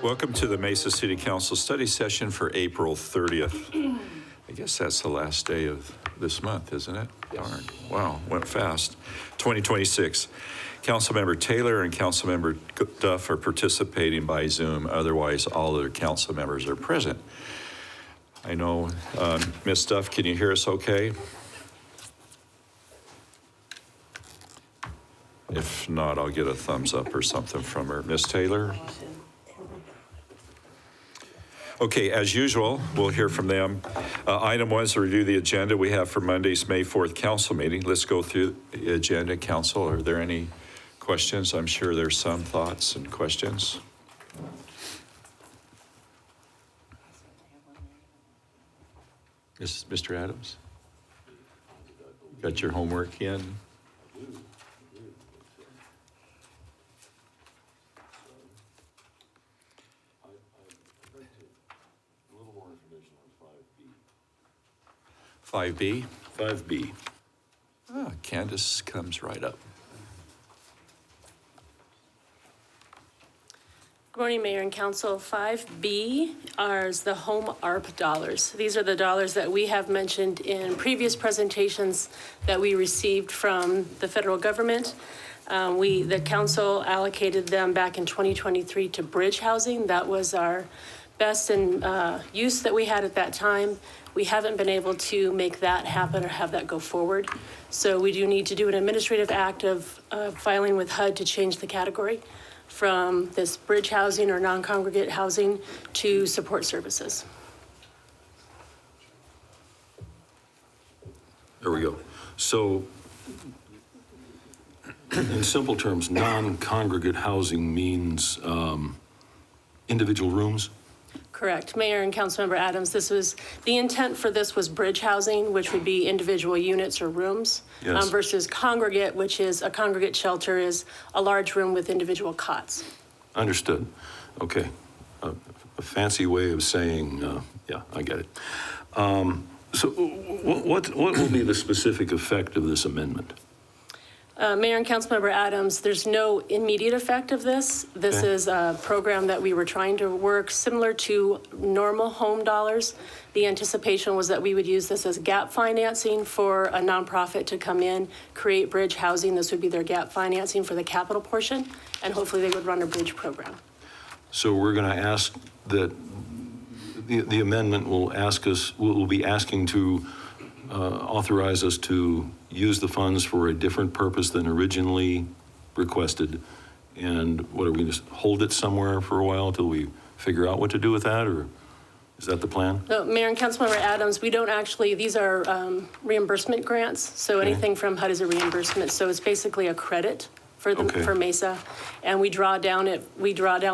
Welcome to the Mesa City Council study session for April 30th. I guess that's the last day of this month, isn't it? Yes. Darn. Wow, went fast. 2026. Councilmember Taylor and Councilmember Duff are participating by Zoom. Otherwise, all other council members are present. I know, Ms. Duff, can you hear us okay? If not, I'll get a thumbs up or something from her. Ms. Taylor? Okay, as usual, we'll hear from them. Item 1 is to review the agenda we have for Monday's May 4th council meeting. Let's go through the agenda, council. Are there any questions? I'm sure there's some thoughts and questions. Mr. Adams? Got your homework in? A little more information on 5B? 5B. Ah, Candace comes right up. Good morning, Mayor and Council. 5B is the home ARP dollars. These are the dollars that we have mentioned in previous presentations that we received from the federal government. The council allocated them back in 2023 to bridge housing. That was our best in use that we had at that time. We haven't been able to make that happen or have that go forward. So we do need to do an administrative act of filing with HUD to change the category from this bridge housing or non-congregate housing to support services. There we go. So, in simple terms, non-congregate housing means individual rooms? Correct. Mayor and Councilmember Adams, the intent for this was bridge housing, which would be individual units or rooms, Yes. versus congregate, which is a congregate shelter is a large room with individual cots. Understood. Okay. A fancy way of saying, yeah, I get it. So what will be the specific effect of this amendment? Mayor and Councilmember Adams, there's no immediate effect of this. This Okay. is a program that we were trying to work similar to normal home dollars. The anticipation was that we would use this as gap financing for a nonprofit to come in, create bridge housing. This would be their gap financing for the capital portion, and hopefully they would run a bridge program. So we're going to ask that the amendment will be asking to authorize us to use the funds for a different purpose than originally requested. And what, are we going to hold it somewhere for a while until we figure out what to do with that, or is that the plan? So, Mayor and Councilmember Adams, we don't actually, these are reimbursement grants. So anything from HUD is a reimbursement. So it's basically a credit for for Mesa. And we draw down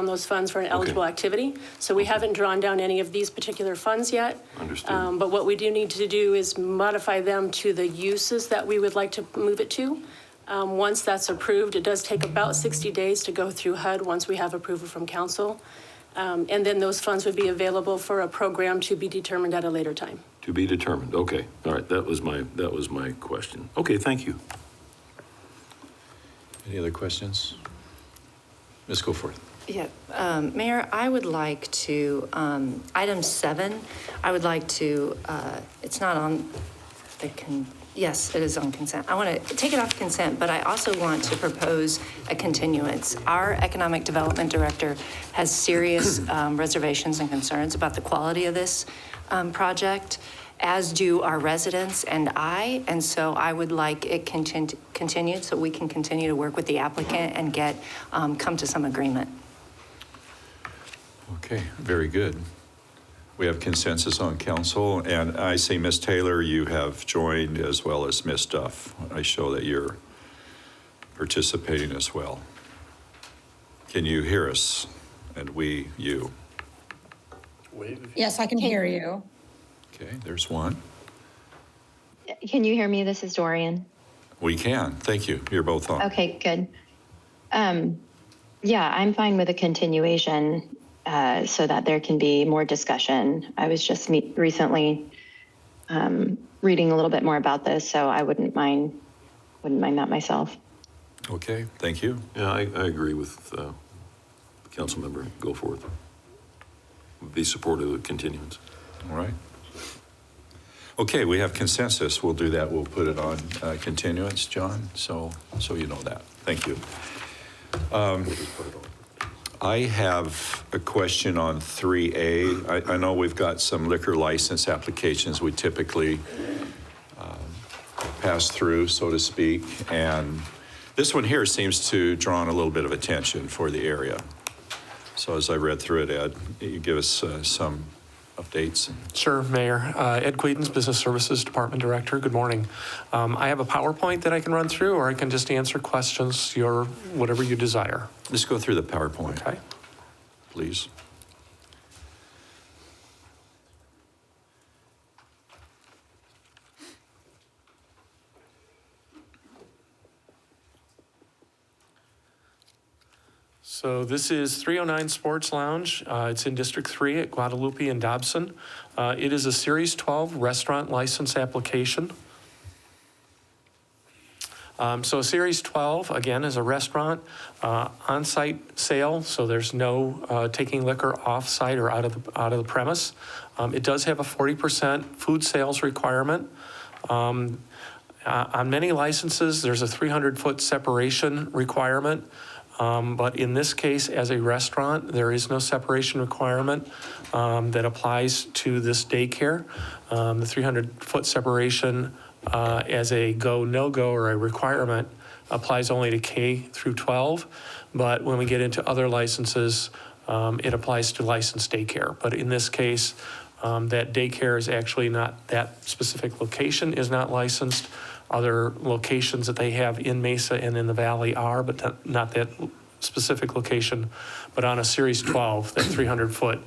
those funds for an eligible activity. So we haven't drawn down any of these particular funds yet. Understood. But what we do need to do is modify them to the uses that we would like to move it to. Once that's approved, it does take about 60 days to go through HUD once we have approval from council. And then those funds would be available for a program to be determined at a later time. To be determined. Okay. All right. That was my question. Okay. Thank you. Any other questions? Ms. Goforth. Yeah, Mayor, I would like to, item 7, I would like to, it's not on the yes, it is on consent. I want to take it off consent, but I also want to propose a continuance. Our Economic Development Director has serious reservations and concerns about the quality of this project, as do our residents and I. And so I would like it continued so we can continue to work with the applicant and come to some agreement. Okay, very good. We have consensus on council, and I see Ms. Taylor, you have joined as well as Ms. Duff. I show that you're participating as well. Can you hear us? And you? Yes, I can hear you. Okay, there's one. Can you hear me? This is Dorian. We can, thank you. You're both on. Okay, good. Yeah, I'm fine with a continuation so that there can be more discussion. I was just recently reading a little bit more about this, so I wouldn't mind that myself. Okay, thank you. Yeah, I agree with Councilmember Goforth. be supportive of continuance. All right. Okay, we have consensus. We'll do that. We'll put it on continuance, John, so you know that. Thank you. I have a question on 3A. I know we've got some liquor license applications we typically pass through, so to speak, and this one here seems to draw on a little bit of attention for the area. So as I read through it, Ed, you give us some updates. Sure, Mayor. Ed Quedens, Business Services Department Director. Good morning. I have a PowerPoint that I can run through, or I can just answer questions, whatever you desire. Let's go through the PowerPoint, Okay. please. So this is 309 Sports Lounge. It's in District 3 at Guadalupe and Dobson. It is a Series 12 restaurant license application. So Series 12, again, is a restaurant on-site sale, so there's no taking liquor off-site or out of the premise. It does have a 40% food sales requirement. On many licenses, there's a 300-foot separation requirement. But in this case, as a restaurant, there is no separation requirement that applies to this daycare. The 300-foot separation as a go, no-go, or a requirement applies only to K through 12. But when we get into other licenses, it applies to licensed daycare. But in this case, that daycare is actually not, that specific location is not licensed. Other locations that they have in Mesa and in the Valley are, but not that specific location. But on a Series 12, that 300-foot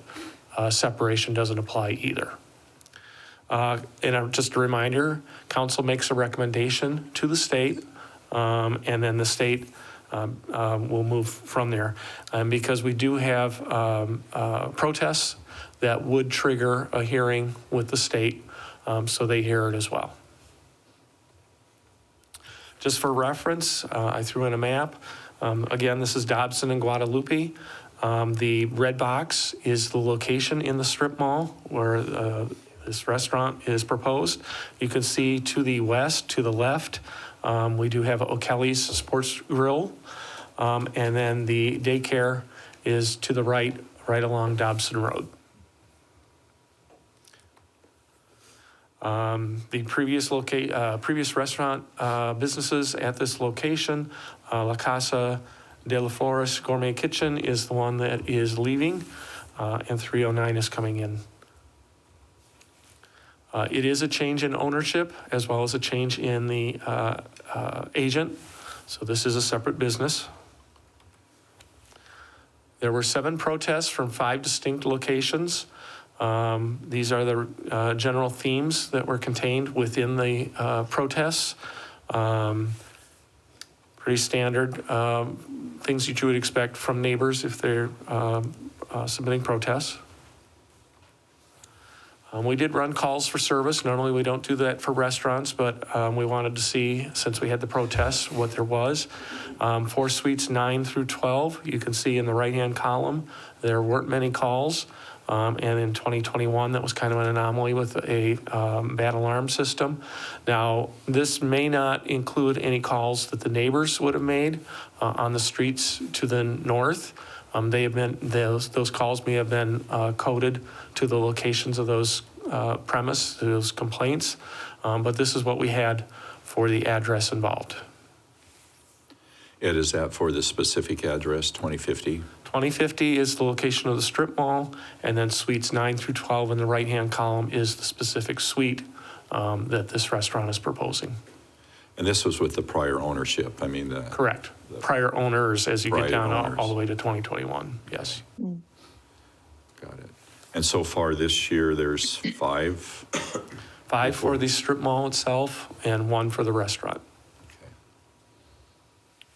separation doesn't apply either. And just a reminder, council makes a recommendation to the state, and then the state will move from there. Because we do have protests that would trigger a hearing with the state, so they hear it as well. Just for reference, I threw in a map. Again, this is Dobson and Guadalupe. The red box is the location in the strip mall where this restaurant is proposed. You can see to the west, to the left, we do have O'Kelly's Sports Grill. And then the daycare is to the right along Dobson Road. The previous restaurant businesses at this location, La Casa de la Flores Gourmet Kitchen is the one that is leaving, and 309 is coming in. It is a change in ownership as well as a change in the agent, so this is a separate business. There were 7 protests from 5 distinct locations. These are the general themes that were contained within the protests. Pretty standard things that you would expect from neighbors if they're submitting protests. We did run calls for service. Normally we don't do that for restaurants, but we wanted to see, since we had the protests, what there was. For suites 9 through 12, you can see in the right-hand column, there weren't many calls. And in 2021, that was kind of an anomaly with a bad alarm system. Now, this may not include any calls that the neighbors would have made on the streets to the north. They have been, those calls may have been coded to the locations of those those complaints. But this is what we had for the address involved. Ed, is that for the specific address, 2050? 2050 is the location of the strip mall, and then suites 9 through 12 in the right-hand column is the specific suite that this restaurant is proposing. And this was with the prior ownership, I mean. Correct. Prior owners as you get Prior down owners. all the way to 2021, yes. Got it. And so far this year, there's 5? 5 for the strip mall itself and 1 for the restaurant.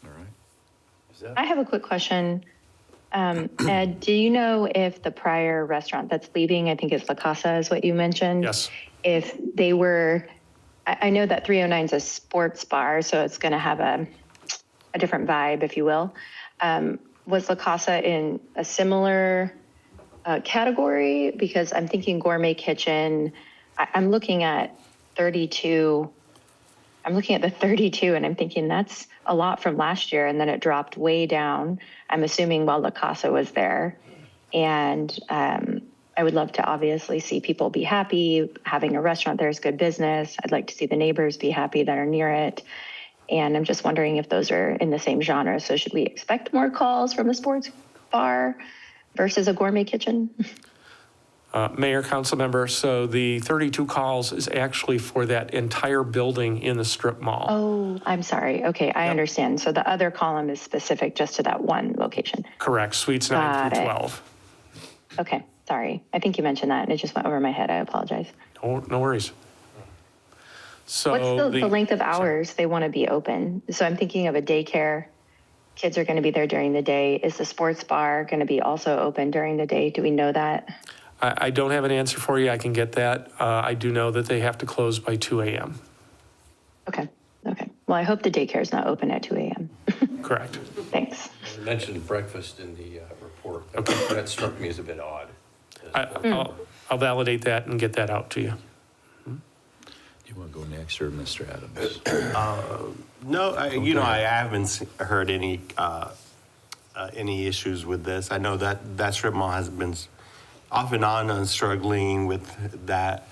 Okay. All right. I have a quick question. Ed, do you know if the prior restaurant that's leaving, I think it's La Casa is what you mentioned? Yes. If they were, I know that 309 is a sports bar, so it's going to have a different vibe, if you will. Was La Casa in a similar category because I'm thinking gourmet kitchen. I'm looking at 32. I'm looking at the 32 and I'm thinking that's a lot from last year. And then it dropped way down. I'm assuming while La Casa was there. And I would love to obviously see people be happy. Having a restaurant there is good business. I'd like to see the neighbors be happy that are near it. And I'm just wondering if those are in the same genre. So should we expect more calls from a sports bar versus a gourmet kitchen? Mayor, council member, so the 32 calls is actually for that entire building in the strip mall. Oh, I'm sorry. Okay, I understand. So the other column is specific just to that one location. Correct, suites 9 Got through it. 12. Okay, sorry. I think you mentioned that and it just went over my head. I apologize. No worries. So What's the length of hours they want to be open? So I'm thinking of a daycare. Kids are going to be there during the day. Is the sports bar going to be also open during the day? Do we know that? I don't have an answer for you. I can get that. I do know that they have to close by 2 a.m. Okay. Well, I hope the daycare is not open at 2 a.m. Correct. Thanks. You mentioned breakfast in the report. Okay. That struck me as a bit odd. I'll validate that and get that out to you. You want to go next, or Mr. Adams? No, I haven't heard any issues with this. I know that strip mall has been off and on struggling with that.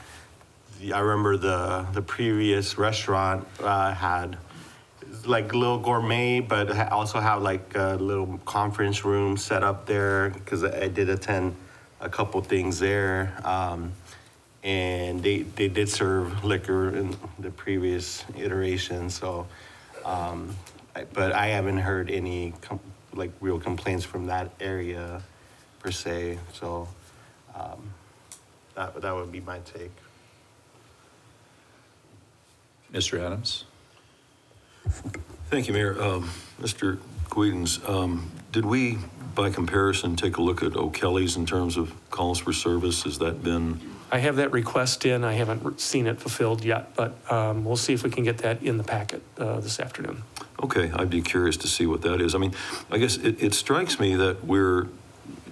I remember the previous restaurant had like a little gourmet, but also have like a little conference room set up there because I did attend a couple things there. And they did serve liquor in the previous iteration, so, but I haven't heard any real complaints from that area per se, so that would be my take. Mr. Adams? Thank you, Mayor. Mr. Guidons, did we, by comparison, take a look at O'Kelly's in terms of calls for service? Has that been? I have that request in. I haven't seen it fulfilled yet, but we'll see if we can get that in the packet this afternoon. Okay, I'd be curious to see what that is. I mean, I guess it strikes me that we're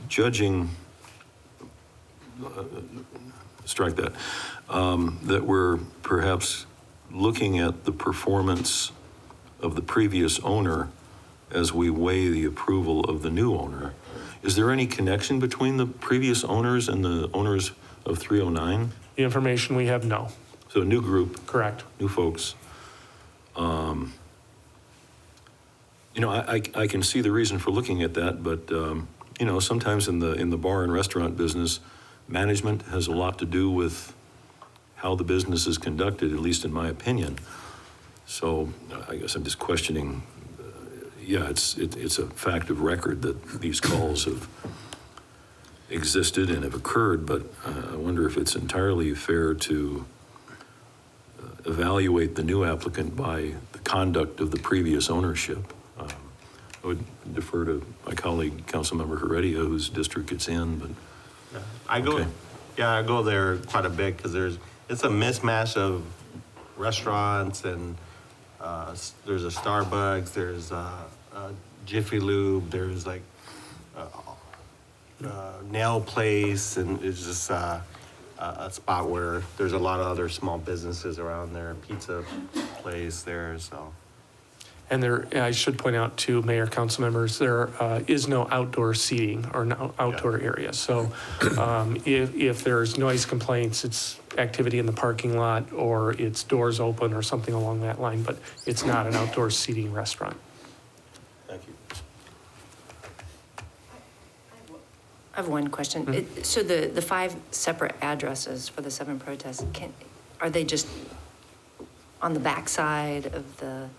judging, that we're perhaps looking at the performance of the previous owner as we weigh the approval of the new owner. Is there any connection between the previous owners and the owners of 309? The information we have, no. So a new group, Correct. new folks. I can see the reason for looking at that, but sometimes in the bar and restaurant business, management has a lot to do with how the business is conducted, at least in my opinion. So I guess I'm just questioning. It's a fact of record that these calls have existed and have occurred, but I wonder if it's entirely fair to evaluate the new applicant by the conduct of the previous ownership. I would defer to my colleague, Councilmember Heredia, whose district it's in, but. I go there quite a bit because it's a mismatch of restaurants and there's a Starbucks, there's a Jiffy Lube, there's like nail place, and it's just a spot where there's a lot of other small businesses around there, pizza place there, so. And I should point out to Mayor, council members, there is no outdoor seating or no outdoor area. So if there's noise complaints, it's activity in the parking lot or it's doors open or something along that line, but it's not an outdoor seating restaurant. Thank you. I have one question. So the 5 separate addresses for the 7 protests, are they just on the backside of the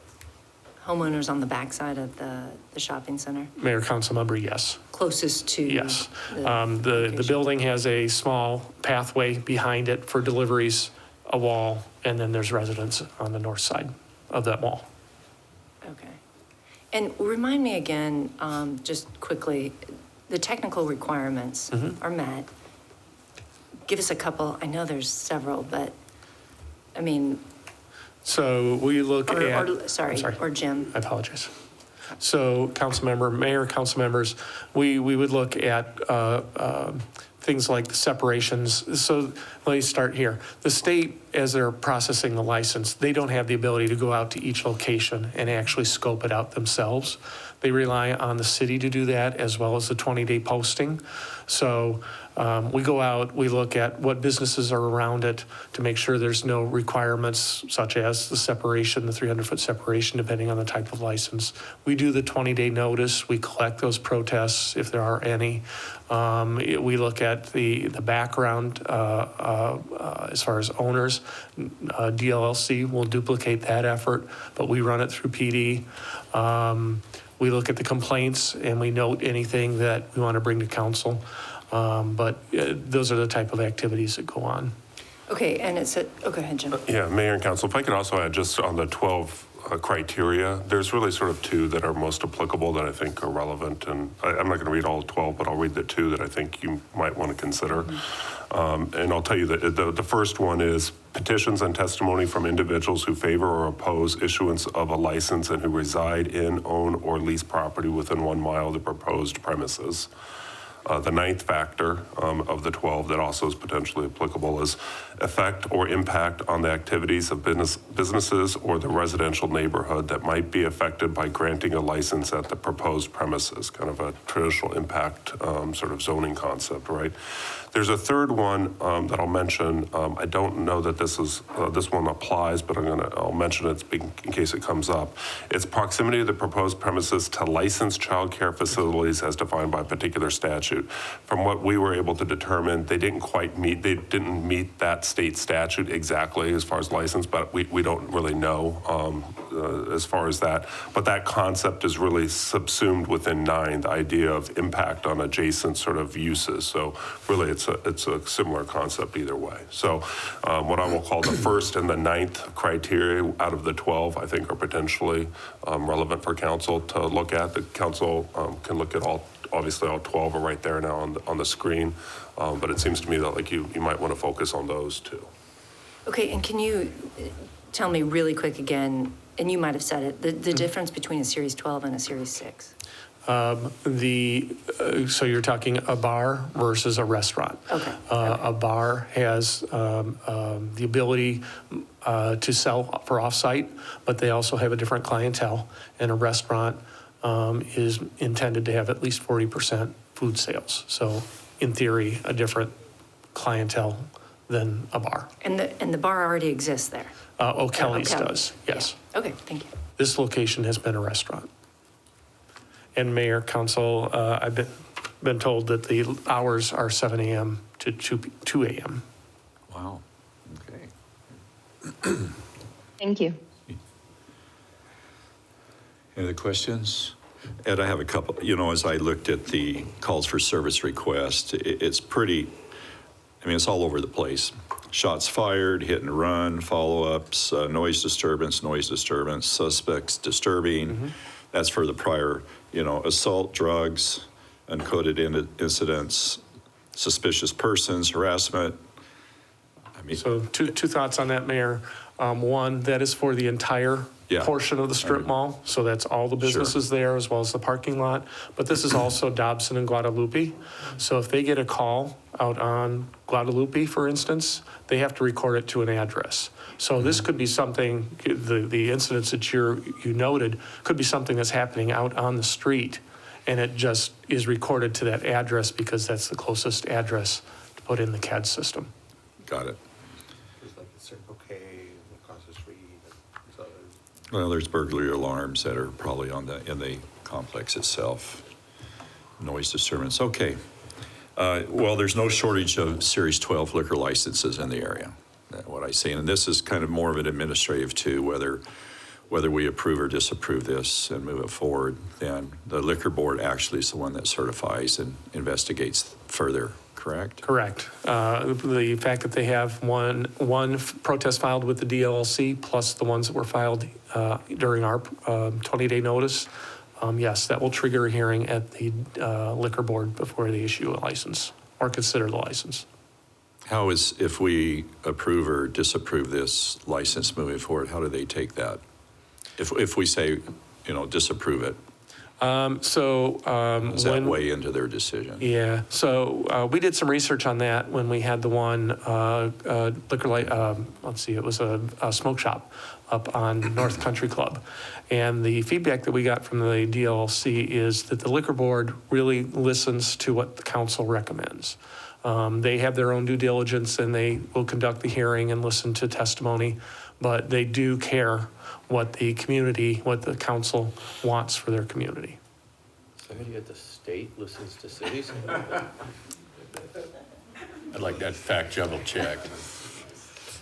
homeowners on the backside of the shopping center? Mayor, council member, yes. Closest to? Yes. The location? building has a small pathway behind it for deliveries, a wall, and then there's residents on the north side of that wall. Okay. And remind me again, just quickly, the technical requirements are met. Give us a couple. I know there's several, but I mean. So we look at. Sorry, or Jim. I apologize. So council member, mayor, council members, we would look at things like the separations. So let me start here. The state, as they're processing the license, they don't have the ability to go out to each location and actually scope it out themselves. They rely on the city to do that, as well as the 20-day posting. So we go out, we look at what businesses are around it to make sure there's no requirements such as the separation, the 300-foot separation, depending on the type of license. We do the 20-day notice. We collect those protests if there are any. We look at the background as far as owners. DLLC will duplicate that effort, but we run it through PD. We look at the complaints and we note anything that we want to bring to council. But those are the type of activities that go on. Okay, and it's go ahead, Jim. Yeah, Mayor and Council, if I could also add just on the 12 criteria, there's really sort of two that are most applicable that I think are relevant. And I'm not going to read all 12, but I'll read the two that I think you might want to consider. And I'll tell you that the first one is petitions and testimony from individuals who favor or oppose issuance of a license and who reside in, own, or lease property within 1 mile of the proposed premises. The ninth factor of the 12 that also is potentially applicable is effect or impact on the activities of businesses or the residential neighborhood that might be affected by granting a license at the proposed premises, kind of a traditional impact sort of zoning concept, right? There's a third one that I'll mention. I don't know that this one applies, but I'll mention it in case it comes up. It's proximity of the proposed premises to licensed child care facilities as defined by a particular statute. From what we were able to determine, they didn't meet that state statute exactly as far as license, but we don't really know as far as that. But that concept is really subsumed within 9, the idea of impact on adjacent sort of uses. So really it's a similar concept either way. So what I will call the first and the 9th criteria out of the 12, I think are potentially relevant for council to look at. The council can look at obviously all 12 are right there now on the screen. But it seems to me that like you might want to focus on those too. Okay, and can you tell me really quick again, and you might have said it, the difference between a Series 12 and a Series 6? So you're talking a bar versus a restaurant. Okay. A bar has the ability to sell for off-site, but they also have a different clientele. And a restaurant is intended to have at least 40% food sales. So in theory, a different clientele than a bar. And the bar already exists there? O'Kelly's O'Kelly. does, yes. Yeah. Okay, thank you. This location has been a restaurant. And Mayor, Council, I've been told that the hours are 7 a.m. to 2 a.m. Wow, okay. Thank you. Any other questions? Ed, I have a couple. As I looked at the calls for service request, it's pretty, it's all over the place. Shots fired, hit and run, follow-ups, noise disturbance, suspects disturbing. Mm-hmm. That's for the prior, assault, drugs, uncoded incidents, suspicious persons, harassment. So two thoughts on that, Mayor. One, that is for the entire portion of the strip mall. So that's all the businesses there as well as the parking lot. But this is also Dobson and Guadalupe. So if they get a call out on Guadalupe, for instance, they have to record it to an address. So this could be something, the incidents that you noted could be something that's happening out on the street, and it just is recorded to that address because that's the closest address to put in the CAD system. Got it. There's like the Circle K across the street. Well, there's burglary alarms that are probably in the complex itself. Noise disturbance. Okay. Well, there's no shortage of Series 12 liquor licenses in the area. That's what I see. And this is kind of more of an administrative too, whether we approve or disapprove this and move it forward. Then the liquor board actually is the one that certifies and investigates further. Correct? Correct. The fact that they have one protest filed with the DLLC plus the ones that were filed during our 20-day notice, yes, that will trigger a hearing at the liquor board before they issue a license or consider the license. How is, if we approve or disapprove this license moving forward, how do they take that? If we say, disapprove it? Does that when- weigh into their decision? Yeah, so we did some research on that when we had the one liquor let's see, it was a smoke shop up on North Country Club. And the feedback that we got from the DLC is that the liquor board really listens to what the council recommends. They have their own due diligence and they will conduct the hearing and listen to testimony, but they do care what the community, what the council wants for their community. So how do you get the state listens to cities? I'd like that fact double checked.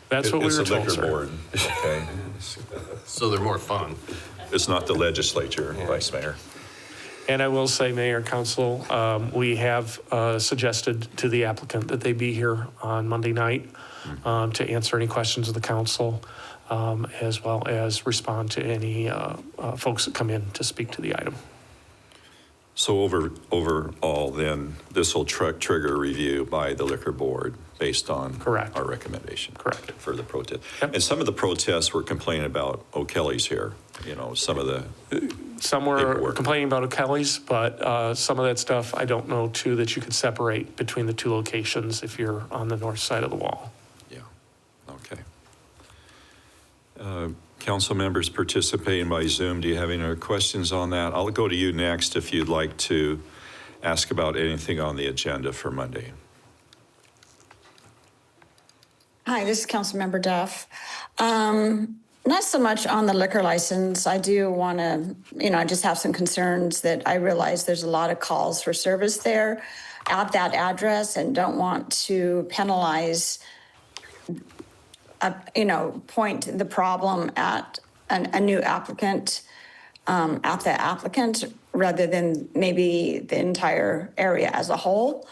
That's what we It's were the told, liquor sir. board, okay? So they're more fun. It's not the legislature, Vice Mayor. And I will say, Mayor, Council, we have suggested to the applicant that they be here on Monday night to answer any questions of the council, as well as respond to any folks that come in to speak to the item. So overall, then, this will trigger a review by the liquor board based on Correct. our recommendation. Correct. For the protest. Yep. And some of the protests were complaining about O'Kelly's here, some of the, Some were Paperwork. complaining about O'Kelly's, but some of that stuff, I don't know, too, that you could separate between the two locations if you're on the north side of the wall. yeah, okay. Council members participating by Zoom, do you have any other questions on that? I'll go to you next if you'd like to ask about anything on the agenda for Monday. Hi, this is Councilmember Duff. Not so much on the liquor license. I do want to, I just have some concerns that I realize there's a lot of calls for service there at that address and don't want to penalize, point the problem at a new applicant, at the applicant rather than maybe the entire area as a whole.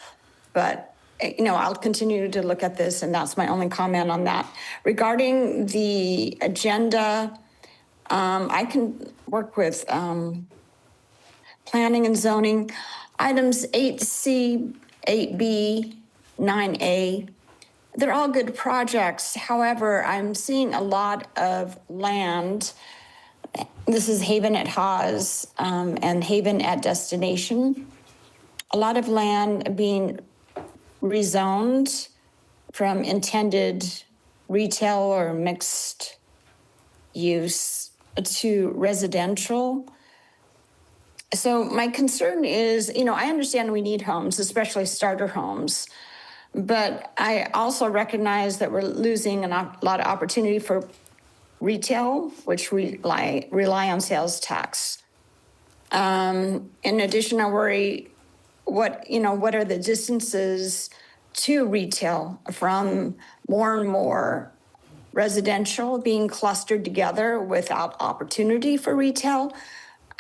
But I'll continue to look at this, and that's my only comment on that. Regarding the agenda, I can work with planning and zoning. Items 8C, 8B, 9A, they're all good projects. However, I'm seeing a lot of land. This is Haven at Haas and Haven at Destination. A lot of land being rezoned from intended retail or mixed use to residential. So my concern is, I understand we need homes, especially starter homes, but I also recognize that we're losing a lot of opportunity for retail, which rely on sales tax. In addition, I worry what are the distances to retail from more and more residential being clustered together without opportunity for retail.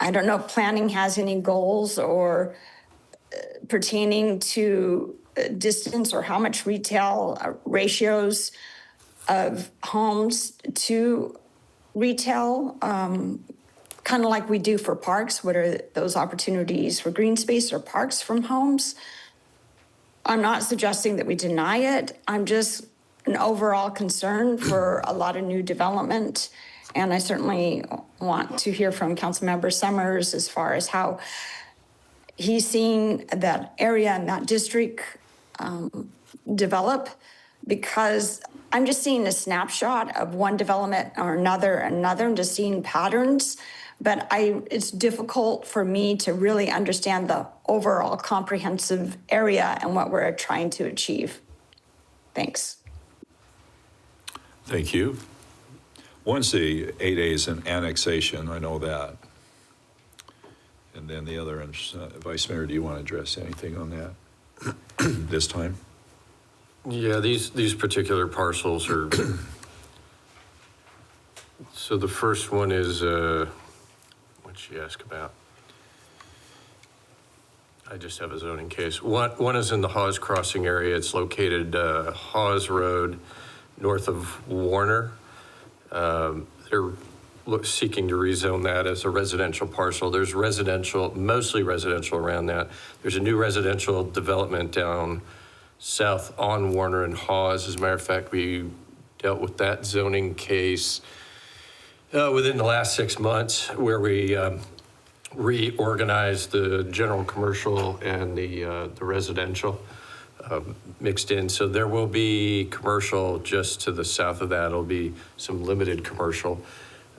I don't know if planning has any goals or pertaining to distance or how much retail ratios of homes to retail, kind of like we do for parks. What are those opportunities for green space or parks from homes? I'm not suggesting that we deny it. I'm just an overall concern for a lot of new development. And I certainly want to hear from Councilmember Summers as far as how he's seeing that area and that district develop, because I'm just seeing a snapshot of one development or another, and just seeing patterns. But it's difficult for me to really understand the overall comprehensive area and what we're trying to achieve. Thanks. Thank you. One's the 8A is an annexation, I know that. And then the other, Vice Mayor, do you want to address anything on that this time? Yeah, these particular parcels are, so the first one is, what'd she ask about? I just have a zoning case. One is in the Hawes Crossing area. It's located Hawes Road, north of Warner. They're seeking to rezone that as a residential parcel. There's mostly residential around that. There's a new residential development down south on Warner and Hawes. As a matter of fact, we dealt with that zoning case within the last 6 months, where we reorganize the general commercial and the residential mixed in. So there will be commercial just to the south of that. It'll be some limited commercial.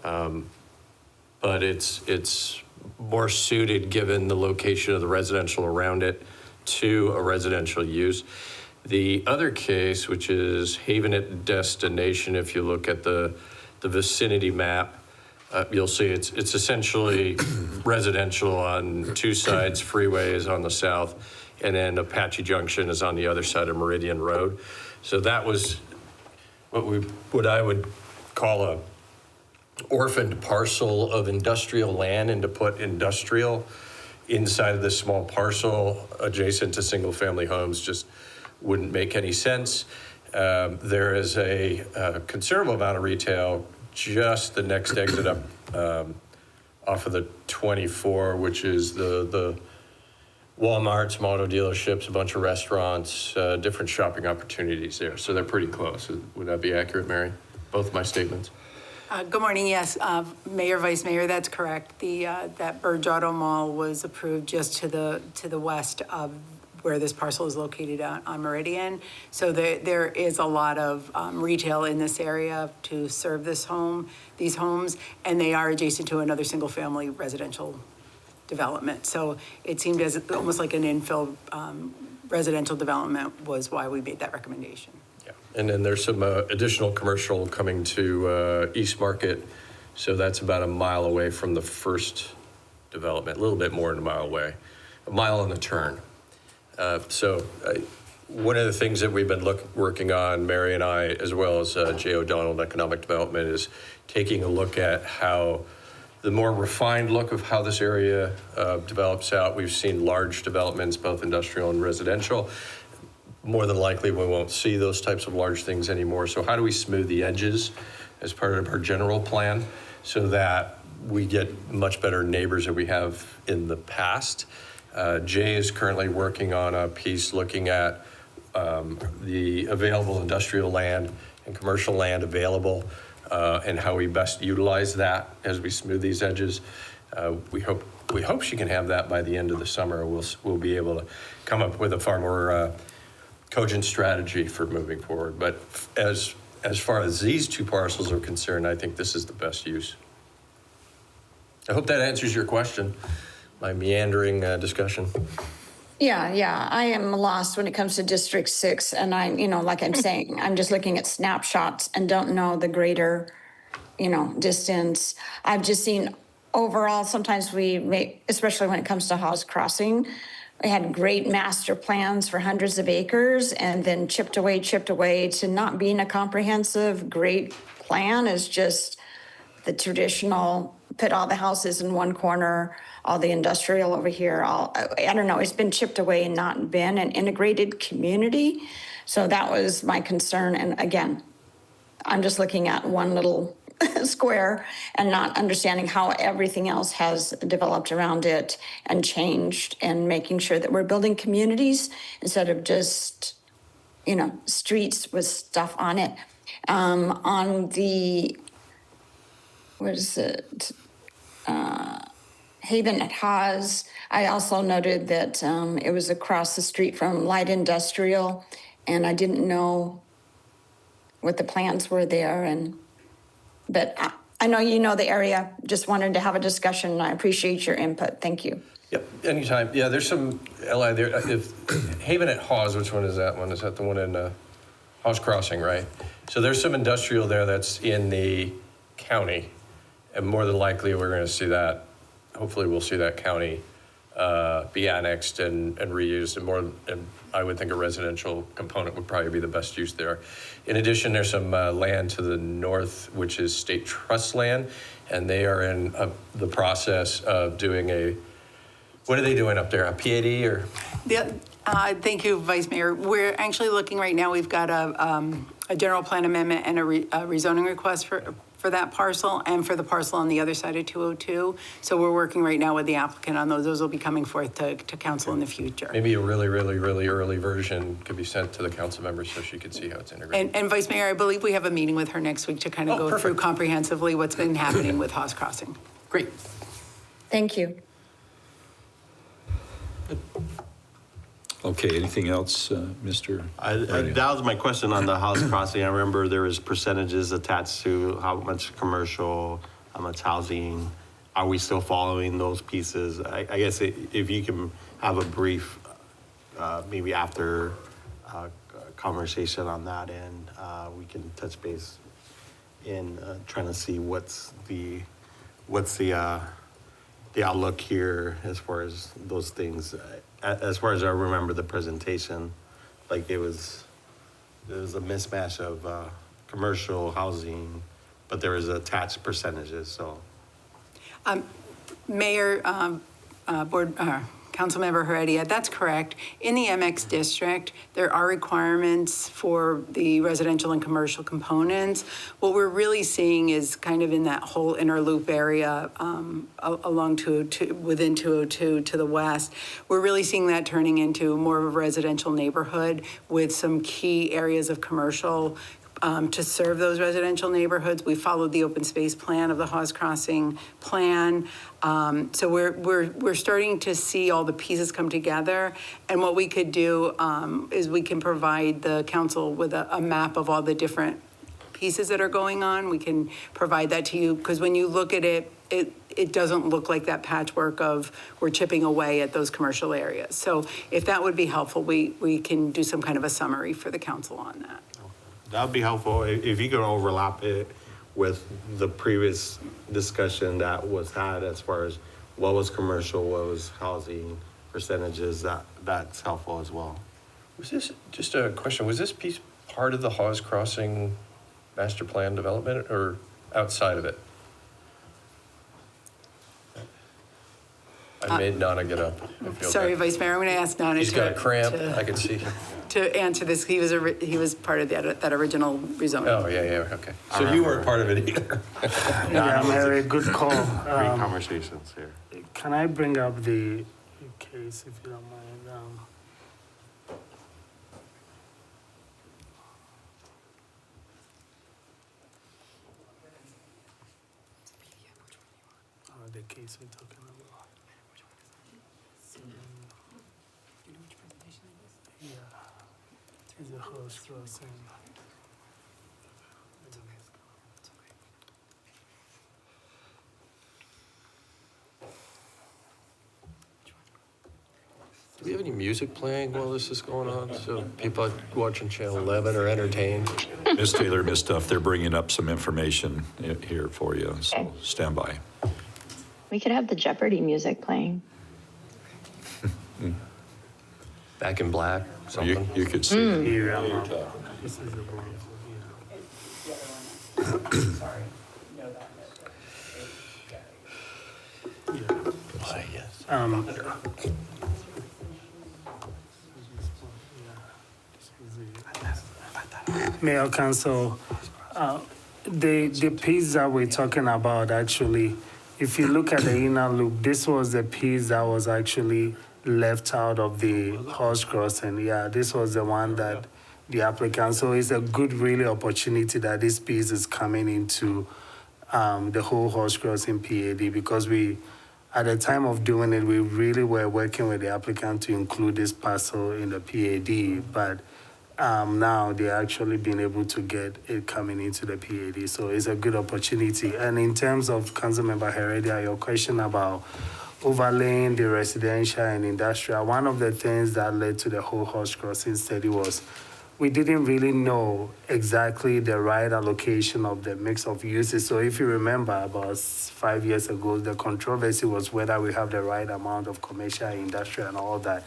But it's more suited, given the location of the residential around it, to a residential use. The other case, which is Haven at Destination, if you look at the vicinity map, you'll see it's essentially residential on two sides, freeways on the south, and then Apache Junction is on the other side of Meridian Road. So that was what I would call a orphaned parcel of industrial land, and to put industrial inside of this small parcel adjacent to single-family homes just wouldn't make any sense. There is a considerable amount of retail just the next exit up off of the 24, which is the Walmarts, some auto dealerships, a bunch of restaurants, different shopping opportunities there. So they're pretty close. Would that be accurate, Mary? Both my statements? Good morning, yes. Mayor, Vice Mayor, that's correct. That Burge Auto Mall was approved just to the west of where this parcel is located on Meridian. So there is a lot of retail in this area to serve these homes, and they are adjacent to another single-family residential development. So it seemed as almost like an infill residential development was why we made that recommendation. Yeah, and then there's some additional commercial coming to East Market. So that's about a mile away from the first development, a little bit more than a mile away, a mile on the turn. One of the things that we've been working on, Mary and I, as well as Jay O'Donnell in Economic Development, is taking a look at how the more refined look of how this area develops out. We've seen large developments, both industrial and residential. More than likely, we won't see those types of large things anymore. So how do we smooth the edges as part of our general plan so that we get much better neighbors than we have in the past? Jay is currently working on a piece looking at the available industrial land and commercial land available and how we best utilize that as we smooth these edges. We hope she can have that by the end of the summer. We'll be able to come up with a far more cogent strategy for moving forward. But as far as these two parcels are concerned, I think this is the best use. I hope that answers your question. My meandering discussion. Yeah, I am lost when it comes to District 6, and like I'm saying, I'm just looking at snapshots and don't know the greater, distance. I've just seen overall, sometimes we make, especially when it comes to Hawes Crossing, we had great master plans for hundreds of acres, and then chipped away to not being a comprehensive, great plan is just the traditional, put all the houses in one corner, all the industrial over here, I don't know, it's been chipped away and not been an integrated community. So that was my concern. And again, I'm just looking at one little square and not understanding how everything else has developed around it and changed, and making sure that we're building communities instead of just, streets with stuff on it. On the, what is it? Haven at Haas, I also noted that it was across the street from Light Industrial, and I didn't know what the plans were there. But I know you know the area. Just wanted to have a discussion, and I appreciate your input. Thank you. Yep, anytime. Yeah, there's some LI there. If Haven at Hawes, which one is that one? Is that the one in Hawes Crossing, right? So there's some industrial there that's in the county, and more than likely we're going to see that. Hopefully we'll see that county be annexed and reused, and I would think a residential component would probably be the best use there. In addition, there's some land to the north, which is state trust land, and they are in the process of doing what are they doing up there, a PAD or? Thank you, Vice Mayor. We're actually looking right now, we've got a general plan amendment and a rezoning request for that parcel and for the parcel on the other side of 202. So we're working right now with the applicant on those. Those will be coming forth to council in the future. Maybe a really, really, really early version could be sent to the council members so she could see how it's integrated. And Vice Mayor, I believe we have a meeting with her next week to kind of go through comprehensively what's been happening with Hawes Crossing. Great. Thank you. Okay, anything else, Mr.? That was my question on the house crossing. I remember there was percentages attached to how much commercial, how much housing. Are we still following those pieces? I guess if you can have a brief, maybe after conversation on that end, we can touch base in trying to see what's the outlook here as far as those things. As far as I remember the presentation, like there was a mismatch of commercial housing, but there was attached percentages, so. Mayor, Councilmember Heredia, that's correct. In the MX district, there are requirements for the residential and commercial components. What we're really seeing is kind of in that whole inner loop area along within 202 to the west, we're really seeing that turning into more of a residential neighborhood with some key areas of commercial to serve those residential neighborhoods. We followed the open space plan of the Hawes Crossing plan. So we're starting to see all the pieces come together. And what we could do is we can provide the council with a map of all the different pieces that are going on. We can provide that to you, because when you look at it, it doesn't look like that patchwork of we're chipping away at those commercial areas. So if that would be helpful, we can do some kind of a summary for the council on that. That would be helpful if you could overlap it with the previous discussion that was had as far as what was commercial, what was housing percentages, that's helpful as well. Was this, just a question, was this piece part of the Hawes Crossing master plan development or outside of it? I made Nana get up. I feel Sorry, bad. Vice Mayor, I'm going to ask Nana He's got a cramp, I can see. to answer this. He was part of that original rezoning. Oh, yeah, okay. So you weren't part of it either? Yeah, Mary, good call. Great conversations here. Can I bring up the case, if you don't mind? The case we're talking about. Yeah, it's a Hawes Crossing. Do we have any music playing while this is going on? So people watching Channel 11 are entertained? Ms. Taylor, Ms. Duff, they're bringing up some information here for you, so Okay. stand by. We could have the Jeopardy music playing. Back in Black, something? You could see. Here, this is the one. Why, yes. Mayor, Council, the piece that we're talking about, actually, if you look at the inner loop, this was the piece that was actually left out of the Hawes Crossing. Yeah, this was the one that the applicant, so it's a good really opportunity that this piece is coming into the whole Hawes Crossing PAD, because at the time of doing it, we really were working with the applicant to include this parcel in the PAD, but now they're actually being able to get it coming into the PAD. So it's a good opportunity. And in terms of Councilmember Heredia, your question about overlaying the residential and industrial, one of the things that led to the whole Hawes Crossing study was we didn't really know exactly the right allocation of the mix of uses. So if you remember, about 5 years ago, the controversy was whether we have the right amount of commercial, industrial, and all that.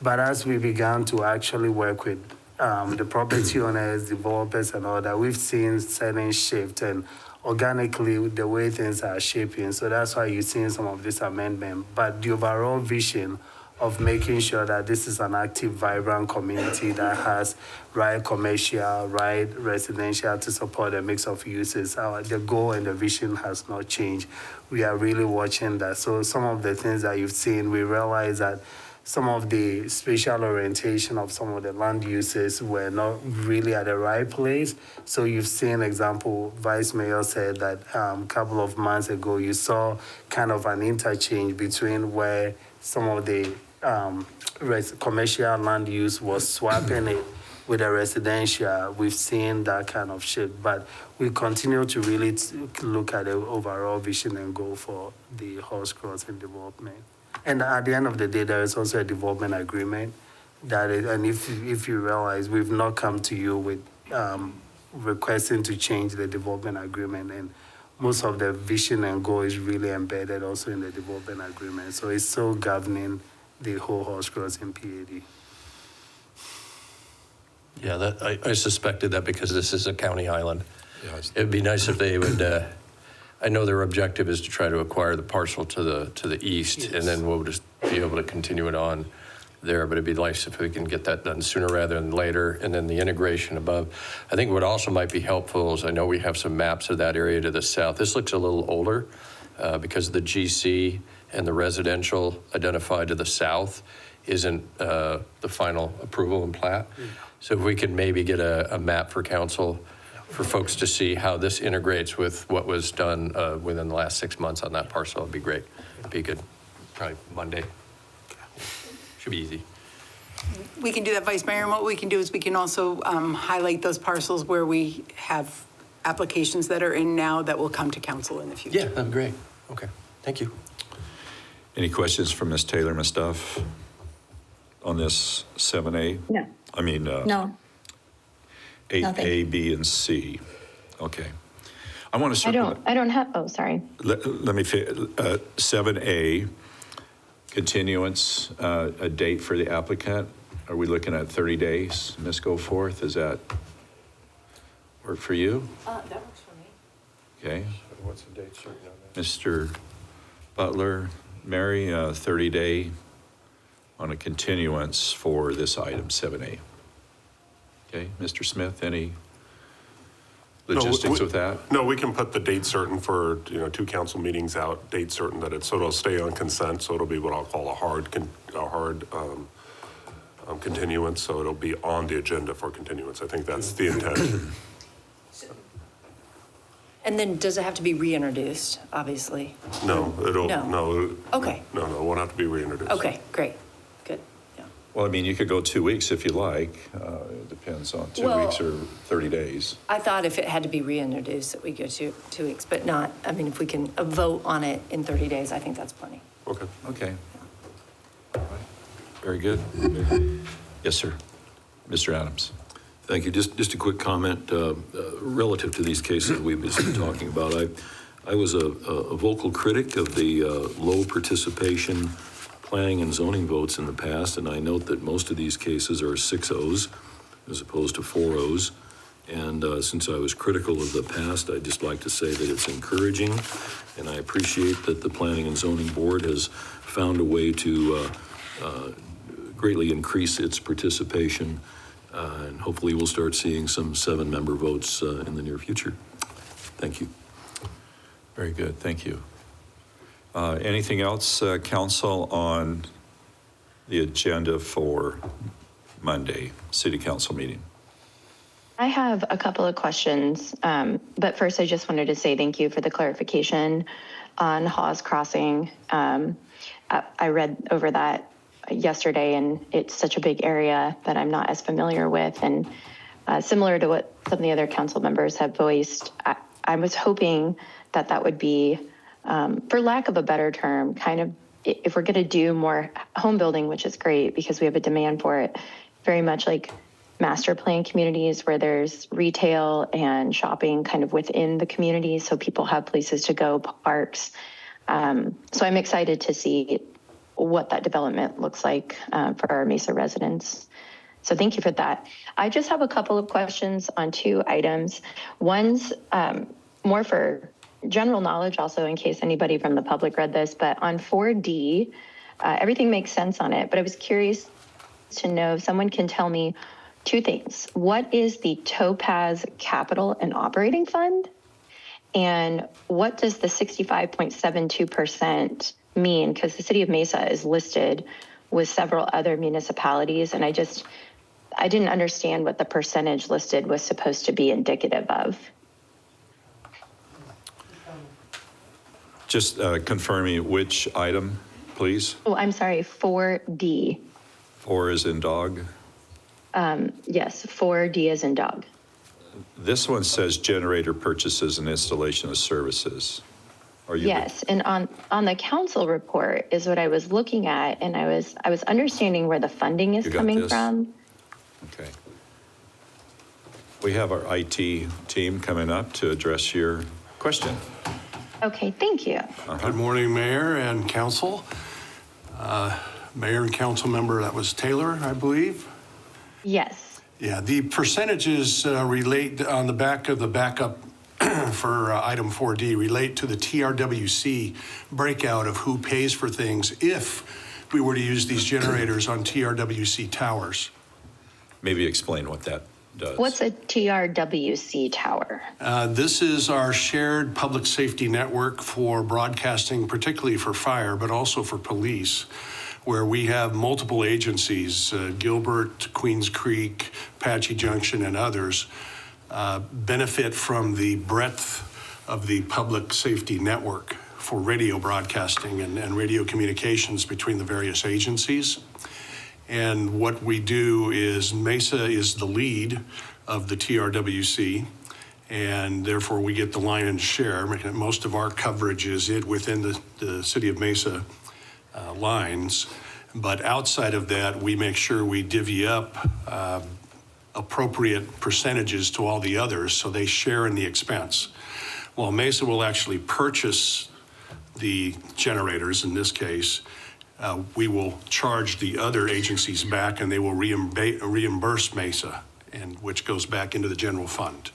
But as we began to actually work with the property owners, developers, and all that, we've seen certain shift and organically the way things are shaping. So that's why you're seeing some of this amendment. But the overall vision of making sure that this is an active, vibrant community that has right commercial, right residential to support a mix of uses, the goal and the vision has not changed. We are really watching that. So some of the things that you've seen, we realize that some of the spatial orientation of some of the land uses were not really at the right place. So you've seen, example, Vice Mayor said that a couple of months ago, you saw kind of an interchange between where some of the commercial land use was swapping it with a residential. We've seen that kind of shift, but we continue to really look at the overall vision and goal for the horse crossing development. And at the end of the day, there is also a development agreement and if you realize, we've not come to you with requesting to change the development agreement, and most of the vision and goal is really embedded also in the development agreement. So it's still governing the whole horse crossing PAD. Yeah, I suspected that because this is a county island. Yeah, It'd be nice if they would, I know their objective is to try to acquire the parcel to the east, Yes. and then we'll just be able to continue it on there, but it'd be nice if we can get that done sooner rather than later, and then the integration above. I think what also might be helpful is I know we have some maps of that area to the south. This looks a little older because of the GC and the residential identified to the south isn't the final approval and plat. So if we could maybe get a map for council for folks to see how this integrates with what was done within the last 6 months on that parcel, it'd be great. It'd be good, probably Monday. Should be easy. We can do that, Vice Mayor, and what we can do is we can also highlight those parcels where we have applications that are in now that will come to council in the future. Yeah, that'd be great. Okay, thank you. Any questions from Ms. Taylor, Ms. Duff, on this 7A? No. I mean, No. 8A, B, and C. Okay. I want to circle. I don't have, oh, sorry. Let me, 7A, continuance, a date for the applicant. Are we looking at 30 days, Ms. Goforth? Does that work for you? That works for me. Okay. What's the date certain on that? Mr. Butler, Mary, 30-day on a continuance for this item, 7A. Okay, Mr. Smith, any logistics with that? No, we can put the date certain for, 2 council meetings out, date certain that so it'll stay on consent, so it'll be what I'll call a hard continuance, so it'll be on the agenda for continuance. I think that's the intent. And then does it have to be reintroduced, obviously? No, No. Okay. No, it won't have to be reintroduced. Okay, great, good, yeah. Well, I mean, you could go 2 weeks if you like. It depends on 2 Well- weeks or 30 days. I thought if it had to be reintroduced, that we go 2 weeks, but not, I mean, if we can vote on it in 30 days, I think that's plenty. Okay. Okay. Very good. Yes, sir. Mr. Adams. Thank you. Just a quick comment relative to these cases we've been talking about. I was a vocal critic of the low participation planning and zoning votes in the past, and I note that most of these cases are 6-0s as opposed to 4-0s. And since I was critical of the past, I'd just like to say that it's encouraging, and I appreciate that the Planning and Zoning Board has found a way to greatly increase its participation, and hopefully we'll start seeing some 7-member votes in the near future. Thank you. Very good. Thank you. Anything else, council, on the agenda for Monday, city council meeting? I have a couple of questions, but first I just wanted to say thank you for the clarification on Hawes Crossing. I read over that yesterday, and it's such a big area that I'm not as familiar with, and similar to what some of the other council members have voiced, I was hoping that that would be, for lack of a better term, kind of, if we're going to do more home building, which is great because we have a demand for it, very much like master plan communities where there's retail and shopping kind of within the community, so people have places to go, parks. So I'm excited to see what that development looks like for our Mesa residents. So thank you for that. I just have a couple of questions on 2 items. One's more for general knowledge, also in case anybody from the public read this, but on 4D, everything makes sense on it, but I was curious to know if someone can tell me 2 things. What is the Topaz Capital and Operating Fund? And what does the 65.72% mean? Because the city of Mesa is listed with several other municipalities, and I didn't understand what the percentage listed was supposed to be indicative of. Just confirming which item, please? Oh, I'm sorry, 4D. 4 is in dog. Yes, 4D as in dog. This one says generator purchases and installation of services. Are you? Yes, and on the council report is what I was looking at, and I was understanding where the funding is You got coming this? from. Okay. We have our IT team coming up to address your question. Okay, thank you. Good morning, Mayor and Council. Mayor and Council Member, that was Taylor, I believe. Yes. Yeah, the percentages relate on the back of the backup for item 4D relate to the TRWC breakout of who pays for things if we were to use these generators on TRWC towers. Maybe explain what that does. What's a TRWC tower? This is our shared public safety network for broadcasting, particularly for fire, but also for police, where we have multiple agencies, Gilbert, Queens Creek, Apache Junction, and others, benefit from the breadth of the public safety network for radio broadcasting and radio communications between the various agencies. And what we do is Mesa is the lead of the TRWC, and therefore we get the lion's share. Most of our coverage is within the city of Mesa lines. But outside of that, we make sure we divvy up appropriate percentages to all the others so they share in the expense. While Mesa will actually purchase the generators in this case, we will charge the other agencies back and they will reimburse Mesa, and which goes back into the general fund.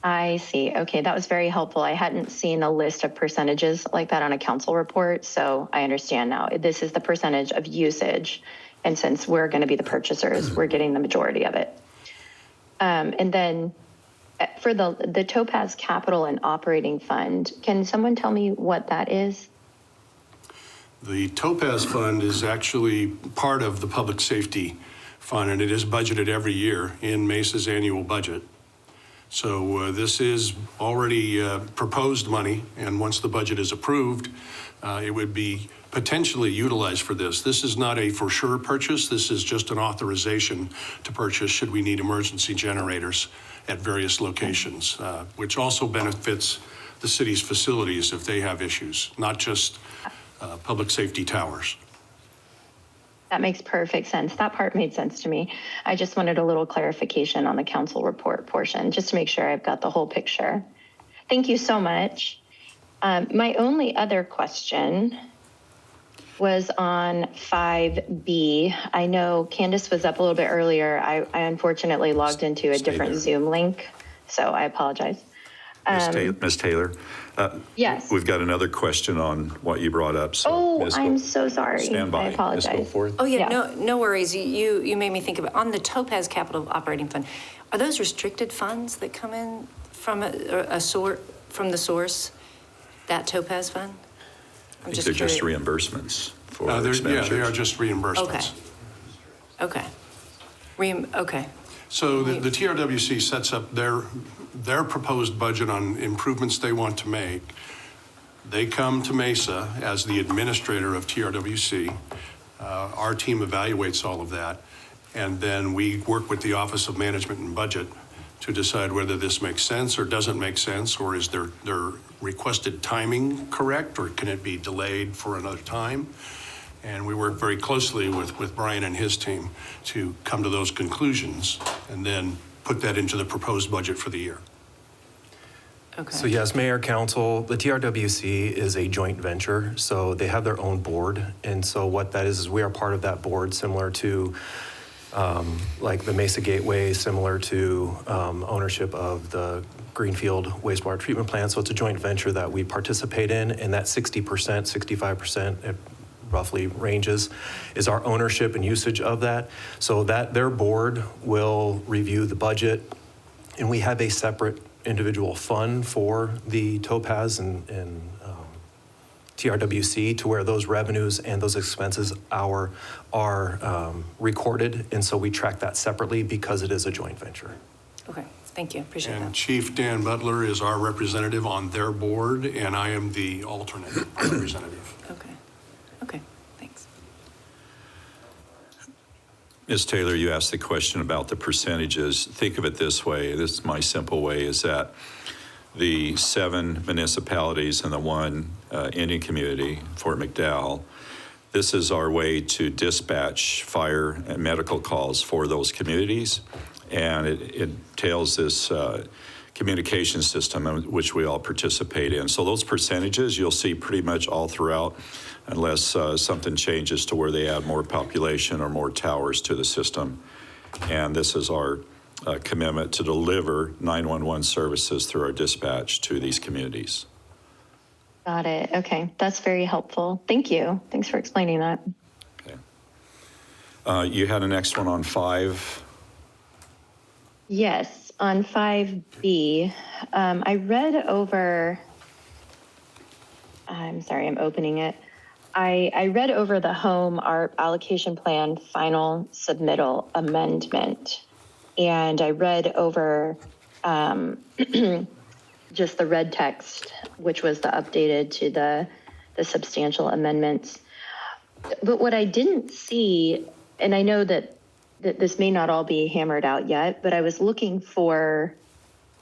I see. Okay, that was very helpful. I hadn't seen a list of percentages like that on a council report, so I understand now. This is the percentage of usage, and since we're going to be the purchasers, we're getting the majority of it. And then for the Topaz Capital and Operating Fund, can someone tell me what that is? The Topaz Fund is actually part of the Public Safety Fund, and it is budgeted every year in Mesa's annual budget. So this is already proposed money, and once the budget is approved, it would be potentially utilized for this. This is not a for sure purchase. This is just an authorization to purchase should we need emergency generators at various locations, which also benefits the city's facilities if they have issues, not just public safety towers. That makes perfect sense. That part made sense to me. I just wanted a little clarification on the council report portion, just to make sure I've got the whole picture. Thank you so much. My only other question was on 5B. I know Candace was up a little bit earlier. I unfortunately logged into a different Zoom link, so I apologize. Ms. Taylor? Yes. We've got another question on what you brought up. So Oh, Ms. I'm so sorry. Stand by. I apologize. Ms. Goforth? Oh, yeah, Yeah. no worries. You made me think of it. On the Topaz Capital Operating Fund, are those restricted funds that come in from a source, from the source, that Topaz Fund? I think they're just reimbursements for Yeah, expenditures. they are just reimbursements. Okay. Okay. So the TRWC sets up their proposed budget on improvements they want to make. They come to Mesa as the administrator of TRWC. Our team evaluates all of that, and then we work with the Office of Management and Budget to decide whether this makes sense or doesn't make sense, or is their requested timing correct, or can it be delayed for another time? And we work very closely with Brian and his team to come to those conclusions and then put that into the proposed budget for the year. Okay. So yes, Mayor, Council, the TRWC is a joint venture, so they have their own board. And so what that is we are part of that board, similar to like the Mesa Gateway, similar to ownership of the Greenfield wastewater treatment plant. So it's a joint venture that we participate in, and that 60%, 65%, it roughly ranges, is our ownership and usage of that. So that their board will review the budget, and we have a separate individual fund for the Topaz and TRWC to where those revenues and those expenses are recorded. And so we track that separately because it is a joint venture. Okay, thank you, appreciate And that. Chief Dan Butler is our representative on their board, and I am the alternate representative. Okay. Ms. Taylor, you asked the question about the percentages. Think of it this way. This is my simple way, is that the 7 municipalities and the 1 Indian community, Fort McDowell, this is our way to dispatch fire and medical calls for those communities. And it entails this communication system in which we all participate in. So those percentages you'll see pretty much all throughout, unless something changes to where they add more population or more towers to the system. And this is our commitment to deliver 911 services through our dispatch to these communities. Got it. Okay. That's very helpful. Thank you. Thanks for explaining that. Okay. You had a next one on 5. Yes, on 5B, I read over, I'm sorry, I'm opening it. I read over the home ARP allocation plan final submittal amendment, and I read over just the red text, which was the updated to the substantial amendments. But what I didn't see, and I know that this may not all be hammered out yet, but I was looking for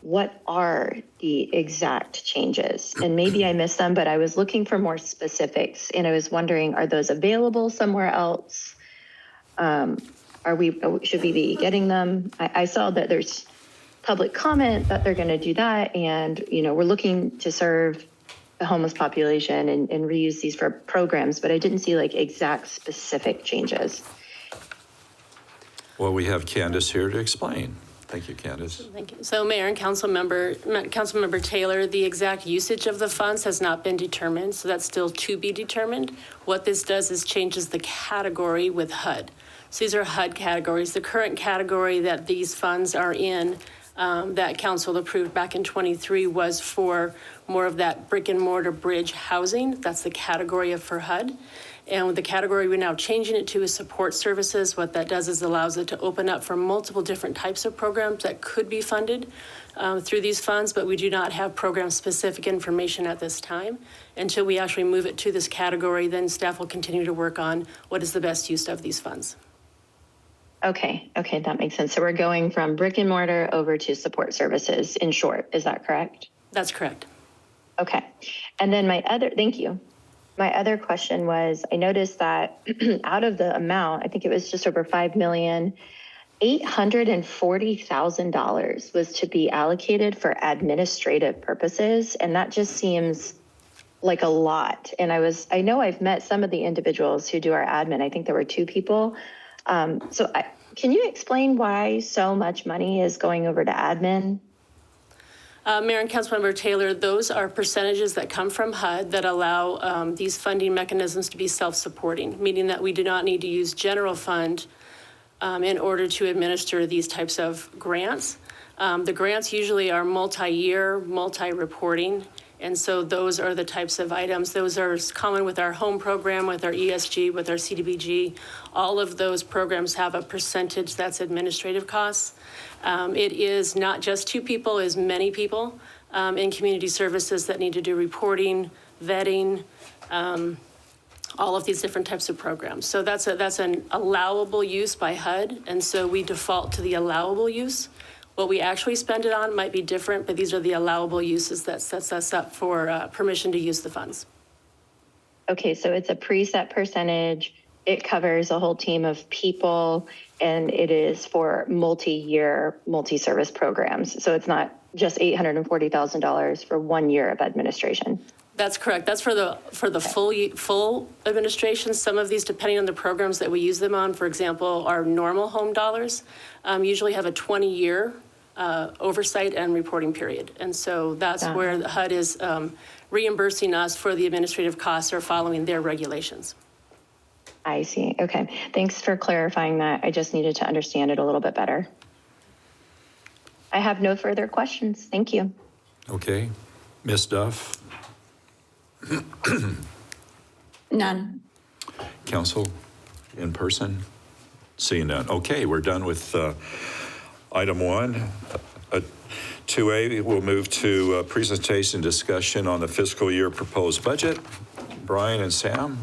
what are the exact changes? And maybe I missed them, but I was looking for more specifics. And I was wondering, are those available somewhere else? Should we be getting them? I saw that there's public comment that they're going to do that. And, we're looking to serve the homeless population and reuse these for programs, but I didn't see like exact specific changes. Well, we have Candace here to explain. Thank you, Candace. Thank you. So Mayor and Councilmember Taylor, the exact usage of the funds has not been determined, so that's still to be determined. What this does is changes the category with HUD. So these are HUD categories. The current category that these funds are in, that council approved back in 23, was for more of that brick and mortar bridge housing. That's the category for HUD. And the category we're now changing it to is support services. What that does is allows it to open up for multiple different types of programs that could be funded through these funds, but we do not have program-specific information at this time. Until we actually move it to this category, then staff will continue to work on what is the best use of these funds. Okay, that makes sense. So we're going from brick and mortar over to support services, in short. Is that correct? That's correct. Okay. And then thank you. My other question was, I noticed that out of the amount, I think it was just over $5,840,000 was to be allocated for administrative purposes. And that just seems like a lot. And I know I've met some of the individuals who do our admin. I think there were 2 people. Can you explain why so much money is going over to admin? Mayor and Councilmember Taylor, those are percentages that come from HUD that allow these funding mechanisms to be self-supporting, meaning that we do not need to use general fund in order to administer these types of grants. The grants usually are multi-year, multi-reporting, and so those are the types of items. Those are common with our home program, with our ESG, with our CDBG. All of those programs have a percentage that's administrative costs. It is not just 2 people, it's many people in community services that need to do reporting, vetting, all of these different types of programs. So that's an allowable use by HUD, and so we default to the allowable use. What we actually spend it on might be different, but these are the allowable uses that sets us up for permission to use the funds. Okay, so it's a preset percentage. It covers a whole team of people, and it is for multi-year, multi-service programs. So it's not just $840,000 for 1 year of administration. That's correct. That's for the full administration. Some of these, depending on the programs that we use them on, for example, our normal home dollars usually have a 20-year oversight and reporting period. And so that's where the HUD is reimbursing us for the administrative costs or following their regulations. I see. Okay. Thanks for clarifying that. I just needed to understand it a little bit better. I have no further questions. Thank you. Okay. Ms. Duff? None. Council, in person? Seeing none. Okay, we're done with item 1. 2A, we'll move to presentation discussion on the fiscal year proposed budget. Brian and Sam?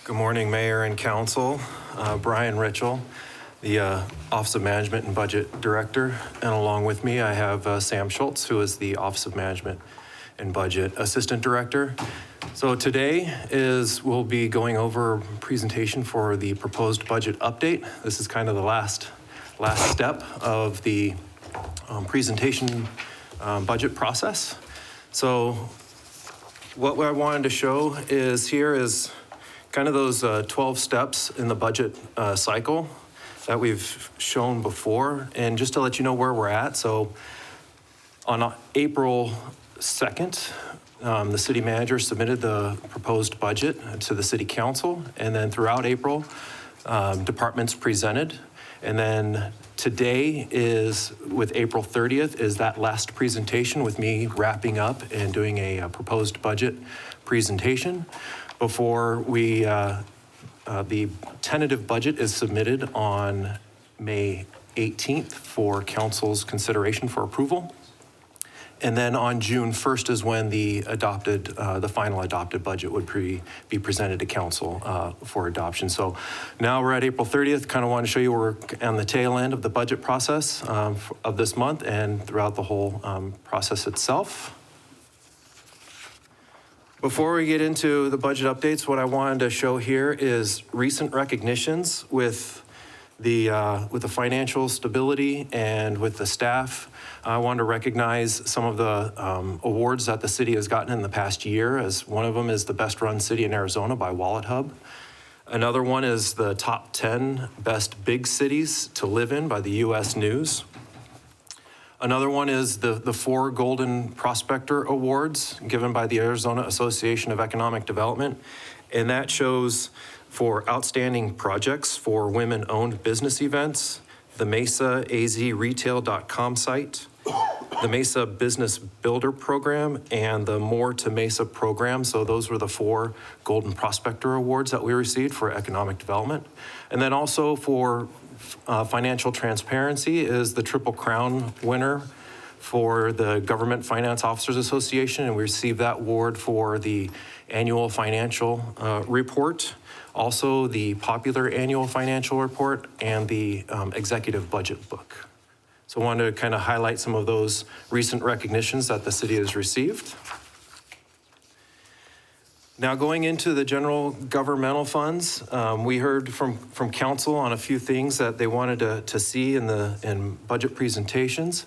Good morning, Mayor and Council. Brian Ritchell, the Office of Management and Budget Director. And along with me, I have Sam Schultz, who is the Office of Management and Budget Assistant Director. So today we'll be going over a presentation for the proposed budget update. This is kind of the last step of the presentation budget process. So what I wanted to show is kind of those 12 steps in the budget cycle that we've shown before. And just to let you know where we're at, so on April 2nd, the city manager submitted the proposed budget to the city council, and then throughout April, departments presented. And then today with April 30th, is that last presentation with me wrapping up and doing a proposed budget presentation before the tentative budget is submitted on May 18th for council's consideration for approval. And then on June 1st is when the final adopted budget would be presented to council for adoption. So now we're at April 30th. Kind of want to show you we're on the tail end of the budget process of this month and throughout the whole process itself. Before we get into the budget updates, what I wanted to show here is recent recognitions with the financial stability and with the staff. I wanted to recognize some of the awards that the city has gotten in the past year, as one of them is the Best Run City in Arizona by WalletHub. Another one is the top 10 best big cities to live in by the U.S. News. Another one is the 4 Golden Prospector Awards given by the Arizona Association of Economic Development. And that shows for outstanding projects for women-owned business events, the Mesa AZRetail.com site, the Mesa Business Builder Program, and the More to Mesa program. So those were the 4 Golden Prospector Awards that we received for economic development. And then also for financial transparency is the Triple Crown winner for the Government Finance Officers Association, and we received that award for the annual financial report, also the popular annual financial report, and the executive budget book. So I wanted to kind of highlight some of those recent recognitions that the city has received. Now going into the general governmental funds, we heard from council on a few things that they wanted to see in budget presentations.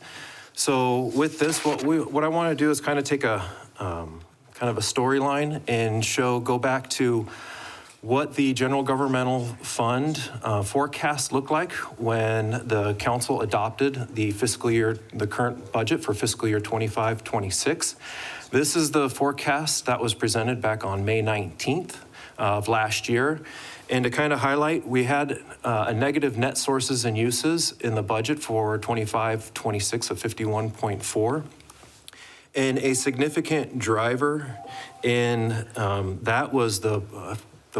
So with this, what I want to do is kind of take a kind of a storyline and go back to what the general governmental fund forecast looked like when the council adopted the current budget for fiscal year 25-26. This is the forecast that was presented back on May 19th of last year. And to kind of highlight, we had a negative net sources and uses in the budget for 25-26 of 51.4. And a significant driver in that was the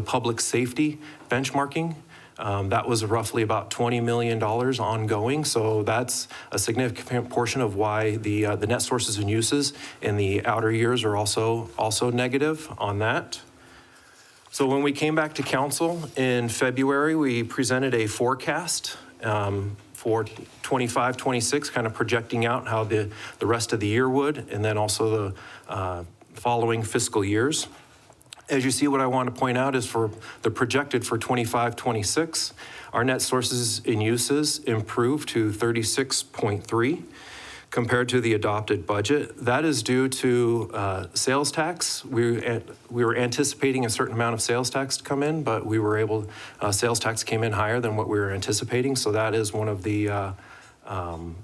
public safety benchmarking. That was roughly about $20 million ongoing. So that's a significant portion of why the net sources and uses in the outer years are also negative on that. So when we came back to council in February, we presented a forecast for 25-26, kind of projecting out how the rest of the year would, and then also the following fiscal years. As you see, what I want to point out is for the projected for 25-26, our net sources and uses improved to 36.3 compared to the adopted budget. That is due to sales tax. We were anticipating a certain amount of sales tax to come in, but sales tax came in higher than what we were anticipating. So that is one of the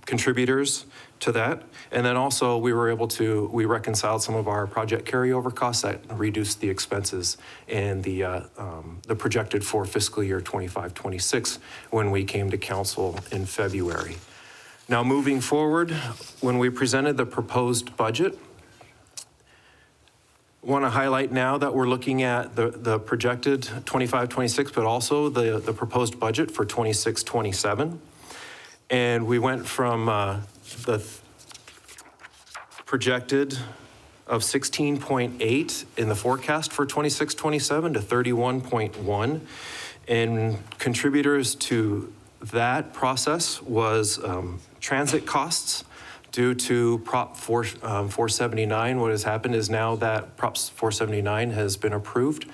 contributors to that. And then also we reconciled some of our project carryover costs that reduced the expenses in the projected for fiscal year 25-26 when we came to council in February. Now moving forward, when we presented the proposed budget, I want to highlight now that we're looking at the projected 25-26, but also the proposed budget for 26-27. And we went from the projected of 16.8 in the forecast for 26-27 to 31.1. And contributors to that process was transit costs due to Prop 479. What has happened is now that Prop 479 has been approved,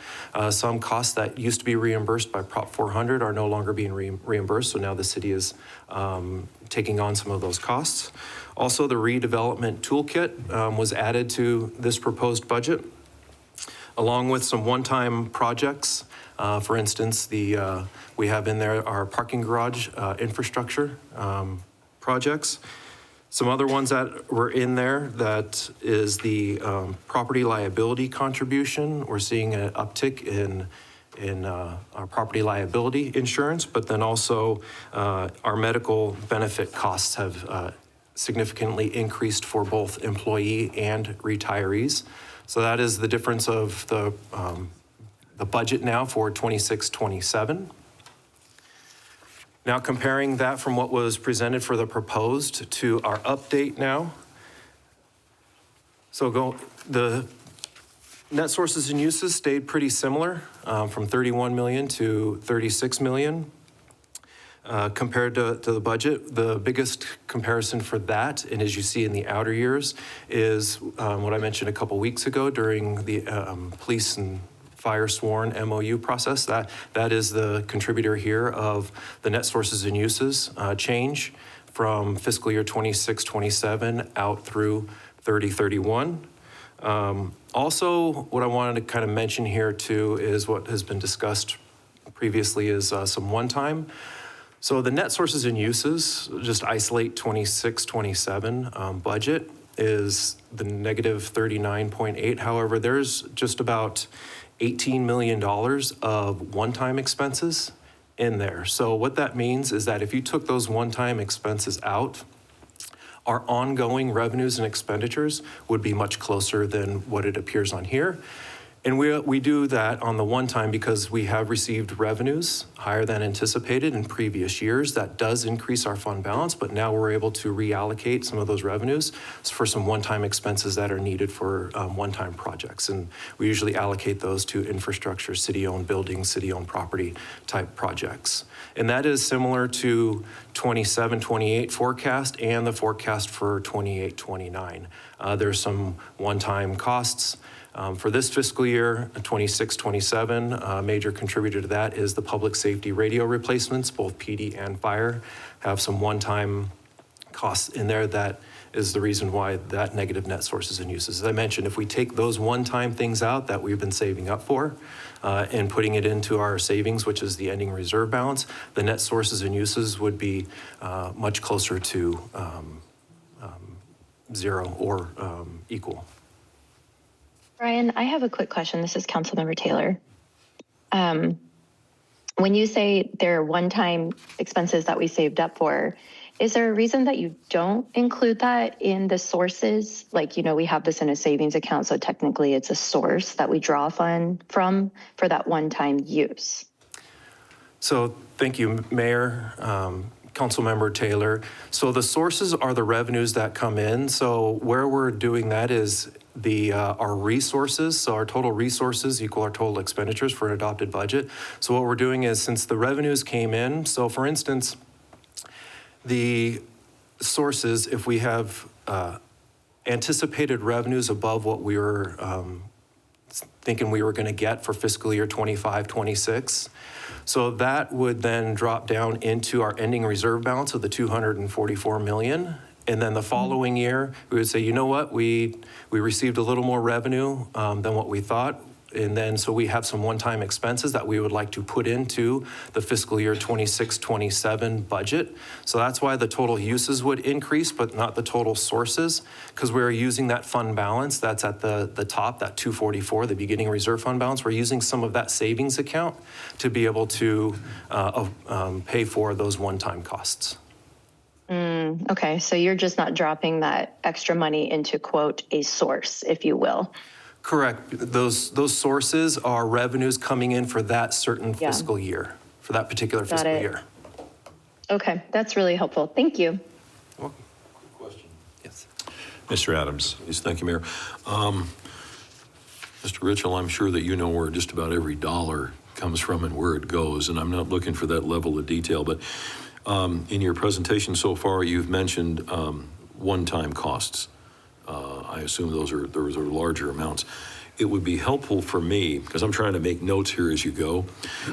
some costs that used to be reimbursed by Prop 400 are no longer being reimbursed, so now the city is taking on some of those costs. Also, the redevelopment toolkit was added to this proposed budget, along with some one-time projects. For instance, we have in there our parking garage infrastructure projects. Some other ones that were in there, that is the property liability contribution. We're seeing an uptick in our property liability insurance, but then also our medical benefit costs have significantly increased for both employee and retirees. So that is the difference of the budget now for 26-27. Now comparing that from what was presented for the proposed to our update now. So the net sources and uses stayed pretty similar, from 31 million to 36 million. Compared to the budget, the biggest comparison for that, and as you see in the outer years, is what I mentioned a couple weeks ago during the police and fire sworn MOU process. That is the contributor here of the net sources and uses change from fiscal year 26-27 out through 30-31. Also, what I wanted to kind of mention here too is what has been discussed previously is some one-time. So the net sources and uses, just isolate 26-27 budget is the negative 39.8. However, there's just about $18 million of one-time expenses in there. So what that means is that if you took those one-time expenses out, our ongoing revenues and expenditures would be much closer than what it appears on here. And we do that on the one time because we have received revenues higher than anticipated in previous years. That does increase our fund balance, but now we're able to reallocate some of those revenues for some one-time expenses that are needed for one-time projects. And we usually allocate those to infrastructure, city-owned buildings, city-owned property type projects. And that is similar to 27-28 forecast and the forecast for 28-29. There's some one-time costs. For this fiscal year, 26-27, a major contributor to that is the public safety radio replacements. Both PD and fire have some one-time costs in there. That is the reason why that negative net sources and uses. As I mentioned, if we take those one-time things out that we've been saving up for and putting it into our savings, which is the ending reserve balance, the net sources and uses would be much closer to zero or equal. Brian, I have a quick question. This is Councilmember Taylor. When you say there are one-time expenses that we saved up for, is there a reason that you don't include that in the sources? Like, we have this in a savings account, so technically it's a source that we draw fund from for that one-time use. So thank you, Mayor. Councilmember Taylor. So the sources are the revenues that come in. So where we're doing that is our resources. So our total resources equal our total expenditures for an adopted budget. So what we're doing is, since the revenues came in, so for instance, the sources, if we have anticipated revenues above what we were thinking we were going to get for fiscal year 25-26, so that would then drop down into our ending reserve balance of the $244 million. And then the following year, we would say, you know what, we received a little more revenue than what we thought. And then so we have some one-time expenses that we would like to put into the fiscal year 26-27 budget. So that's why the total uses would increase, but not the total sources, because we're using that fund balance that's at the top, that 244, the beginning reserve fund balance. We're using some of that savings account to be able to pay for those one-time costs. Okay, so you're just not dropping that extra money into, quote, a source, if you will. Correct. Those sources are revenues coming in for that certain fiscal year, for that particular fiscal year. Okay, that's really helpful. Thank you. Welcome. Question. Yes. Mr. Adams. Yes, thank you, Mayor. Mr. Ritchell, I'm sure that you know where just about every dollar comes from and where it goes, and I'm not looking for that level of detail, but in your presentation so far, you've mentioned one-time costs. I assume those are larger amounts. It would be helpful for me, because I'm trying to make notes here as you go,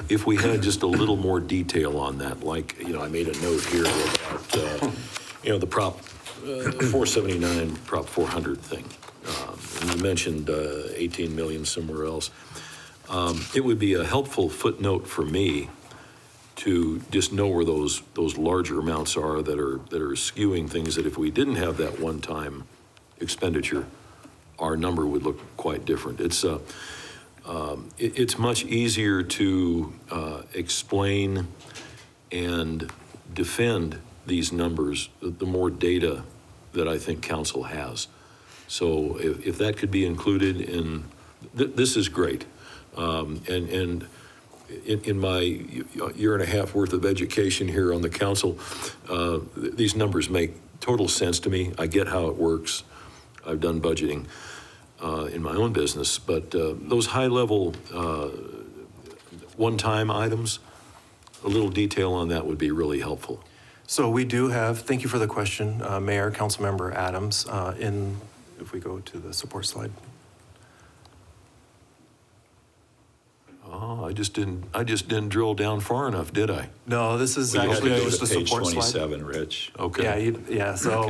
if we had just a little more detail on that. Like, I made a note here about, the Prop 479, Prop 400 thing. And you mentioned 18 million somewhere else. It would be a helpful footnote for me to just know where those larger amounts are that are skewing things, that if we didn't have that one-time expenditure, our number would look quite different. It's much easier to explain and defend these numbers the more data that I think council has. So if that could be included in, this is great. And in my year and a half worth of education here on the council, these numbers make total sense to me. I get how it works. I've done budgeting in my own business, but those high-level one-time items, a little detail on that would be really helpful. So we do have, thank you for the question, Mayor, Councilmember Adams, if we go to the support slide. Oh, I just didn't drill down far enough, did I? No, this is Well, you have to actually go just to the page support slide. 27, Rich. Okay. Yeah, so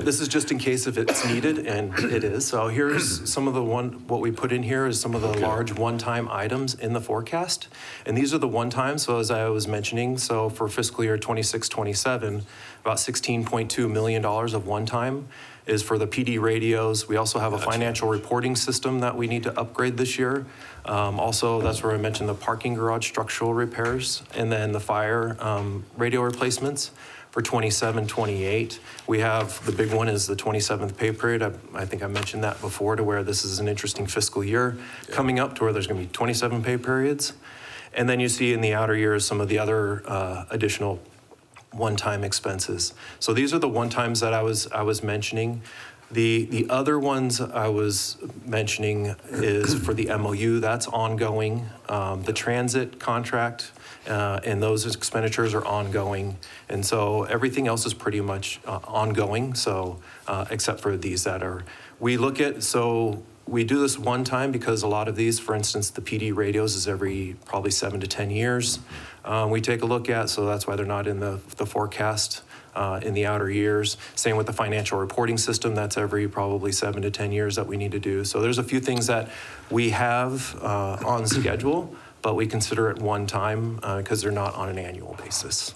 this is just in case if it's needed, and it is. So here's some of what we put in here is some of the large one-time items in the forecast. And these are the one-time, so as I was mentioning, so for fiscal year 26-27, about $16.2 million of one-time is for the PD radios. We also have a financial reporting system that we need to upgrade this year. Also, that's where I mentioned the parking garage structural repairs, and then the fire radio replacements for 27-28. We have, the big one is the 27th pay period. I think I mentioned that before, to where this is an interesting fiscal year coming up to where there's gonna be 27 pay periods. And then you see in the outer years some of the other additional one-time expenses. So these are the one-times that I was mentioning. The other ones I was mentioning is for the MOU, that's ongoing. The transit contract and those expenditures are ongoing. And so everything else is pretty much ongoing, so except for these that are, we look at, so we do this one time because a lot of these, for instance, the PD radios is every probably 7 to 10 years. We take a look at, so that's why they're not in the forecast in the outer years. Same with the financial reporting system, that's every probably 7 to 10 years that we need to do. So there's a few things that we have on schedule, but we consider it one time because they're not on an annual basis.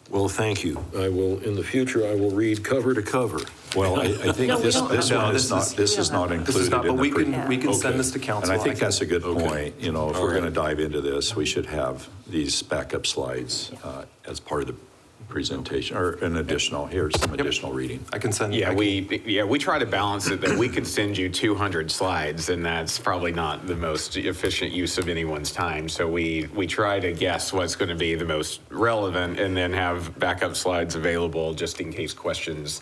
Well, thank you. In the future, I will read cover to cover. Well, I think No, we this don't- this No, one this is not, is- this is not This included is not, in but the we can send Okay. this to council. And I think can- that's a good point. If All we're going to right. dive into this, we should have these backup slides as part of the presentation, or an additional, here's some additional reading. I can send. Yeah, we try to balance it that we could send you 200 slides, and that's probably not the most efficient use of anyone's time. So we try to guess what's going to be the most relevant, and then have backup slides available just in case questions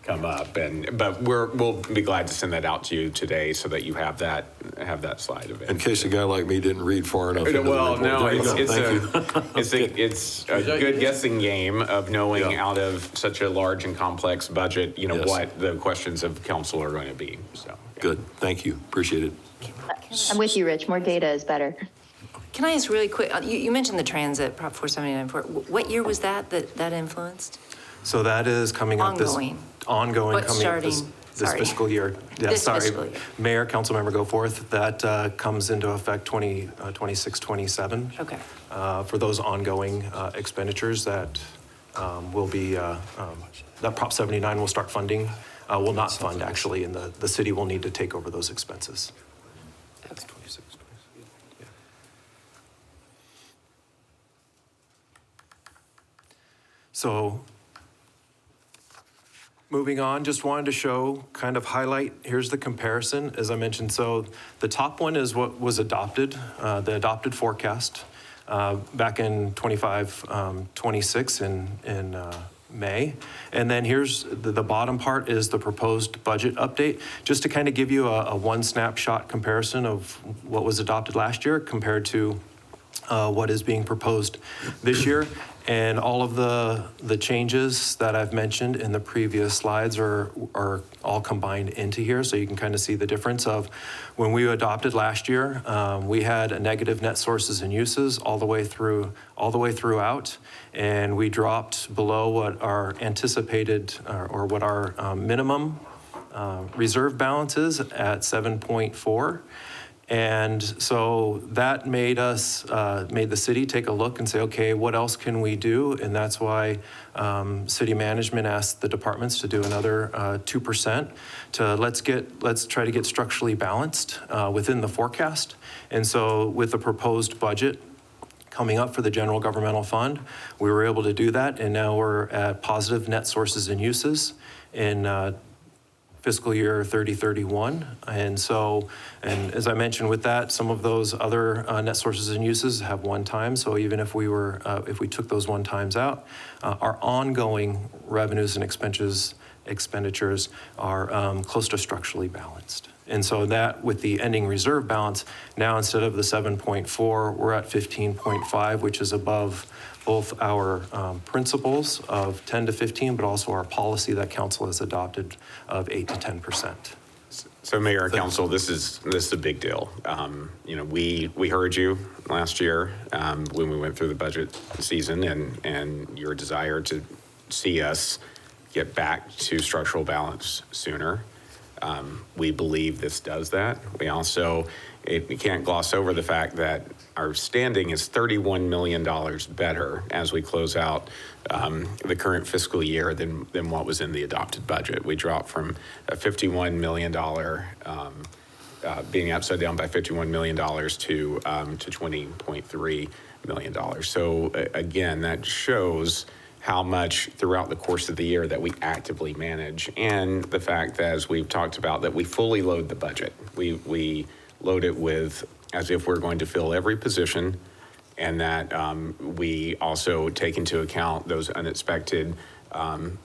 come up. But we'll be glad to send that out to you today so that you have that slide available. In case a guy like me didn't read far enough into the Well, report. no, There you go. Thank you. it's a good guessing game of knowing Yeah. out of such a large and complex budget, Yes. what the questions of council are going to be, so. yeah. Good, thank you, appreciate it. I'm with you, Rich. More data is better. Can I ask really quick, you mentioned the transit, Prop 479. What year was that influenced? So that is coming up this. Ongoing. Ongoing, But coming up this starting- sorry. fiscal year. Yeah, This sorry. fiscal year. Mayor, Councilmember Goforth, that comes into effect 26, 27. Okay. For those ongoing expenditures that will be, that Prop 79 will start funding, will not fund actually, and the city will need to take over those expenses. So moving on, just wanted to show, kind of highlight, here's the comparison, as I mentioned. So the top one is what was adopted, the adopted forecast back in 25, 26 in May. And then here's the bottom part is the proposed budget update, just to kind of give you a one snapshot comparison of what was adopted last year compared to what is being proposed this year. And all of the changes that I've mentioned in the previous slides are all combined into here, so you can kind of see the difference of when we adopted last year, we had a negative net sources and uses all the way throughout, and we dropped below what our anticipated or what our minimum reserve balance is at 7.4. And so that made the city take a look and say, okay, what else can we do? And that's why city management asked the departments to do another 2% to let's try to get structurally balanced within the forecast. And so with the proposed budget coming up for the general governmental fund, we were able to do that. And now we're at positive net sources and uses in fiscal year 3031. And so, and as I mentioned with that, some of those other net sources and uses have one time. So even if we were, if we took those one times out, our ongoing revenues and expenditures are close to structurally balanced. And so that with the ending reserve balance, now instead of the 7.4, we're at 15.5, which is above both our principles of 10 to 15, but also our policy that council has adopted of 8 to 10%. So Mayor and Council, this is a big deal. You know, we heard you last year when we went through the budget season and your desire to see us get back to structural balance sooner. We believe this does that. We also, we can't gloss over the fact that our standing is $31 million better as we close out the current fiscal year than what was in the adopted budget. We dropped from a $51 million, being upside down by $51 million to $20.3 million. So again, that shows how much throughout the course of the year that we actively manage, and the fact that, as we've talked about, that we fully load the budget. We load it with as if we're going to fill every position, and that we also take into account those unexpected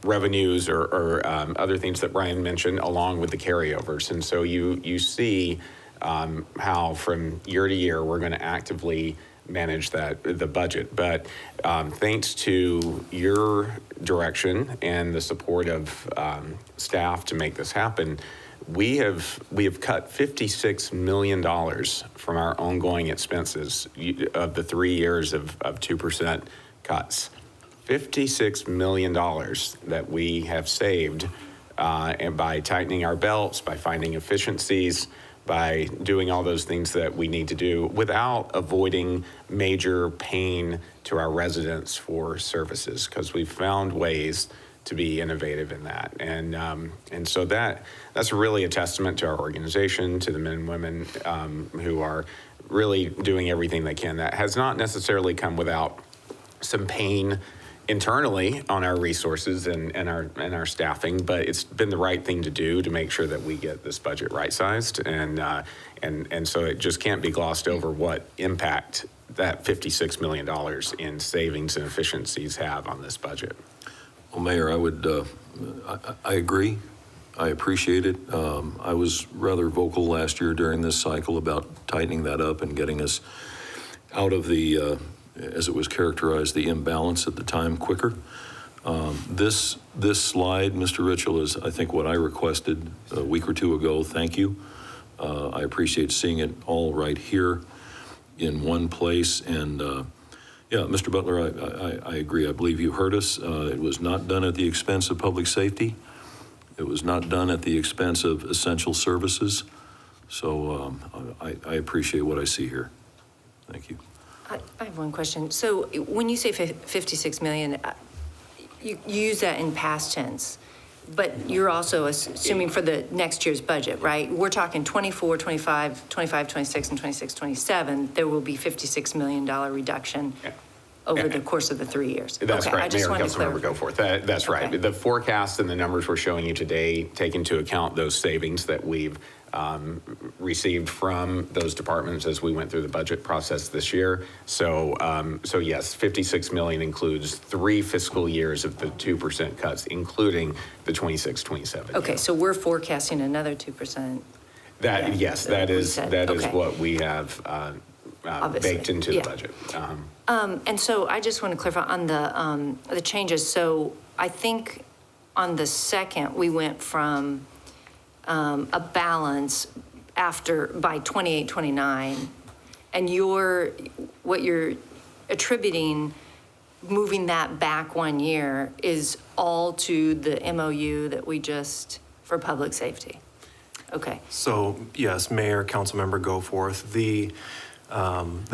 revenues or other things that Brian mentioned, along with the carryovers. And so you see how from year to year we're going to actively manage the budget. But thanks to your direction and the support of staff to make this happen, we have cut $56 million from our ongoing expenses of the 3 years of 2% cuts. $56 million that we have saved and by tightening our belts, by finding efficiencies, by doing all those things that we need to do without avoiding major pain to our residents for services, because we've found ways to be innovative in that. And so that's really a testament to our organization, to the men and women who are really doing everything they can. That has not necessarily come without some pain internally on our resources and our staffing, but it's been the right thing to do to make sure that we get this budget right-sized. And so it just can't be glossed over what impact that $56 million in savings and efficiencies have on this budget. Well, Mayor, I agree. I appreciate it. I was rather vocal last year during this cycle about tightening that up and getting us out of the, as it was characterized, the imbalance at the time quicker. This slide, Mr. Ritchell, is, I think, what I requested a week or two ago. Thank you. I appreciate seeing it all right here in one place. And yeah, Mr. Butler, I agree. I believe you heard us. It was not done at the expense of public safety. It was not done at the expense of essential services. So I appreciate what I see here. Thank you. I have one question. So when you say 56 million, you use that in past tense, but you're also assuming for the next year's budget, right? We're talking 24, 25, 26, and 26, 27, there will be $56 million reduction. Yeah. over the course of the 3 years. That's Okay, I right, just Mayor and wanted to Councilmember clarify. Goforth. That's right. Okay. The forecast and the numbers we're showing you today take into account those savings that we've received from those departments as we went through the budget process this year. So yes, 56 million includes 3 fiscal years of the 2% cuts, including the 26-27. Okay, so we're forecasting another 2%. That, yes, that that we is said, that okay. what we have Obviously, baked into yeah. the budget. And so I just want to clarify on the changes. So I think on the second, we went from a balance by 28, 29, and what you're attributing, moving that back 1 year is all to the MOU that we just, for public safety. Okay. So, yes, Mayor, Councilmember Goforth, the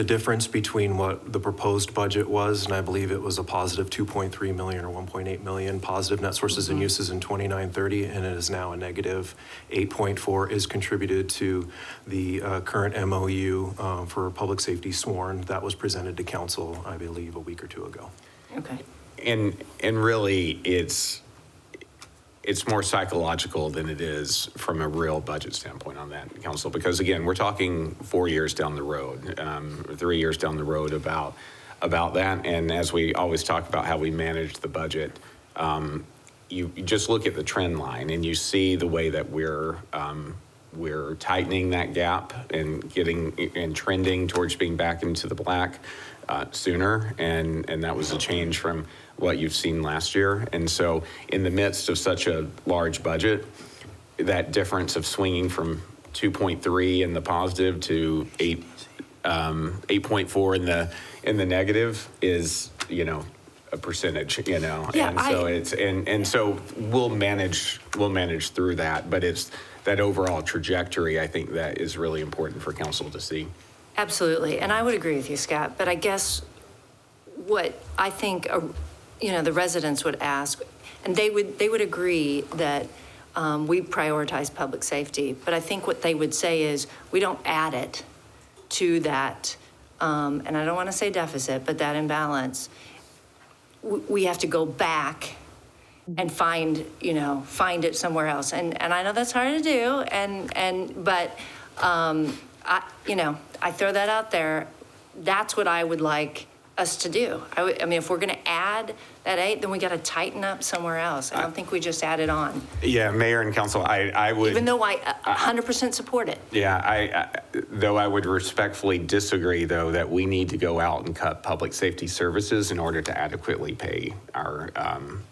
difference between what the proposed budget was, and I believe it was a positive 2.3 million or 1.8 million positive net sources and uses in 2930, and it is now a negative 8.4, is contributed to the current MOU for public safety sworn that was presented to council, I believe, a week or two ago. Okay. And really, it's more psychological than it is from a real budget standpoint on that, Council, because again, we're talking 4 years down the road, 3 years down the road about that. And as we always talk about how we manage the budget, you just look at the trend line and you see the way that we're tightening that gap and trending towards being back into the black sooner. And that was a change from what you've seen last year. And so in the midst of such a large budget, that difference of swinging from 2.3 in the positive to 8.4 in the negative is, a percentage, Yeah, and so so we'll manage through that, but it's that overall trajectory, I think, that is really important for council to see. Absolutely, and I would agree with you, Scott, but I guess what I think, the residents would ask, and they would agree that we prioritize public safety, but I think what they would say is, we don't add it to that, and I don't want to say deficit, but that imbalance. We have to go back and find it somewhere else, and I know that's hard to do, but I throw that out there. That's what I would like us to do. I mean, if we're going to add that 8, then we got to tighten up somewhere else. I don't think we just add it on. Yeah, Mayor and Council, I would. Even though I 100% support it. Yeah, though I would respectfully disagree, though, that we need to go out and cut public safety services in order to adequately pay our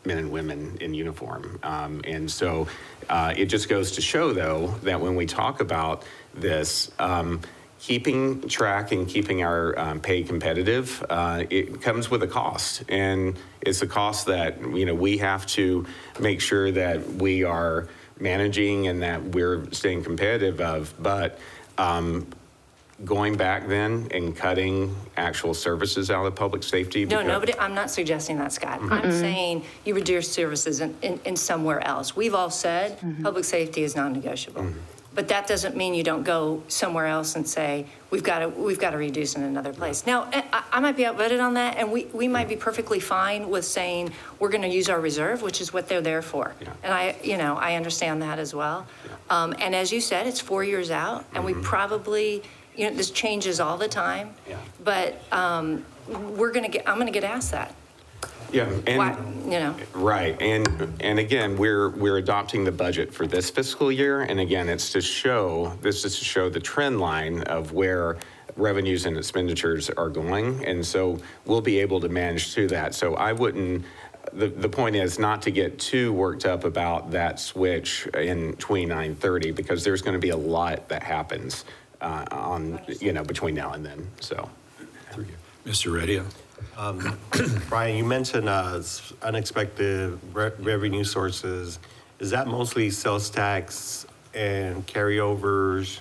men and women in uniform. And so it just goes to show, though, that when we talk about this, keeping track and keeping our pay competitive, it comes with a cost. And it's a cost that, we have to make sure that we are managing and that we're staying competitive of. But going back then and cutting actual services out of public safety. No, I'm not suggesting that, Scott. I'm saying you reduce services in somewhere else. We've all said public safety is non-negotiable. But that doesn't mean you don't go somewhere else and say, we've got to reduce in another place. Now, I might be outvoted on that, and we might be perfectly fine with saying we're going to use our reserve, which is what they're there for. Yeah. And I understand that as well. Yeah. And as you said, it's 4 years out, and we probably, this changes all the time. Yeah. But I'm going to get asked that. Yeah, and why, right, and again, we're adopting the budget for this fiscal year, and again, this is to show the trend line of where revenues and expenditures are going, and so we'll be able to manage through that. So I wouldn't. The point is not to get too worked up about that switch in 2930 because there's going to be a lot that happens between now and then. So, Mr. Redia. Brian, you mentioned unexpected revenue sources. Is that mostly sales tax and carryovers?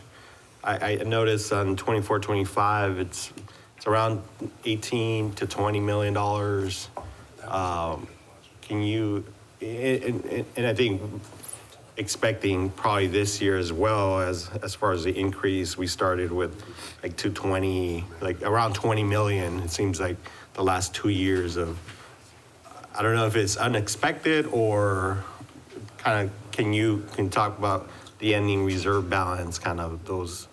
I noticed on 24-25, it's around $18 to $20 million. Can you, and I think expecting probably this year as well as far as the increase, we started with like 220, like around 20 million. It seems like the last 2 years of, I don't know if it's unexpected or kind of, can you talk about the ending reserve balance, kind of those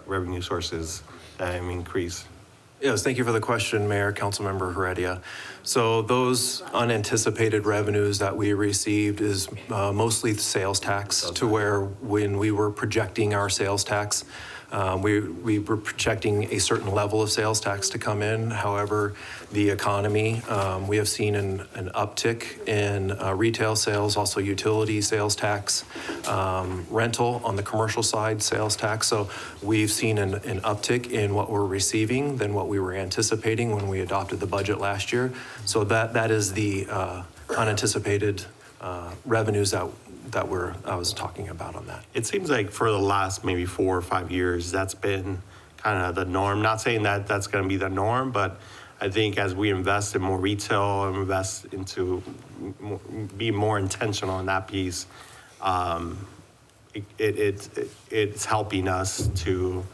revenue sources that have increased? Yes, thank you for the question, Mayor, Councilmember Heredia. So those unanticipated revenues that we received is mostly sales tax, to where when we were projecting our sales tax, we were projecting a certain level of sales tax to come in. However, the economy, we have seen an uptick in retail sales, also utility sales tax, rental on the commercial side sales tax. So we've seen an uptick in what we're receiving than what we were anticipating when we adopted the budget last year. So that is the unanticipated revenues that I was talking about on that. It seems like for the last maybe 4 or 5 years, that's been kind of the norm. Not saying that that's going to be the norm, but I think as we invest in more retail and invest into be more intentional in that piece, it's helping us to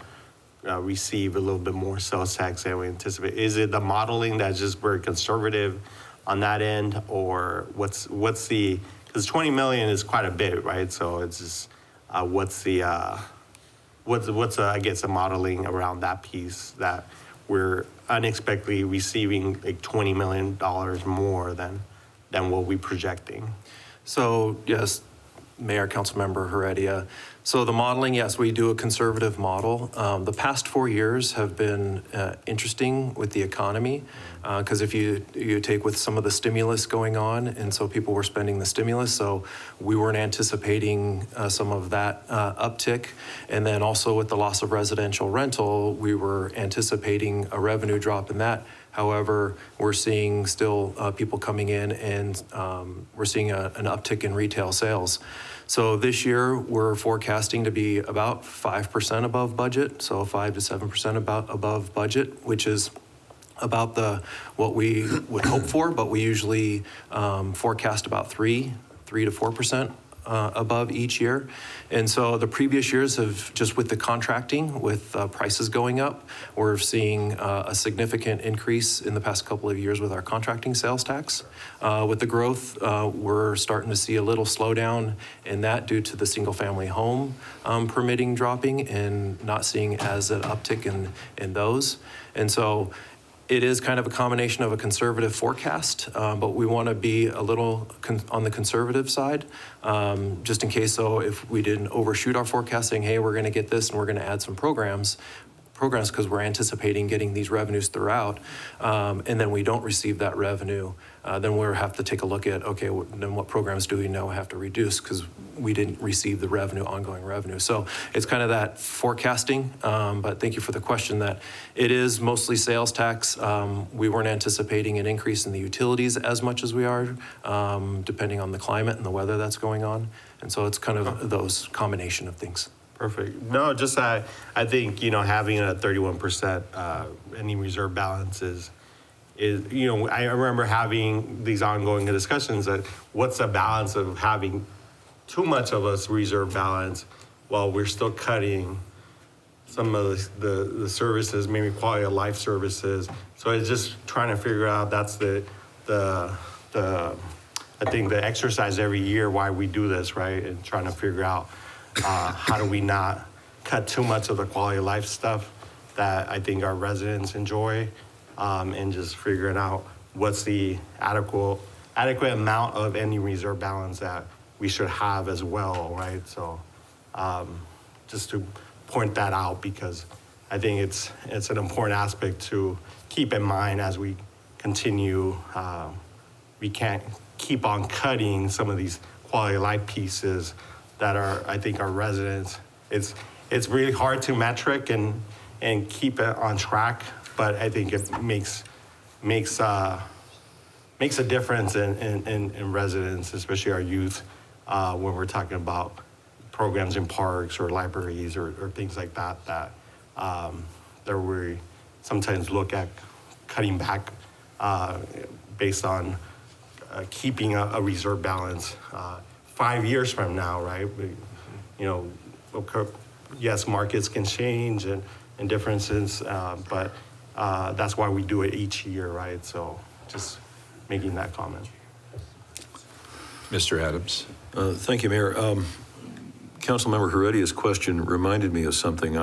receive a little bit more sales tax than we anticipate. Is it the modeling that's just very conservative on that end, or what's the? Because 20 million is quite a bit, right? So it's just what's I guess the modeling around that piece that we're unexpectedly receiving like $20 million more than what we're projecting. So yes, Mayor, Councilmember Heredia. So the modeling, yes, we do a conservative model. The past 4 years have been interesting with the economy, because if you take with some of the stimulus going on, and so people were spending the stimulus, so we weren't anticipating some of that uptick. And then also with the loss of residential rental, we were anticipating a revenue drop in that. However, we're seeing still people coming in, and we're seeing an uptick in retail sales. So this year, we're forecasting to be about 5% above budget, so 5 to 7% above budget, which is about what we would hope for, but we usually forecast about 3 to 4% above each year. And so the previous years have, just with the contracting, with prices going up, we're seeing a significant increase in the past couple of years with our contracting sales tax. With the growth, we're starting to see a little slowdown in that due to the single family home permitting dropping and not seeing as an uptick in those. And so it is kind of a combination of a conservative forecast, but we want to be a little on the conservative side, just in case. So if we didn't overshoot our forecast, saying, hey, we're going to get this and we're going to add some programs because we're anticipating getting these revenues throughout, and then we don't receive that revenue, then we'll have to take a look at, okay, then what programs do we now have to reduce because we didn't receive the revenue, ongoing revenue. So it's kind of that forecasting, but thank you for the question. That it is mostly sales tax. We weren't anticipating an increase in the utilities as much as we are, depending on the climate and the weather that's going on. And so it's kind of those combination of things. Perfect. No, just I think, having a 31% ending reserve balance is, I remember having these ongoing discussions that what's the balance of having too much of a reserve balance while we're still cutting some of the services, maybe quality of life services. So it's just trying to figure out, that's I think the exercise every year why we do this, right? And trying to figure out how do we not cut too much of the quality of life stuff that I think our residents enjoy, and just figuring out what's the adequate amount of any reserve balance that we should have as well, right? So just to point that out, because I think it's an important aspect to keep in mind as we continue. We can't keep on cutting some of these quality of life pieces that I think our residents, it's really hard to metric and keep it on track, but I think it makes a difference in residents, especially our youth, when we're talking about programs in parks or libraries or things like that we sometimes look at cutting back based on keeping a reserve balance 5 years from now, right? Yes, markets can change and differences, but That's why we do it each year, right? So just making that comment. Mr. Adams? Thank you, Mayor. Councilmember Heredia's question reminded me of something.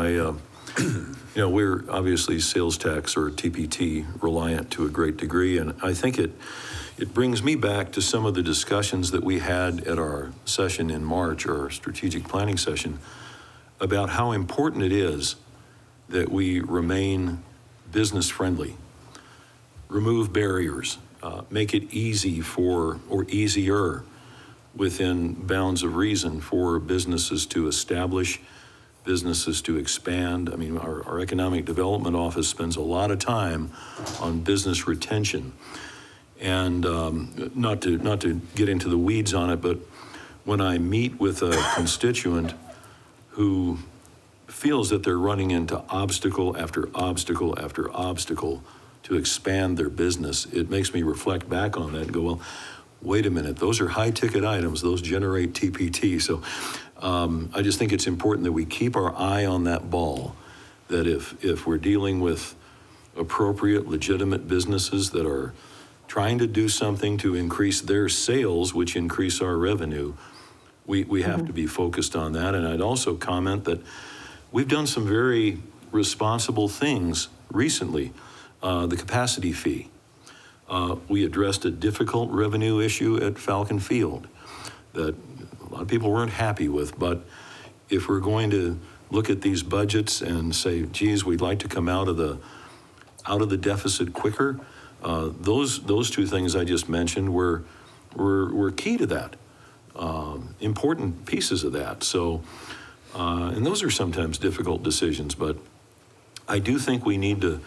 We're obviously sales tax or TPT reliant to a great degree, and I think it brings me back to some of the discussions that we had at our session in March, our strategic planning session, about how important it is that we remain business friendly, remove barriers, make it easy or easier within bounds of reason for businesses to establish, businesses to expand. I mean, our economic development office spends a lot of time on business retention. And not to get into the weeds on it, but when I meet with a constituent who feels that they're running into obstacle after obstacle after obstacle to expand their business, it makes me reflect back on that and go, well, wait a minute, those are high-ticket items. Those generate TPT. So I just think it's important that we keep our eye on that ball, that if we're dealing with appropriate, legitimate businesses that are trying to do something to increase their sales, which increase our revenue, we have to be focused on that. And I'd also comment that we've done some very responsible things recently. The capacity fee. We addressed a difficult revenue issue at Falcon Field that a lot of people weren't happy with, but if we're going to look at these budgets and say, geez, we'd like to come out of the deficit quicker, those two things I just mentioned were key to that, important pieces of that. So, and those are sometimes difficult decisions, but I do think we need to,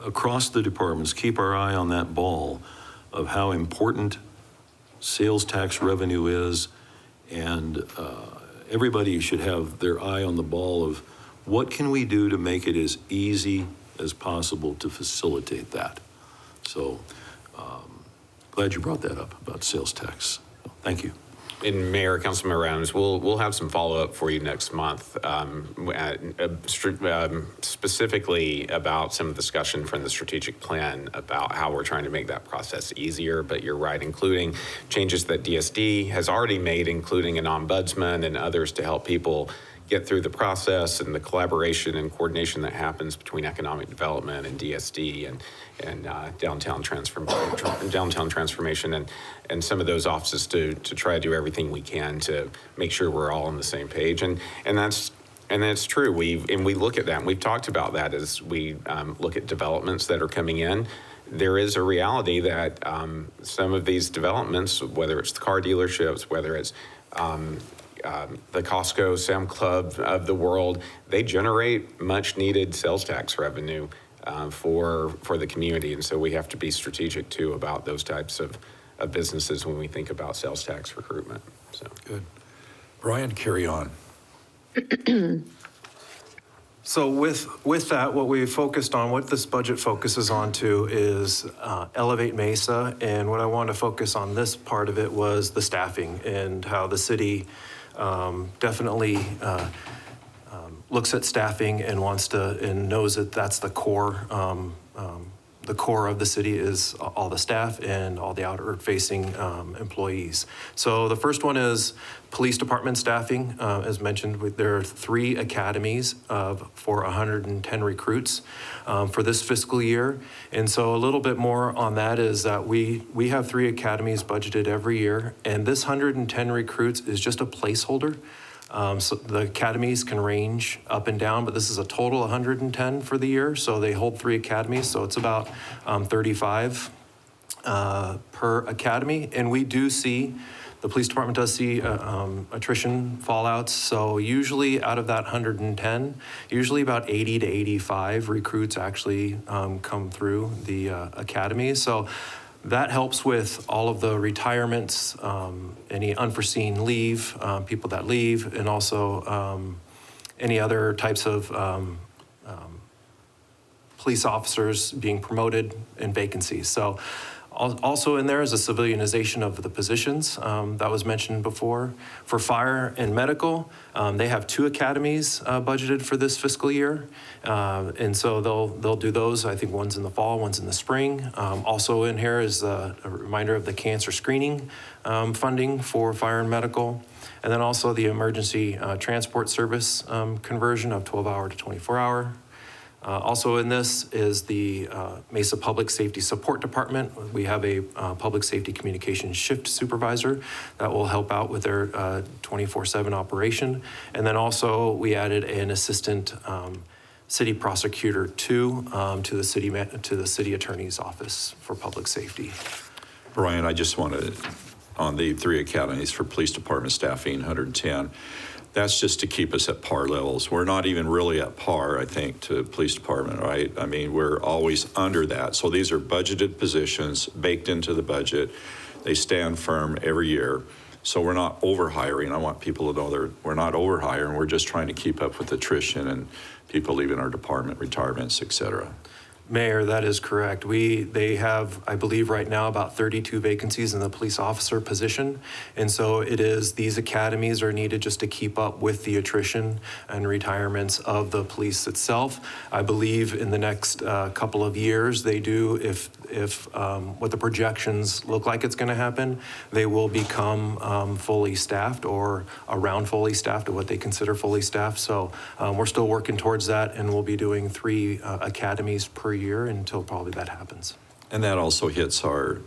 across the departments, keep our eye on that ball of how important sales tax revenue is, and everybody should have their eye on the ball of what can we do to make it as easy as possible to facilitate that. So glad you brought that up about sales tax. Thank you. And Mayor, Councilmember Adams, we'll have some follow-up for you next month, specifically about some discussion from the strategic plan about how we're trying to make that process easier. But you're right, including changes that DSD has already made, including an ombudsman and others to help people get through the process, and the collaboration and coordination that happens between economic development and DSD and downtown transformation and some of those offices to try to do everything we can to make sure we're all on the same page. And that's true. We look at that, and we've talked about that as we look at developments that are coming in. There is a reality that some of these developments, whether it's the car dealerships, whether it's the Costco, Sam Club of the world, they generate much needed sales tax revenue for the community. And so we have to be strategic too about those types of businesses when we think about sales tax recruitment. So good. Brian, carry on. So with that, what we focused on, what this budget focuses on to is Elevate Mesa. And what I wanted to focus on this part of it was the staffing and how the city definitely looks at staffing and wants to, and knows that that's the core of the city is all the staff and all the outward-facing employees. So the first one is police department staffing. As mentioned, there are 3 academies for 110 recruits for this fiscal year. And so a little bit more on that is that we have 3 academies budgeted every year, and this 110 recruits is just a placeholder. So the academies can range up and down, but this is a total 110 for the year. So they hold 3 academies, so it's about 35 per academy. And we do see, the police department does see attrition fallouts. So usually out of that 110, usually about 80 to 85 recruits actually come through the academy. So that helps with all of the retirements, any unforeseen leave, people that leave, and also any other types of police officers being promoted and vacancies. So Also in there is a civilianization of the positions that was mentioned before. For fire and medical, they have 2 academies budgeted for this fiscal year. And so they'll do those. I think one's in the fall, one's in the spring. Also in here is a reminder of the cancer screening funding for fire and medical. And then also the emergency transport service conversion of 12-hour to 24-hour. Also in this is the Mesa Public Safety Support Department. We have a public safety communications shift supervisor that will help out with their 24/7 operation. And then also we added an assistant city prosecutor to the city attorney's office for public safety. Brian, I just want to, on the 3 academies for police department staffing, 110, that's just to keep us at par levels. We're not even really at par, I think, to police department, right? I mean, we're always under that. So these are budgeted positions baked into the budget. They stand firm every year. So we're not over-hiring. I want people to know we're not over-hiring. We're just trying to keep up with attrition and people leaving our department, retirements, et cetera. Mayor, that is correct. They have, I believe right now, about 32 vacancies in the police officer position. And so it is, these academies are needed just to keep up with the attrition and retirements of the police itself. I believe in the next couple of years, they do, if what the projections look like it's going to happen, they will become fully staffed or around fully staffed or what they consider fully staffed. So we're still working towards that, and we'll be doing 3 academies per year until probably that happens. And that also hits our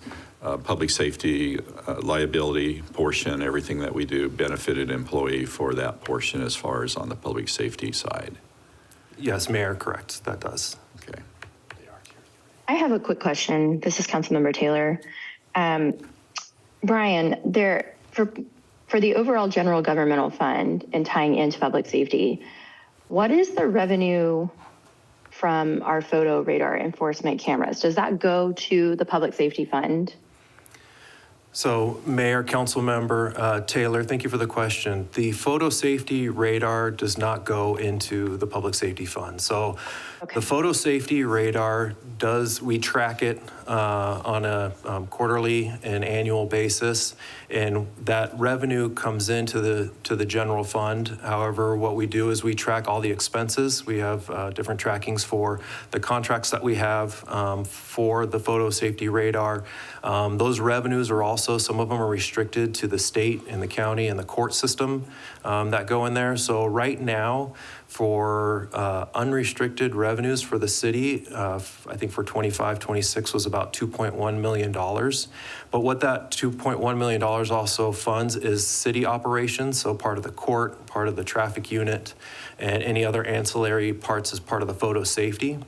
public safety liability portion, everything that we do, benefited employee for that portion as far as on the public safety side. Yes, Mayor, correct. That does. Okay. I have a quick question. This is Councilmember Taylor. Brian, for the overall general governmental fund and tying into public safety, what is the revenue from our photo radar enforcement cameras? Does that go to the public safety fund? So Mayor, Councilmember Taylor, thank you for the question. The photo safety radar does not go into the public safety fund. So the photo safety radar we track it on a quarterly and annual basis, and that revenue comes into the general fund. However, what we do is we track all the expenses. We have different trackings for the contracts that we have for the photo safety radar. Those revenues are also, some of them are restricted to the state and the county and the court system that go in there. So right now, for unrestricted revenues for the city, I think for 25-26 was about $2.1 million. But what that $2.1 million also funds is city operations, so part of the court, part of the traffic unit, and any other ancillary parts as part of the photo safety.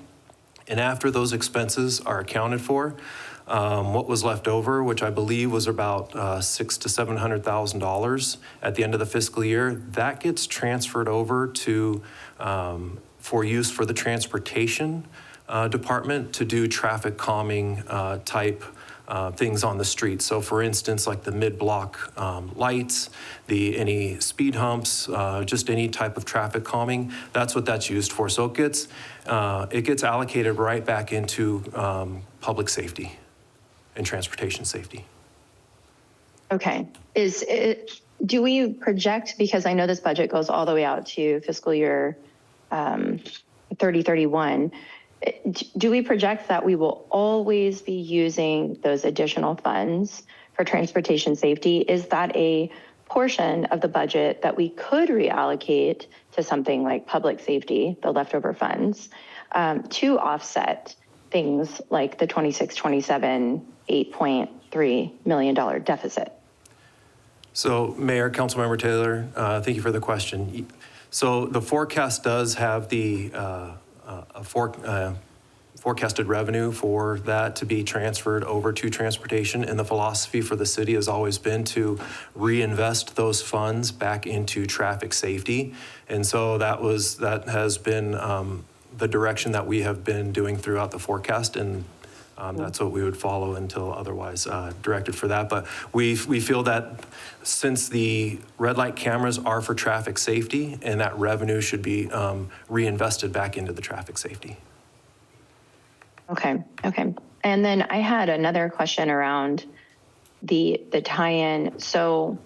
And after those expenses are accounted for, what was left over, which I believe was about $600,000 to $700,000 at the end of the fiscal year, that gets transferred over to for use for the transportation department to do traffic calming type things on the street. So for instance, like the mid-block lights, any speed humps, just any type of traffic calming, that's what that's used for. So it gets allocated right back into public safety and transportation safety. Okay. Do we project, because I know this budget goes all the way out to fiscal year 3031, do we project that we will always be using those additional funds for transportation safety? Is that a portion of the budget that we could reallocate to something like public safety, the leftover funds, to offset things like the 26-27 $8.3 million deficit? So Mayor, Councilmember Taylor, thank you for the question. So the forecast does have the forecasted revenue for that to be transferred over to transportation, and the philosophy for the city has always been to reinvest those funds back into traffic safety. And so that has been the direction that we have been doing throughout the forecast, and that's what we would follow until otherwise directed for that. But we feel that since the red light cameras are for traffic safety, and that revenue should reinvested back into the traffic safety. Okay. And then I had another question around the tie-in. So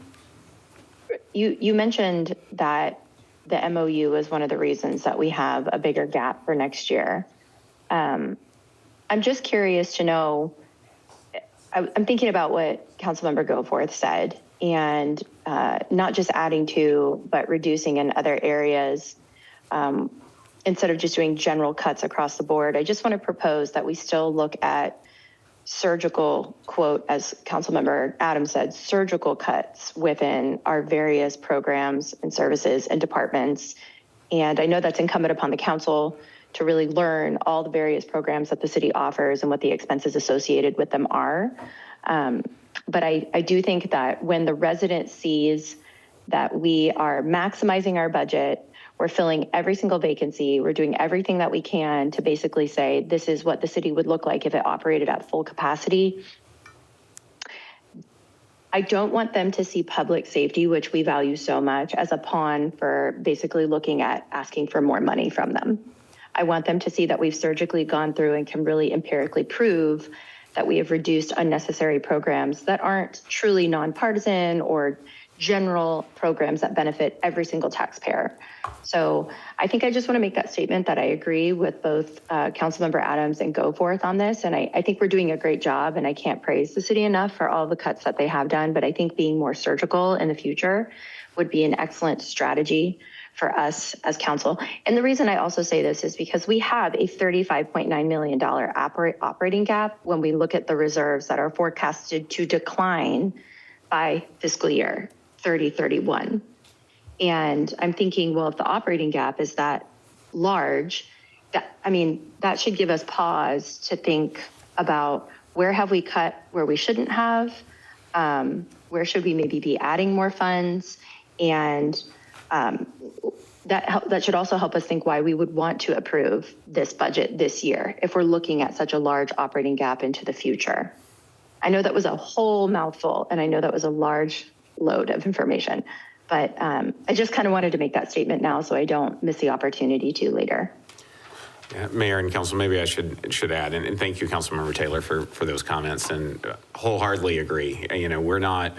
you mentioned that the MOU is one of the reasons that we have a bigger gap for next year. I'm just curious to know, I'm thinking about what Councilmember Goforth said, and not just adding to, but reducing in other areas. Instead of just doing general cuts across the board, I just want to propose that we still look at surgical, quote, as Councilmember Adams said, surgical cuts within our various programs and services and departments. And I know that's incumbent upon the council to really learn all the various programs that the city offers and what the expenses associated with them are. But I do think that when the resident sees that we are maximizing our budget, we're filling every single vacancy, we're doing everything that we can to basically say, this is what the city would look like if it operated at full capacity. I don't want them to see public safety, which we value so much, as a pawn for basically looking at asking for more money from them. I want them to see that we've surgically gone through and can really empirically prove that we have reduced unnecessary programs that aren't truly nonpartisan or general programs that benefit every single taxpayer. So I think I just want to make that statement that I agree with both Councilmember Adams and Goforth on this. And I think we're doing a great job, and I can't praise the city enough for all the cuts that they have done, but I think being more surgical in the future would be an excellent strategy for us as council. And the reason I also say this is because we have a $35.9 million operating gap when we look at the reserves that are forecasted to decline by fiscal year 3031. And I'm thinking, well, if the operating gap is that large, that should give us pause to think about where have we cut where we shouldn't have, where should we maybe be adding more funds, and that should also help us think why we would want to approve this budget this year if we're looking at such a large operating gap into the future. I know that was a whole mouthful, and I know that was a large load of information, but I just kind of wanted to make that statement now so I don't miss the opportunity to later. Yeah, Mayor and Council, maybe I should add, and thank you, Councilmember Taylor, for those comments, and wholeheartedly agree. You know, we're not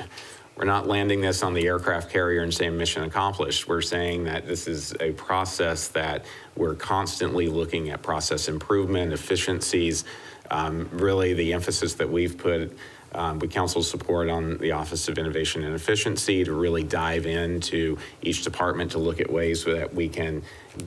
landing this on the aircraft carrier and saying mission accomplished. We're saying that this is a process that we're constantly looking at process improvement, efficiencies. Really, the emphasis that we've put with council's support on the Office of Innovation and Efficiency to really dive into each department to look at ways that we can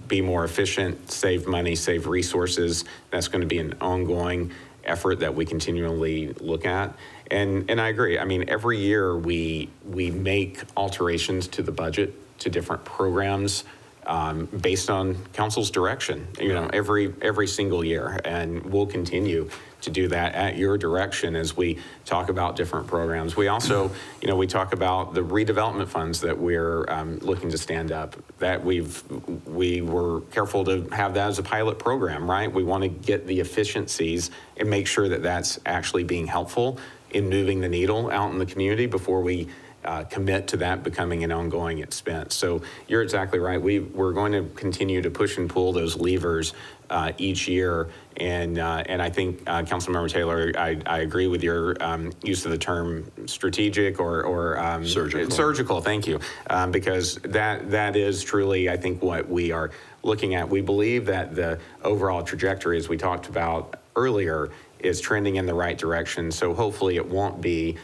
be more efficient, save money, save resources. That's going to be an ongoing effort that we continually look at. And I agree. I mean, every year we make alterations to the budget, to different programs, based on council's direction, every single year. And we'll continue to do that at your direction as we talk about different programs. We also, we talk about the redevelopment funds that we're looking to stand up, that we were careful to have that as a pilot program, right? We want to get the efficiencies and make sure that that's actually being helpful in moving the needle out in the community before we commit to that becoming an ongoing expense. So you're exactly right. We're going to continue to push and pull those levers each year. And I think, Councilmember Taylor, I agree with your use of the term strategic or surgical. Thank you, because that is truly, I think, what we are looking at. We believe that the overall trajectory, as we talked about earlier, is trending in the right direction. So hopefully it won't be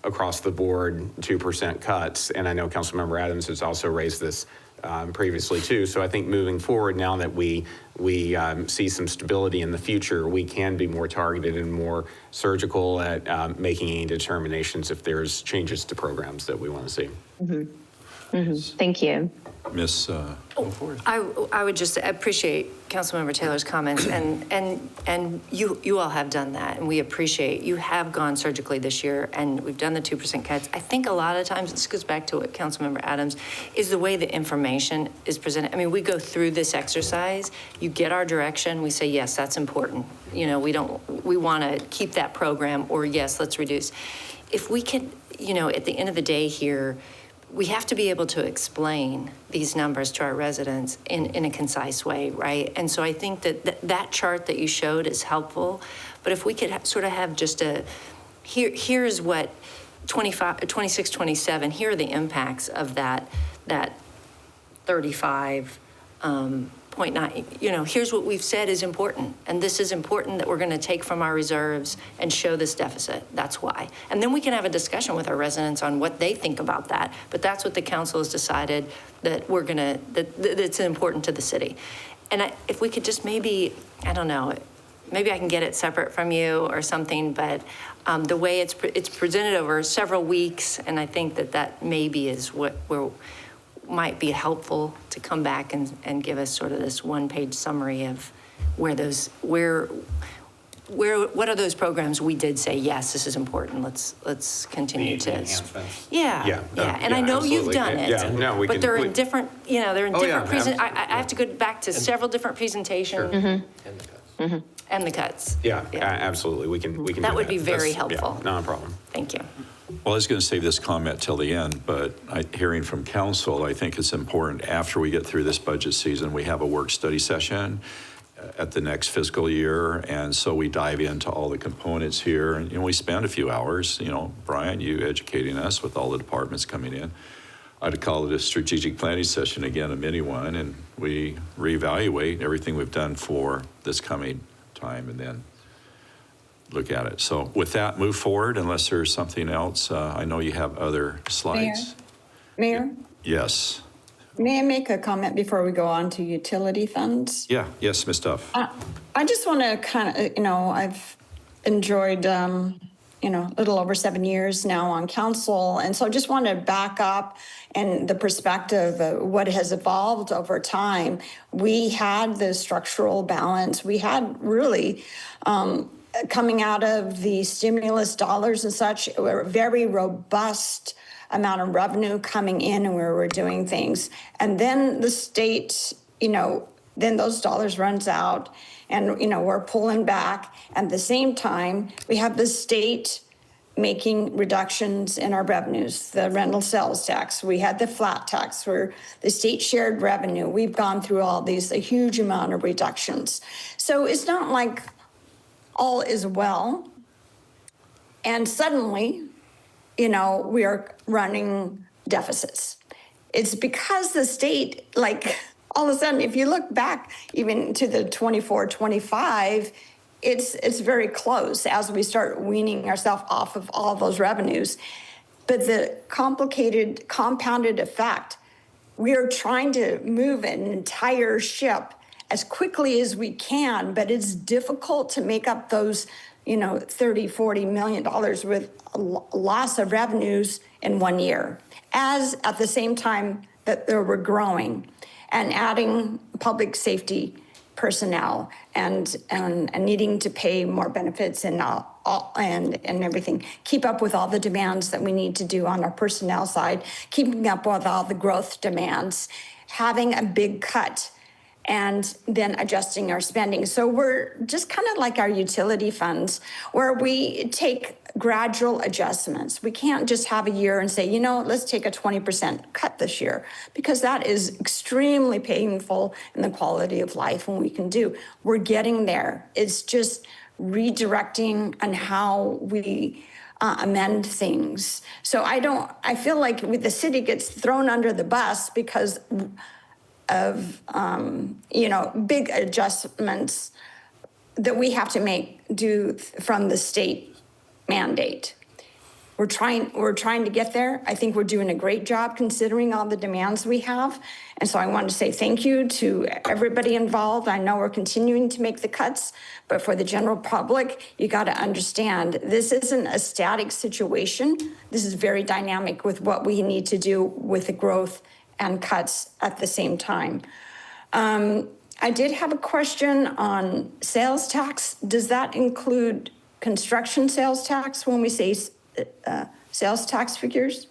across the board 2% cuts. And I know Councilmember Adams has also raised this previously too. So I think moving forward, now that we see some stability in the future, we can be more targeted and more surgical at making any determinations if there's changes to programs that we want to see. Mm-hmm. Mm-hmm. Thank you. Miss I would just appreciate Councilmember Taylor's comments, and you all have done that, and we appreciate you have gone surgically this year, and we've done the 2% cuts. I think a lot of times, this goes back to what Councilmember Adams, is the way the information is presented. I mean, we go through this exercise, you get our direction, we say, yes, that's important. We want to keep that program, or yes, let's reduce. If we can, at the end of the day here, we have to be able to explain these numbers to our residents in a concise way, right? And so I think that chart that you showed is helpful, but if we could sort of have just here's what 26, 27, here are the impacts of that 35.9, here's what we've said is important, and this is important that we're going to take from our reserves and show this deficit. That's why. And then we can have a discussion with our residents on what they think about that, but that's what the council has decided that that it's important to the city. And if we could just maybe, I don't know, maybe I can get it separate from you or something, but the way it's presented over several weeks, and I think that maybe is what might be helpful to come back and give us sort of this one-page summary of what are those programs we did say, yes, this is important, let's continue to. Enhancements. Yeah. And I know you've done it. Yeah, no, we but can. they're in different, they're in different absolutely. I have to go back to several different presentations. And the cuts. Yeah, absolutely. We can do That would be very That's- yeah, helpful. Not a problem. Thank you. Well, I was going to save this comment till the end, but hearing from council, I think it's important after we get through this budget season, we have a work study session at the next fiscal year. And so we dive into all the components here and, we spend a few hours, Brian, you educating us with all the departments coming in. I'd call it a strategic planning session again, a mini one, and we reevaluate everything we've done for this coming time and then look at it. So with that, move forward unless there's something else. I know you have other slides. Mayor, Yes. may I make a comment before we go on to utility funds? Yeah. Yes, Ms. Duff. I just want to kind of, I've enjoyed, a little over 7 years now on council. And so I just want to back up and the perspective of what has evolved over time. We had the structural balance. We had really, coming out of the stimulus dollars and such, a very robust amount of revenue coming in and where we're doing things. And then the state, then those dollars runs out and, we're pulling back. At the same time, we have the state making reductions in our revenues, the rental sales tax. We had the flat tax where the state shared revenue. We've gone through all these, a huge amount of reductions. So it's not like all is well. And suddenly, we are running deficits. It's because the state, all of a sudden, if you look back even to the 24, 25, it's very close as we start weaning ourselves off of all those revenues. But the complicated, compounded effect, we are trying to move an entire ship as quickly as we can, but it's difficult to make up those, $30, $40 million with a loss of revenues in 1 year, as at the same time that we're growing and adding public safety personnel and needing to pay more benefits and everything, keep up with all the demands that we need to do on our personnel side, keeping up with all the growth demands, having a big cut, and then adjusting our spending. So we're just kind of like our utility funds, where we take gradual adjustments. We can't just have a year and say, let's take a 20% cut this year, because that is extremely painful in the quality of life when we can do. We're getting there. It's just redirecting on how we amend things. So I feel like the city gets thrown under the bus because of, big adjustments that we have to do from the state mandate. We're trying to get there. I think we're doing a great job considering all the demands we have. And so I want to say thank you to everybody involved. I know we're continuing to make the cuts, but for the general public, you got to understand this isn't a static situation. This is very dynamic with what we need to do with the growth and cuts at the same time. I did have a question on sales tax. Does that include construction sales tax when we say sales tax figures?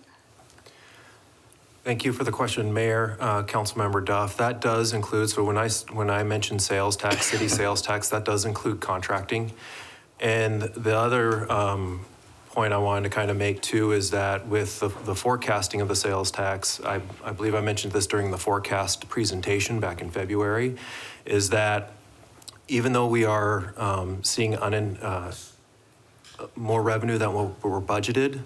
Thank you for the question, Mayor, Councilmember Duff. That does include, so when I mentioned sales tax, city sales tax, that does include contracting. And the other point I wanted to kind of make too is that with the forecasting of the sales tax, I believe I mentioned this during the forecast presentation back in February, is that even though we are seeing more revenue than what were budgeted,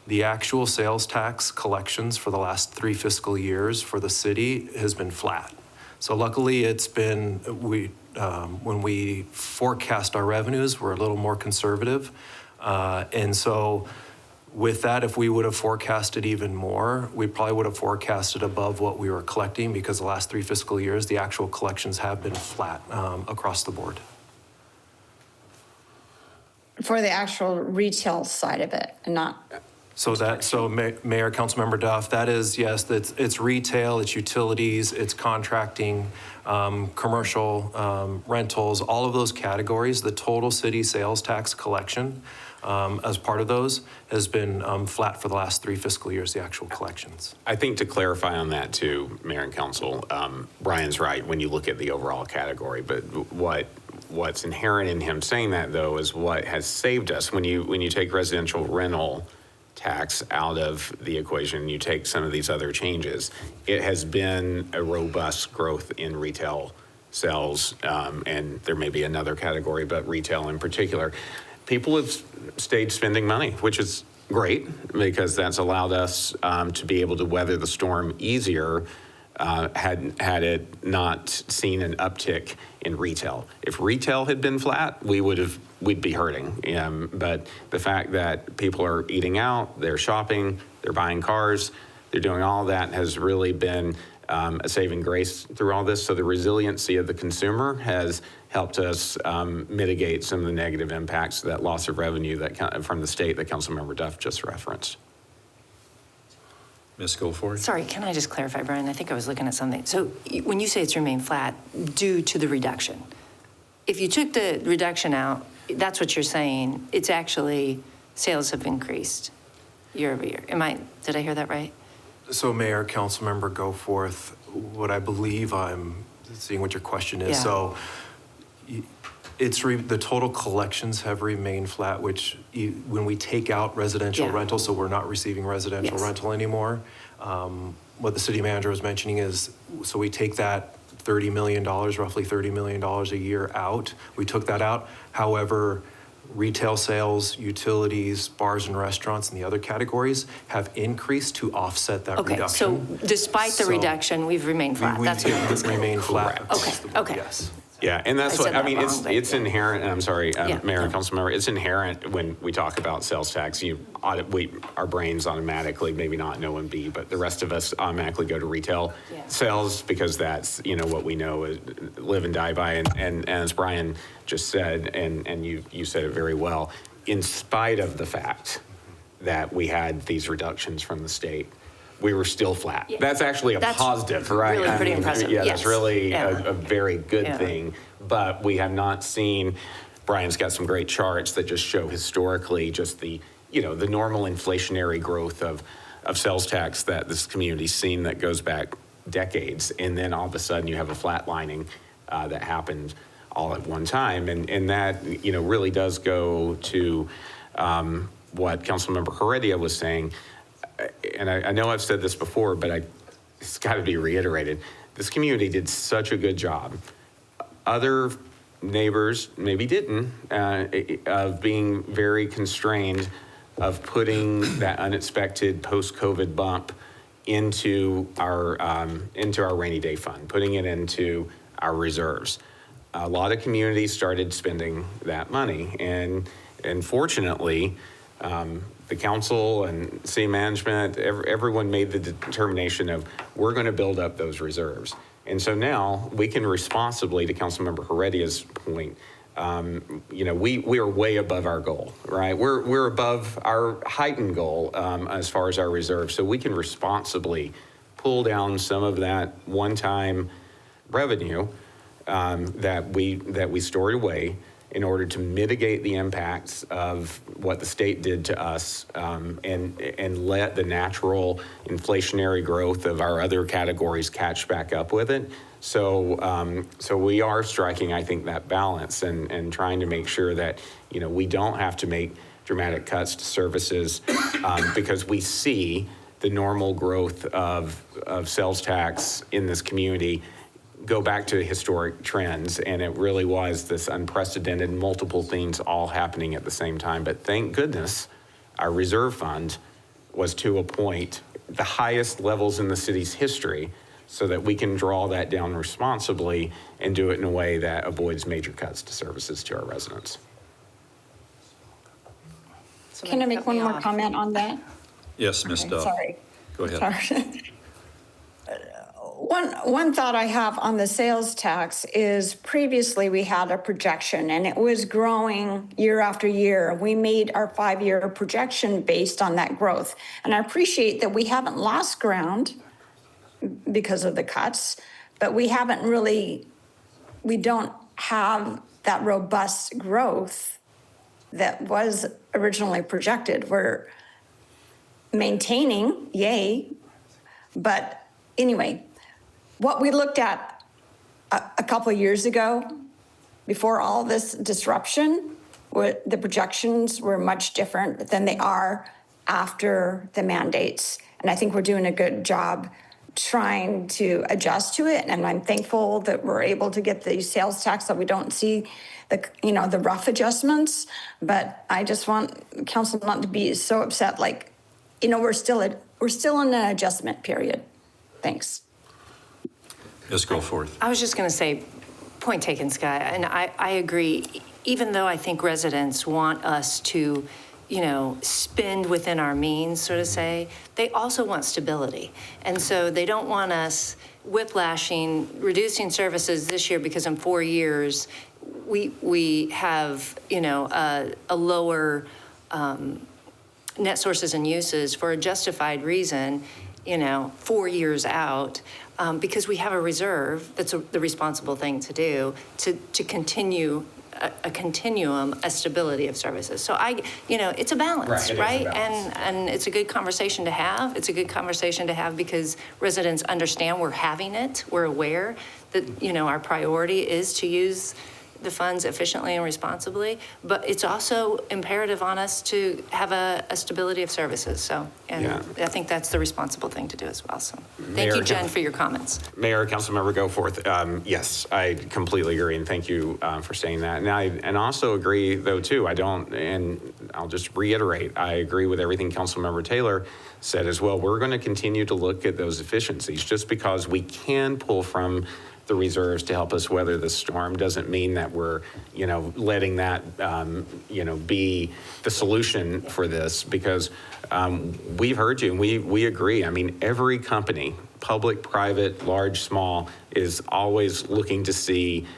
the actual sales tax collections for the last 3 fiscal years for the city has been flat. So luckily it's been, when we forecast our revenues, we're a little more conservative. And so with that, if we would have forecasted even more, we probably would have forecasted above what we were collecting, because the last 3 fiscal years, the actual collections have been flat across the board. For the actual retail side of it and not, So Mayor, Councilmember Duff, that is, yes, it's retail, it's utilities, it's contracting, commercial rentals, all of those categories. The total city sales tax collection as part of those has been flat for the last 3 fiscal years, the actual collections. I think to clarify on that too, Mayor and Council, Brian's right when you look at the overall category, but what's inherent in him saying that though is what has saved us. When you take residential rental tax out of the equation, you take some of these other changes, it has been a robust growth in retail sales, and there may be another category, but retail in particular. People have stayed spending money, which is great because that's allowed us to be able to weather the storm easier had it not seen an uptick in retail. If retail had been flat, we'd be hurting. But the fact that people are eating out, they're shopping, they're buying cars, they're doing all that has really been a saving grace through all this. So the resiliency of the consumer has helped us mitigate some of the negative impacts, that loss of revenue from the state that Councilmember Duff just referenced. Ms. Goldford? Sorry, can I just clarify, Brian? I think I was looking at something. So when you say it's remained flat due to the reduction, if you took the reduction out, that's what you're saying, it's actually sales have increased year over year. Did I hear that right? So Mayor, Councilmember Goforth, what I believe I'm seeing what your question is. Yeah. So the total collections have remained flat, which when we take out residential Yeah. rental, so we're not receiving residential Yes. rental anymore. What the city manager was mentioning is, so we take that $30 million, roughly $30 million a year out. We took that out. However, retail sales, utilities, bars and restaurants, and the other categories have increased to offset that Okay, so reduction. despite the So reduction, we've remained flat. That's what We've remained flat. Correct. across the board, Okay. Yes. Yeah, and that's I what, said I that mean, wrong, but it's yeah. inherent, and I'm sorry, Yeah. Mayor and Councilmember, it's inherent when we talk about sales tax, our brains automatically, maybe not an OMB, but the rest of us automatically go to retail Yeah. sales because that's, what we know, is live and die by. And as Brian just said, and you said it very well, in spite of the fact that we had these reductions from the state, we were still flat. Yeah. That's actually a That's positive, right? really pretty impressive, Yeah, yes. that's really Yeah. a very good Yeah. thing. But we have not seen, Brian's got some great charts that just show historically just the normal inflationary growth of sales tax that this community's seen that goes back decades. And then all of a sudden you have a flatlining that happened all at one time. And that, really does go to what Councilmember Heredia was saying. And I know I've said this before, but it's got to be reiterated. This community did such a good job. Other neighbors maybe didn't, of being very constrained of putting that unexpected post-COVID bump into our rainy day fund, putting it into our reserves. A lot of communities started spending that money, and fortunately, the council and city management, everyone made the determination of we're going to build up those reserves. And so now we can responsibly, to Councilmember Heredia's point, we are way above our goal, right? We're above our heightened goal as far as our reserves. So we can responsibly pull down some of that one-time revenue that we stored away in order to mitigate the impacts of what the state did to us, and let the natural inflationary growth of our other categories catch back up with it. So we are striking, I think, that balance and trying to make sure that we don't have to make dramatic cuts to services because we see the normal growth of sales tax in this community go back to historic trends, and it really was this unprecedented multiple things all happening at the same time. But thank goodness our reserve fund was to a point, the highest levels in the city's history, so that we can draw that down responsibly and do it in a way that avoids major cuts to services to our residents. Can I make one more comment on that? Yes, Ms. Duff. Sorry. Go ahead. Sorry. One thought I have on the sales tax is previously we had a projection and it was growing year after year. We made our 5-year projection based on that growth. And I appreciate that we haven't lost ground because of the cuts, but we don't have that robust growth that was originally projected. We're maintaining, yay, but anyway, what we looked at a couple of years ago, before all this disruption, the projections were much different than they are after the mandates. And I think we're doing a good job trying to adjust to it. And I'm thankful that we're able to get the sales tax, that we don't see the rough adjustments. But I just want council not to be so upset, we're still in an adjustment period. Thanks. Yes, go forth. I was just going to say, point taken, Sky, and I agree. Even though I think residents want us to, spend within our means, so to say, they also want stability. And so they don't want us whiplashing, reducing services this year because in 4 years we have, a lower net sources and uses for a justified reason, 4 years out. Because we have a reserve, that's the responsible thing to do, to continue a continuum, a stability of services. So it's a balance, right? And it's a good conversation to have. It's a good conversation to have because residents understand we're having it. We're aware that, our priority is to use the funds efficiently and responsibly, but it's also imperative on us to have a stability of services. So, I think that's the responsible thing to do as well. So thank you, Jen, for your comments. Mayor, Councilmember Goforth, yes, I completely agree, and thank you for saying that. And also agree, though, too, I'll just reiterate, I agree with everything Councilmember Taylor said as well. We're going to continue to look at those efficiencies. Just because we can pull from the reserves to help us weather the storm doesn't mean that we're, letting that, be the solution for this, because we've heard you and we agree. I mean, every company, public, private, large, small, is always looking to see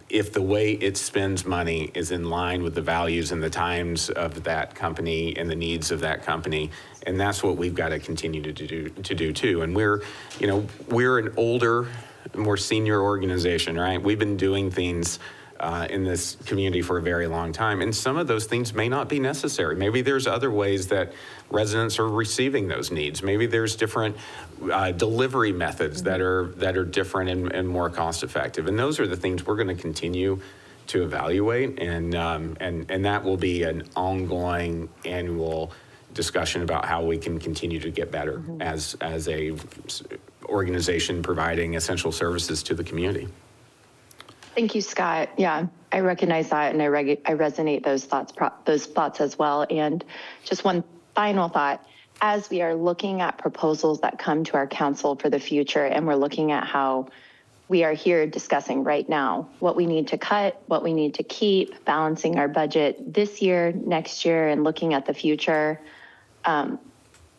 if the way it spends money is in line with the values and the times of that company and the needs of that company. And that's what we've got to continue to do too. And we're an older, more senior organization, right? We've been doing things in this community for a very long time, and some of those things may not be necessary. Maybe there's other ways that residents are receiving those needs. Maybe there's different delivery methods that are different and more cost effective. And those are the things we're going to continue to evaluate, and that will be an ongoing annual discussion about how we can continue to get better as a organization providing essential services to the community. Thank you, Scott. Yeah, I recognize that, and I resonate those thoughts as well. And just one final thought: as we are looking at proposals that come to our council for the future, and we're looking at how we are here discussing right now what we need to cut, what we need to keep, balancing our budget this year, next year, and looking at the future.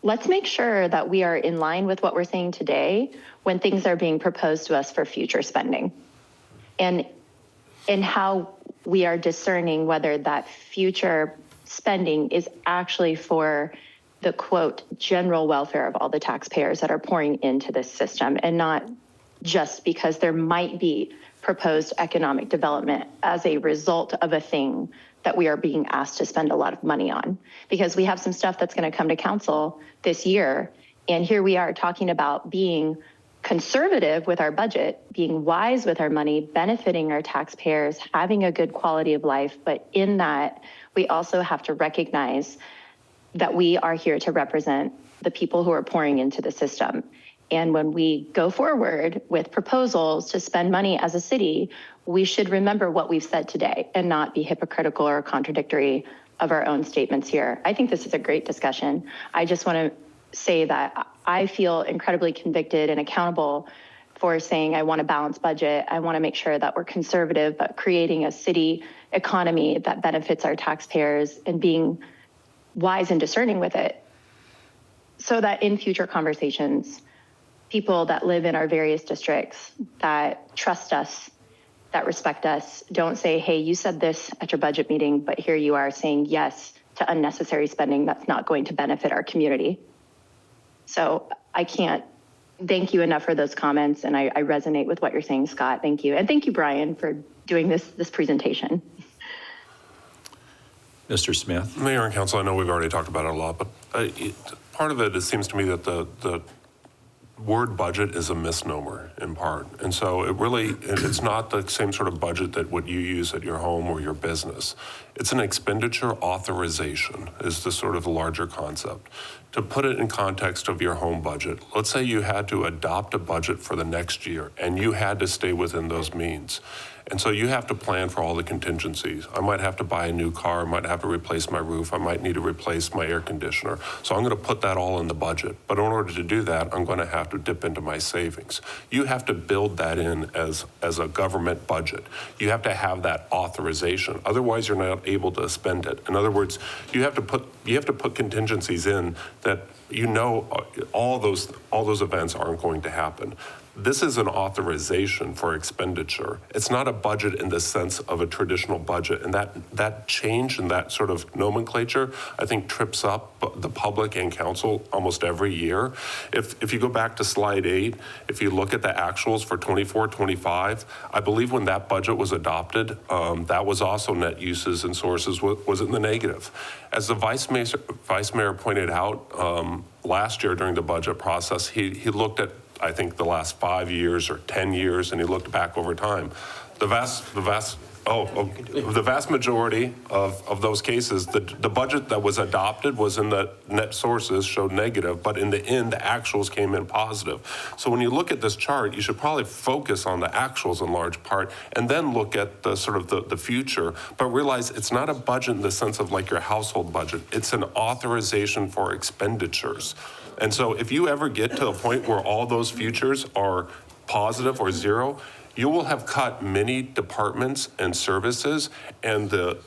Let's make sure that we are in line with what we're saying today when things are being proposed to us for future spending. And how we are discerning whether that future spending is actually for the, quote, general welfare of all the taxpayers that are pouring into this system, and not just because there might be proposed economic development as a result of a thing that we are being asked to spend a lot of money on. Because we have some stuff that's going to come to council this year, and here we are talking about being conservative with our budget, being wise with our money, benefiting our taxpayers, having a good quality of life. But in that, we also have to recognize that we are here to represent the people who are pouring into the system. And when we go forward with proposals to spend money as a city, we should remember what we've said today and not be hypocritical or contradictory of our own statements here. I think this is a great discussion. I just want to say that I feel incredibly convicted and accountable for saying I want a balanced budget. I want to make sure that we're conservative, but creating a city economy that benefits our taxpayers and being wise and discerning with it, so that in future conversations, people that live in our various districts that trust us, that respect us, don't say, hey, you said this at your budget meeting, but here you are saying yes to unnecessary spending that's not going to benefit our community. So I can't thank you enough for those comments, and I resonate with what you're saying, Scott. Thank you. And thank you, Brian, for doing this presentation. Mr. Smith? Mayor and council, I know we've already talked about it a lot, but part of it seems to me that the word budget is a misnomer in part. And so it's not the same sort of budget that what you use at your home or your business. It's an expenditure authorization is the sort of larger concept. To put it in context of your home budget, let's say you had to adopt a budget for the next year and you had to stay within those means. And so you have to plan for all the contingencies. I might have to buy a new car, I might have to replace my roof, I might need to replace my air conditioner. So I'm going to put that all in the budget. But in order to do that, I'm going to have to dip into my savings. You have to build that in as a government budget. You have to have that authorization. Otherwise, you're not able to spend it. In other words, you have to put contingencies in that all those events aren't going to happen. This is an authorization for expenditure. It's not a budget in the sense of a traditional budget. And that change and that sort of nomenclature, I think, trips up the public and council almost every year. If you go back to slide 8, if you look at the actuals for 24-25, I believe when that budget was adopted, that was also net uses and sources was in the negative. As the vice mayor pointed out last year during the budget process, he looked at, I think, the last 5 years or 10 years, and he looked back over time. The vast majority of those cases, the budget that was adopted was in the net sources showed negative, but in the end, the actuals came in positive. So when you look at this chart, you should probably focus on the actuals in large part, and then look at the sort of the future, but realize it's not a budget in the sense of like your household budget. It's an authorization for expenditures. And so if you ever get to a point where all those futures are positive or zero, you will have cut many departments and services, and the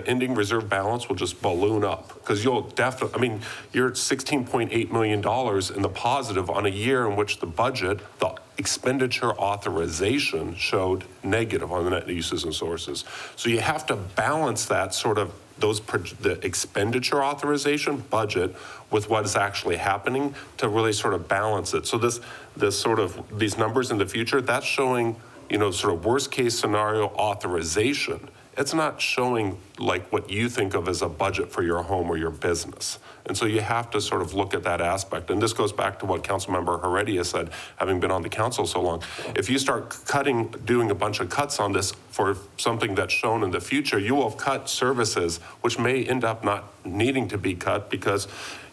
ending reserve balance will just balloon up, because you'll definitely, I mean, you're at $16.8 million in the positive on a year in which the budget, the expenditure authorization showed negative on the net uses and sources. So you have to balance that sort of the expenditure authorization budget with what is actually happening to really sort of balance it. So these numbers in the future, that's showing, sort of worst case scenario authorization. It's not showing like what you think of as a budget for your home or your business. And so you have to sort of look at that aspect. And this goes back to what Councilmember Heredia said, having been on the council so long. If you start doing a bunch of cuts on this for something that's shown in the future, you will have cut services which may end up not needing to be cut, because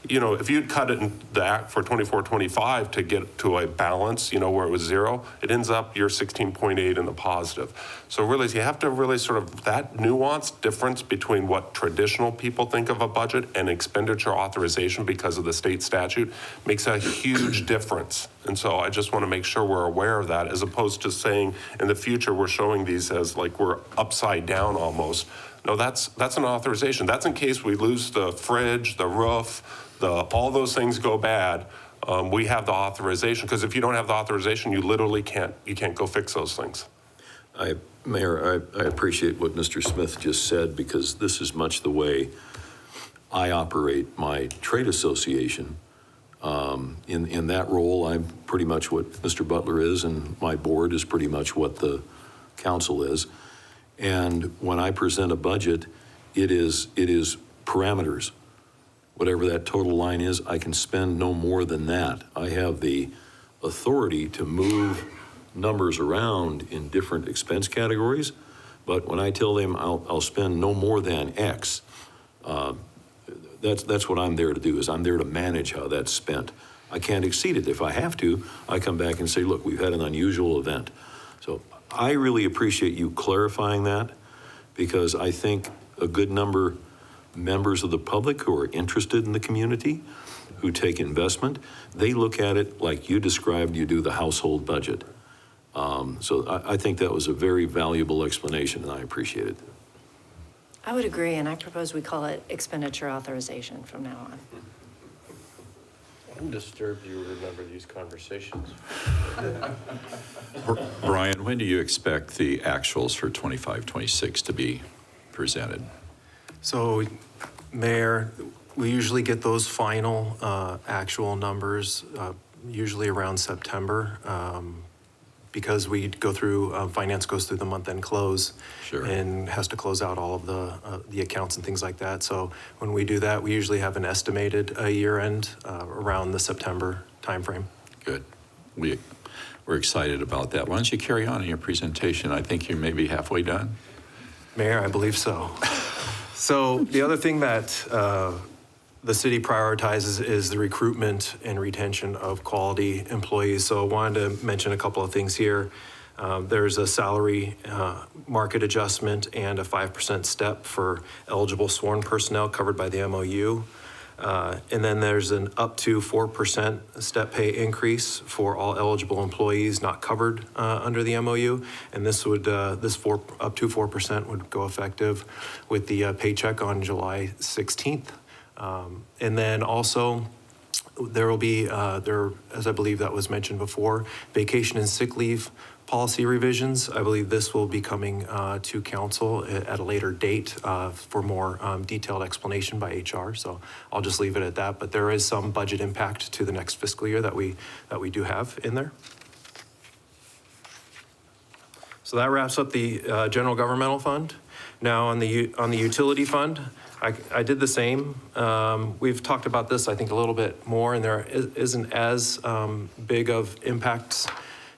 if you'd cut it in the act for 24-25 to get to a balance, where it was zero, it ends up you're 16.8 in the positive. So really, you have to really sort of that nuanced difference between what traditional people think of a budget and expenditure authorization because of the state statute makes a huge difference. And so I just want to make sure we're aware of that, as opposed to saying in the future we're showing these as like we're upside down almost. No, that's an authorization. That's in case we lose the fridge, the roof, all those things go bad. We have the authorization, because if you don't have the authorization, you literally can't go fix those things. Mayor, I appreciate what Mr. Smith just said, because this is much the way I operate my trade association. In that role, I'm pretty much what Mr. Butler is, and my board is pretty much what the council is. And when I present a budget, it is parameters. Whatever that total line is, I can spend no more than that. I have the authority to move numbers around in different expense categories. But when I tell them I'll spend no more than X, that's what I'm there to do, is I'm there to manage how that's spent. I can't exceed it. If I have to, I come back and say, look, we've had an unusual event. So I really appreciate you clarifying that, because I think a good number members of the public who are interested in the community, who take investment, they look at it like you described you do the household budget. So I think that was a very valuable explanation, and I appreciate it. I would agree, and I propose we call it expenditure authorization from now on. I'm disturbed you remember these conversations. Brian, when do you expect the actuals for 25, 26 to be presented? So, Mayor, we usually get those final actual numbers usually around September, because we go through, finance goes through the month-end close. Sure. And has to close out all of the accounts and things like that. So when we do that, we usually have an estimated year-end around the September timeframe. Good. We're excited about that. Why don't you carry on in your presentation? I think you may be halfway done. Mayor, I believe so. So the other thing that the city prioritizes is the recruitment and retention of quality employees. So I wanted to mention a couple of things here. There's a salary market adjustment and a 5% step for eligible sworn personnel covered by the MOU. And then there's an up to 4% step pay increase for all eligible employees not covered under the MOU. And this would up to 4% would go effective with the paycheck on July 16th. And then also, there will be, as I believe that was mentioned before, vacation and sick leave policy revisions. I believe this will be coming to council at a later date for more detailed explanation by HR. So I'll just leave it at that. But there is some budget impact to the next fiscal year that we do have in there. So that wraps up the general governmental fund. Now on the utility fund, I did the same. We've talked about this, I think, a little bit more, and there isn't as big of impacts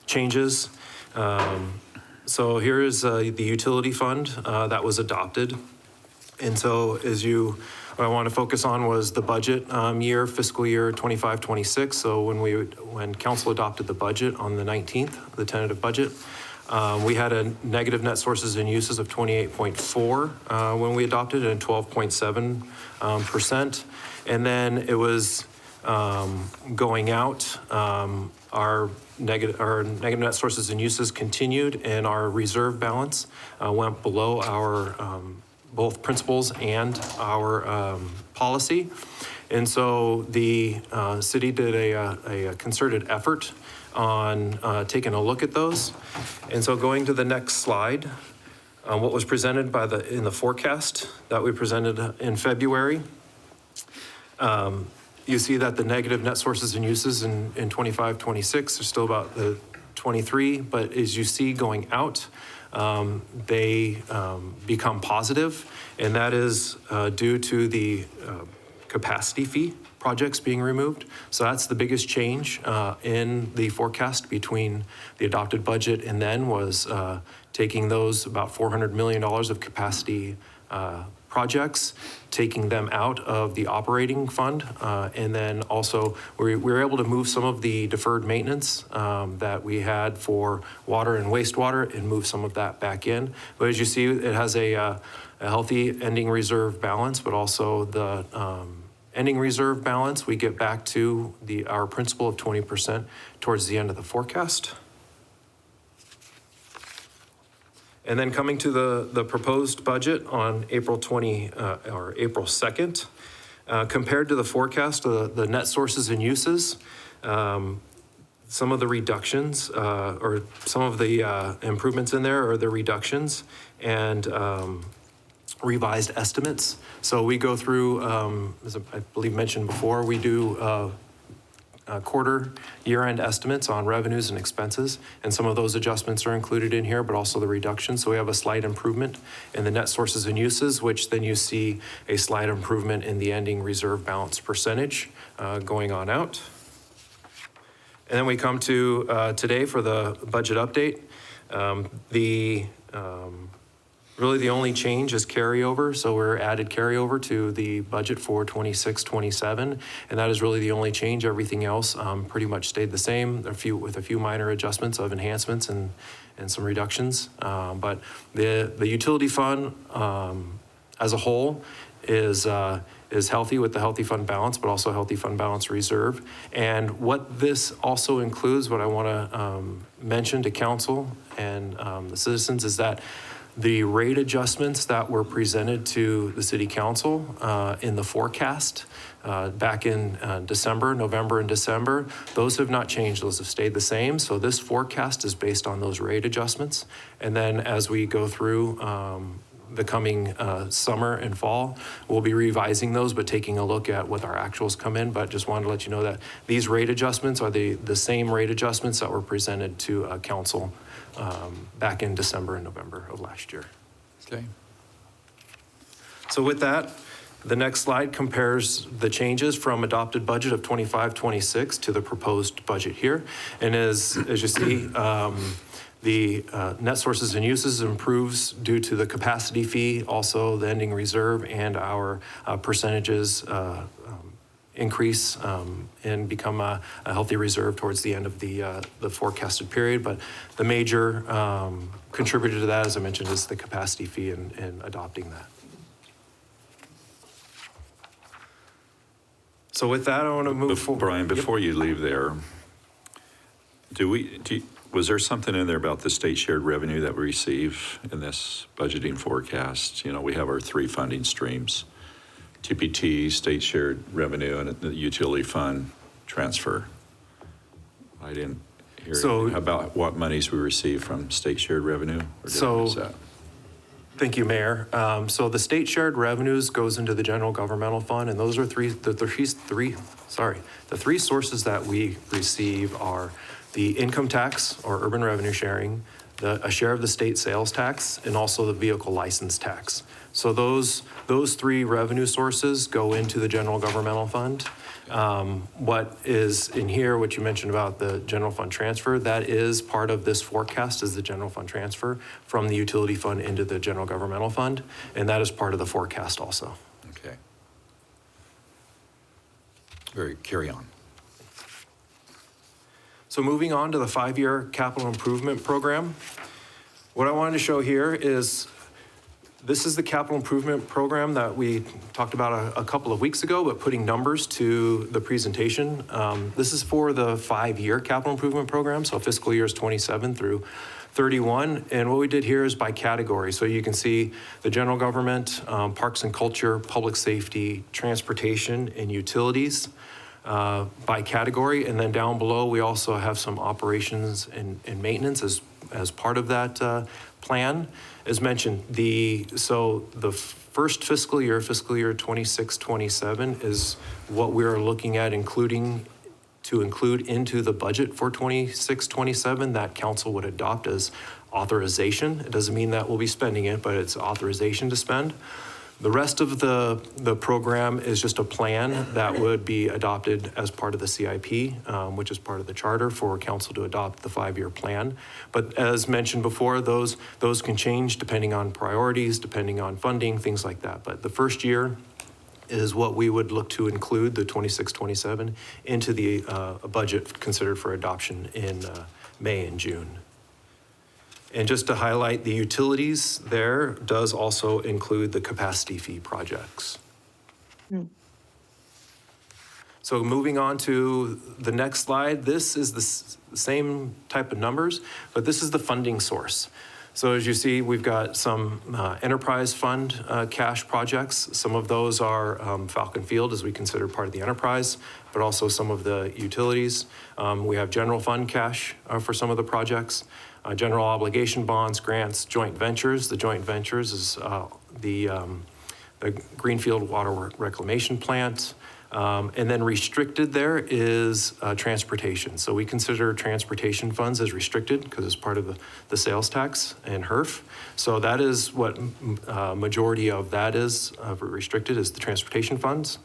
changes. So here is the utility fund that was adopted. And so what I want to focus on was the budget year, fiscal year 25-26. So when council adopted the budget on the 19th, the tentative budget, we had a negative net sources and uses of 28.4 when we adopted it, and 12.7%. And then it was going out. Our negative net sources and uses continued, and our reserve balance went below our both principles and our policy. And so the city did a concerted effort on taking a look at those. And so going to the next slide, what was presented in the forecast that we presented in February, you see that the negative net sources and uses in 25-26 are still about the 23, but as you see going out, they become positive, and that is due to the capacity fee projects being removed. So that's the biggest change in the forecast between the adopted budget and then was taking those about $400 million of capacity projects, taking them out of the operating fund, and then also we were able to move some of the deferred maintenance that we had for water and wastewater and move some of that back in. But as you see, it has a healthy ending reserve balance, but also the ending reserve balance, we get back to our principle of 20% towards the end of the forecast. And then coming to the proposed budget on April 2nd, compared to the forecast, the net sources and uses, some of the reductions or some of the improvements in there are the reductions and revised estimates. So we go through, as I believe mentioned before, we do quarter year-end estimates on revenues and expenses, and some of those adjustments are included in here, but also the reduction. So we have a slight improvement in the net sources and uses, which then you see a slight improvement in the ending reserve balance percentage going on out. And then we come to today for the budget update. Really the only change is carryover. So we're added carryover to the budget for 26-27, and that is really the only change. Everything else pretty much stayed the same, with a few minor adjustments of enhancements and some reductions. But the utility fund as a whole is healthy with the healthy fund balance, but also healthy fund balance reserve. And what this also includes, what I want to mention to council and the citizens, is that the rate adjustments that were presented to the city council in the forecast back in November and December, those have not changed. Those have stayed the same. So this forecast is based on those rate adjustments. And then as we go through the coming summer and fall, we'll be revising those, but taking a look at what our actuals come in. But just wanted to let you know that these rate adjustments are the same rate adjustments that were presented to council back in December and November of last year. Okay. So with that, the next slide compares the changes from adopted budget of 25-26 to the proposed budget here. And as you see, the net sources and uses improves due to the capacity fee, also the ending reserve, and our percentages increase and become a healthy reserve towards the end of the forecasted period. But the major contributor to that, as I mentioned, is the capacity fee and adopting that. So with that, I want to move forward. Brian, before you leave there, was there something in there about the state shared revenue that we receive in this budgeting forecast? You know, we have our three funding streams: TPT, state shared revenue, and the utility fund transfer. I didn't hear anything about what monies we receive from state shared revenue. Or did I miss that? Thank you, Mayor. So the state shared revenues goes into the general governmental fund, and those are the three sources that we receive are the income tax or urban revenue sharing, a share of the state sales tax, and also the vehicle license tax. So those three revenue sources go into the general governmental fund. What is in here, what you mentioned about the general fund transfer, that is part of this forecast, is the general fund transfer from the utility fund into the general governmental fund, and that is part of the forecast also. Okay. Carry on. So moving on to the 5-year capital improvement program, what I wanted to show here is this is the capital improvement program that we talked about a couple of weeks ago, but putting numbers to the presentation. This is for the 5-year capital improvement program, so fiscal years 27 through 31. And what we did here is by category. So you can see the general government, parks and culture, public safety, transportation, and utilities by category. And then down below, we also have some operations and maintenance as part of that plan. As mentioned, the first fiscal year 26-27, is what we're looking at include into the budget for 26-27 that council would adopt as authorization. It doesn't mean that we'll be spending it, but it's authorization to spend. The rest of the program is just a plan that would be adopted as part of the CIP, which is part of the charter for council to adopt the 5-year plan. But as mentioned before, those can change depending on priorities, depending on funding, things like that. But the first year is what we would look to include, the 26-27, into the budget considered for adoption in May and June. And just to highlight, the utilities there does also include the capacity fee projects. So moving on to the next slide, this is the same type of numbers, but this is the funding source. So as you see, we've got some enterprise fund cash projects. Some of those are Falcon Field, as we consider part of the enterprise, but also some of the utilities. We have general fund cash for some of the projects. General obligation bonds, grants, joint ventures. The joint ventures is the Greenfield Water Reclamation Plant. And then restricted there is transportation. So we consider transportation funds as restricted because it's part of the sales tax and HERF. So that is what majority of that is restricted, is the transportation funds.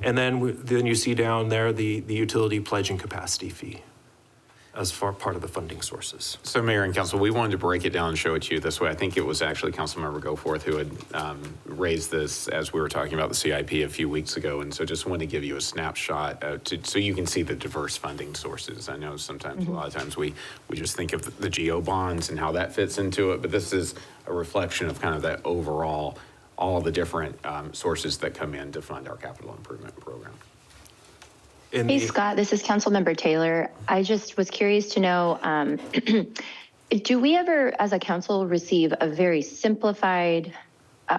And then you see down there the utility pledge and capacity fee. as far part of the funding sources. So Mayor and Council, we wanted to break it down and show it to you this way. I think it was actually Councilmember Goforth who had raised this as we were talking about the CIP a few weeks ago. And so just wanted to give you a snapshot so you can see the diverse funding sources. I know sometimes, a lot of times we just think of the GO bonds and how that fits into it, but this is a reflection of kind of that overall, all the different sources that come in to fund our capital improvement program. Hey, Scott, this is Councilmember Taylor. I just was curious to know, do we ever, as a council, receive a very simplified,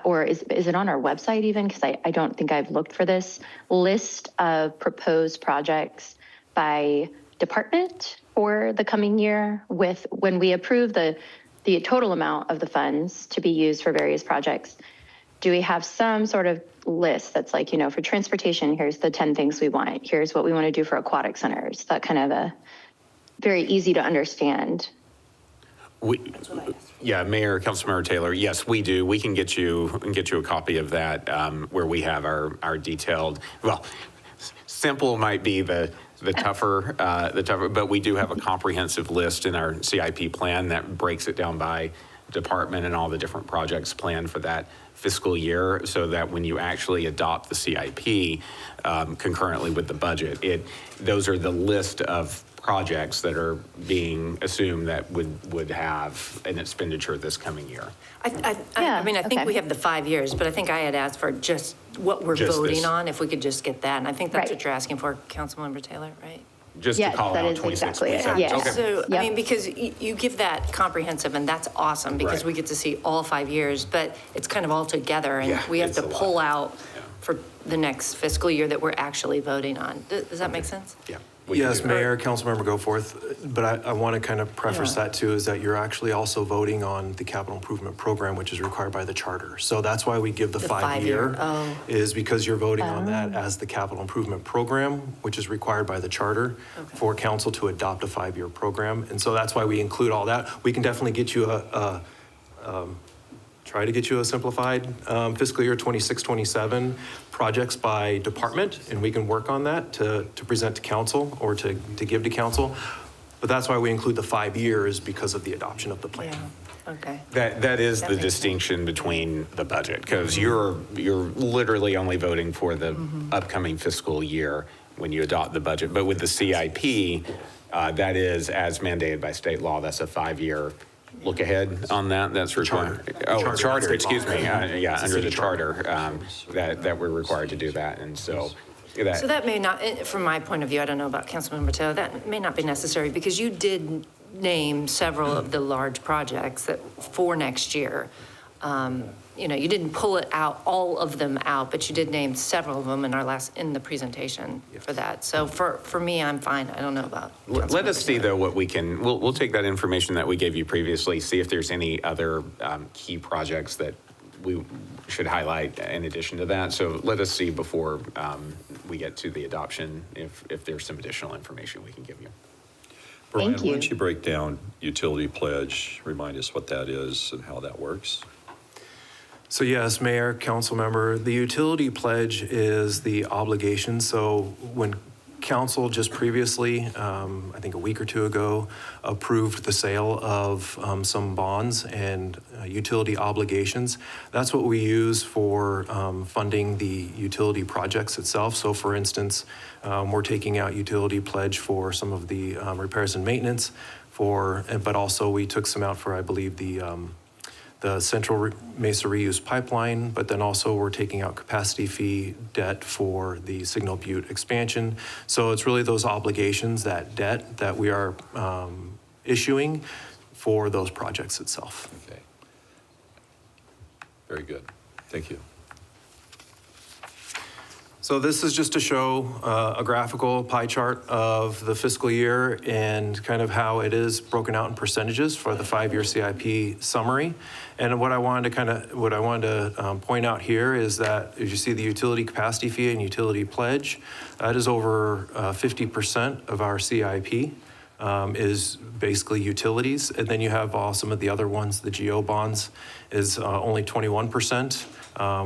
or is it on our website even? Because I don't think I've looked for this, list of proposed projects by department for the coming year with when we approve the total amount of the funds to be used for various projects. Do we have some sort of list that's like, for transportation, here's the 10 things we want. Here's what we want to do for aquatic centers. That kind of a very easy to understand. Yeah, Mayor, Councilmember Taylor, yes, we do. We can get you a copy of that where we have our detailed, well, simple might be the tougher, but we do have a comprehensive list in our CIP plan that breaks it down by department and all the different projects planned for that fiscal year, so that when you actually adopt the CIP concurrently with the budget, those are the list of projects that are being assumed that would have an expenditure this coming year. I think we have the 5 years, but I think I had asked for just what we're voting on, if we could just get that. And I think that's what you're asking for, Councilmember Taylor, right? Just to call out 26. So, I mean, because you give that comprehensive, and that's awesome, because we get to see all 5 years, but it's kind of all together, and we have to pull out for the next fiscal year that we're actually voting on. Does that make sense? Yeah. Yes, Mayor, Councilmember Goforth, but I want to kind of preface that too, is that you're actually also voting on the capital improvement program, which is required by the charter. So that's why we give the 5 year, is because you're voting on that as the capital improvement program, which is required by the charter for council to adopt a 5-year program. And so that's why we include all that. We can definitely get you try to get you a simplified fiscal year 26-27 projects by department, and we can work on that to present to council or to give to council. But that's why we include the 5 years, because of the adoption of the plan. Okay. That is the distinction between the budget, because you're literally only voting for the upcoming fiscal year when you adopt the budget. But with the CIP, that is, as mandated by state law, that's a 5-year look ahead on that. That's required. Charter, excuse me. Under the charter, that we're required to do that. And so that may not, from my point of view, I don't know about Councilmember Taylor, that may not be necessary, because you did name several of the large projects that for next year. You didn't pull it out, all of them out, but you did name several of them in the presentation for that. So for me, I'm fine. I don't know about. Let us see though what we can. We'll take that information that we gave you previously, see if there's any other key projects that we should highlight in addition to that. So let us see before we get to the adoption if there's some additional information we can give you. Brian, why don't you break down utility pledge, remind us what that is and how that works? So yes, Mayor, Council Member, the utility pledge is the obligation. So when Council just previously, I think a week or two ago, approved the sale of some bonds and utility obligations, that's what we use for funding the utility projects itself. So for instance, we're taking out utility pledge for some of the repairs and maintenance but also we took some out for, I believe, the Central Mesa Reuse Pipeline, but then also we're taking out capacity fee debt for the Signal Butte expansion. So it's really those obligations, that debt that we are issuing for those projects itself. Okay. Very good. Thank you. So this is just to show a graphical pie chart of the fiscal year and kind of how it is broken out in percentages for the 5-year CIP summary. And what I wanted to point out here is that as you see the utility capacity fee and utility pledge, that is over 50% of our CIP. is basically utilities. And then you have some of the other ones, the GO bonds is only 21%.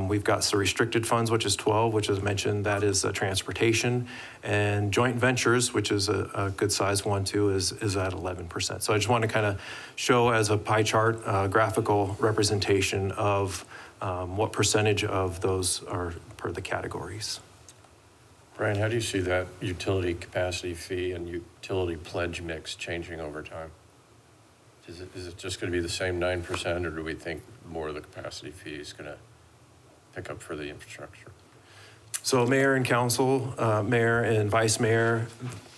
We've got some restricted funds, which is 12, which is mentioned, that is transportation. And joint ventures, which is a good size one too, is at 11%. So I just want to kind of show as a pie chart, graphical representation of what percentage of those are per the categories. Brian, how do you see that utility capacity fee and utility pledge mix changing over time? Is it just going to be the same 9%, or do we think more of the capacity fee is going to pick up for the infrastructure? So mayor and council, mayor and vice mayor,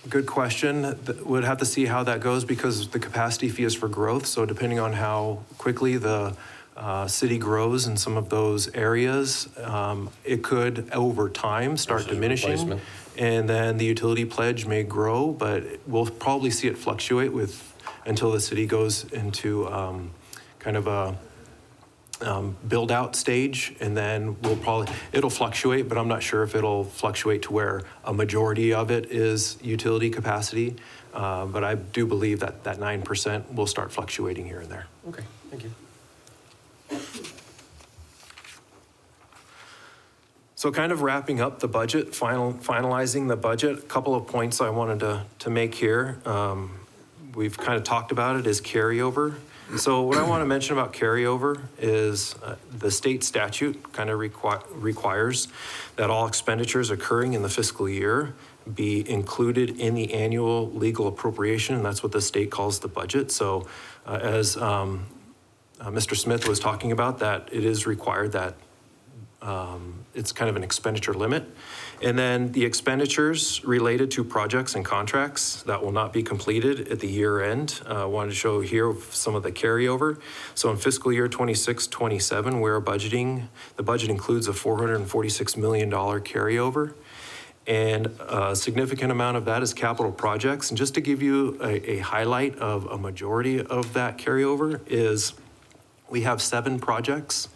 good question. Would have to see how that goes because the capacity fee is for growth. So depending on how quickly the city grows in some of those areas, it could over time start Versus diminishing. replacement. And then the utility pledge may grow, but we'll probably see it fluctuate until the city goes into kind of a build out stage, and then it'll fluctuate, but I'm not sure if it'll fluctuate to where a majority of it is utility capacity. But I do believe that 9% will start fluctuating here and there. Okay, thank you. So kind of wrapping up the budget, finalizing the budget, a couple of points I wanted to make here. We've kind of talked about it as carryover. So what I want to mention about carryover is the state statute kind of requires that all expenditures occurring in the fiscal year be included in the annual legal appropriation, and that's what the state calls the budget. So as Mr. Smith was talking about, that it is required that it's kind of an expenditure limit. And then the expenditures related to projects and contracts that will not be completed at the year end. I wanted to show here some of the carryover. So in fiscal year 26-27, we're budgeting, the budget includes a $446 million carryover. And a significant amount of that is capital projects. And just to give you a highlight of a majority of that carryover is we have 7 projects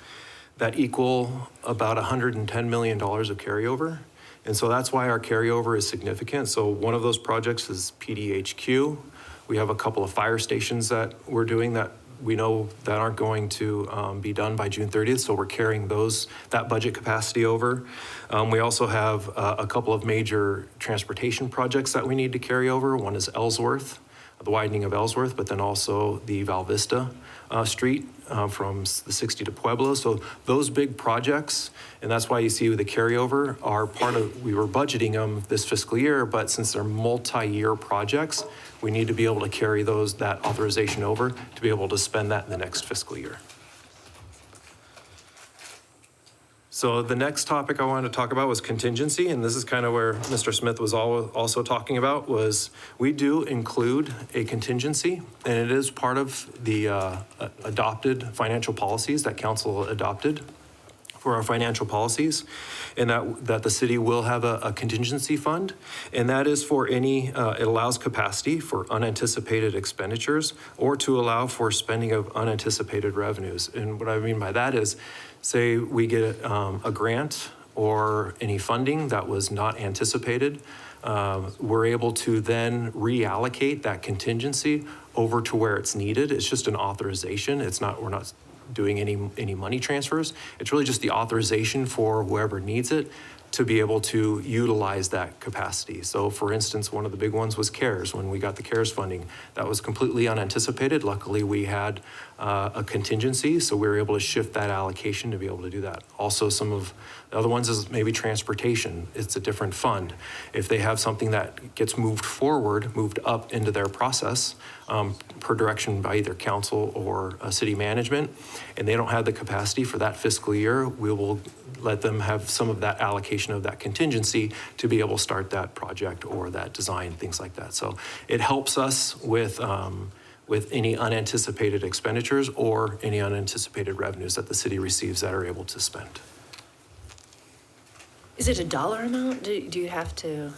that equal about $110 million of carryover. And so that's why our carryover is significant. So one of those projects is PDHQ. We have a couple of fire stations that we're doing that we know that aren't going to be done by June 30th. So we're carrying that budget capacity over. We also have a couple of major transportation projects that we need to carry over. One is Ellsworth, the widening of Ellsworth, but then also the Val Vista Street from the 60 to Pueblo. So those big projects, and that's why you see the carryover are we were budgeting them this fiscal year, but since they're multi-year projects, we need to be able to carry that authorization over to be able to spend that in the next fiscal year. So the next topic I wanted to talk about was contingency, and this is kind of where Mr. Smith was also talking about, was we do include a contingency, and it is part of the adopted financial policies that council adopted for our financial policies, and that the city will have a contingency fund, and that is for it allows capacity for unanticipated expenditures or to allow for spending of unanticipated revenues. And what I mean by that is, say we get a grant or any funding that was not anticipated, we're able to then reallocate that contingency over to where it's needed. It's just an authorization. We're not doing any money transfers. It's really just the authorization for whoever needs it to be able to utilize that capacity. So for instance, one of the big ones was CARES. When we got the CARES funding, that was completely unanticipated. Luckily, we had a contingency, so we were able to shift that allocation to be able to do that. Also, some of the other ones is maybe transportation. It's a different fund. If they have something that gets moved up into their process per direction by either council or city management, and they don't have the capacity for that fiscal year, we will let them have some of that allocation of that contingency to be able to start that project or that design, things like that. So it helps us with any unanticipated expenditures or any unanticipated revenues that the city receives that are able to spend. Is it a dollar amount? Do you have to,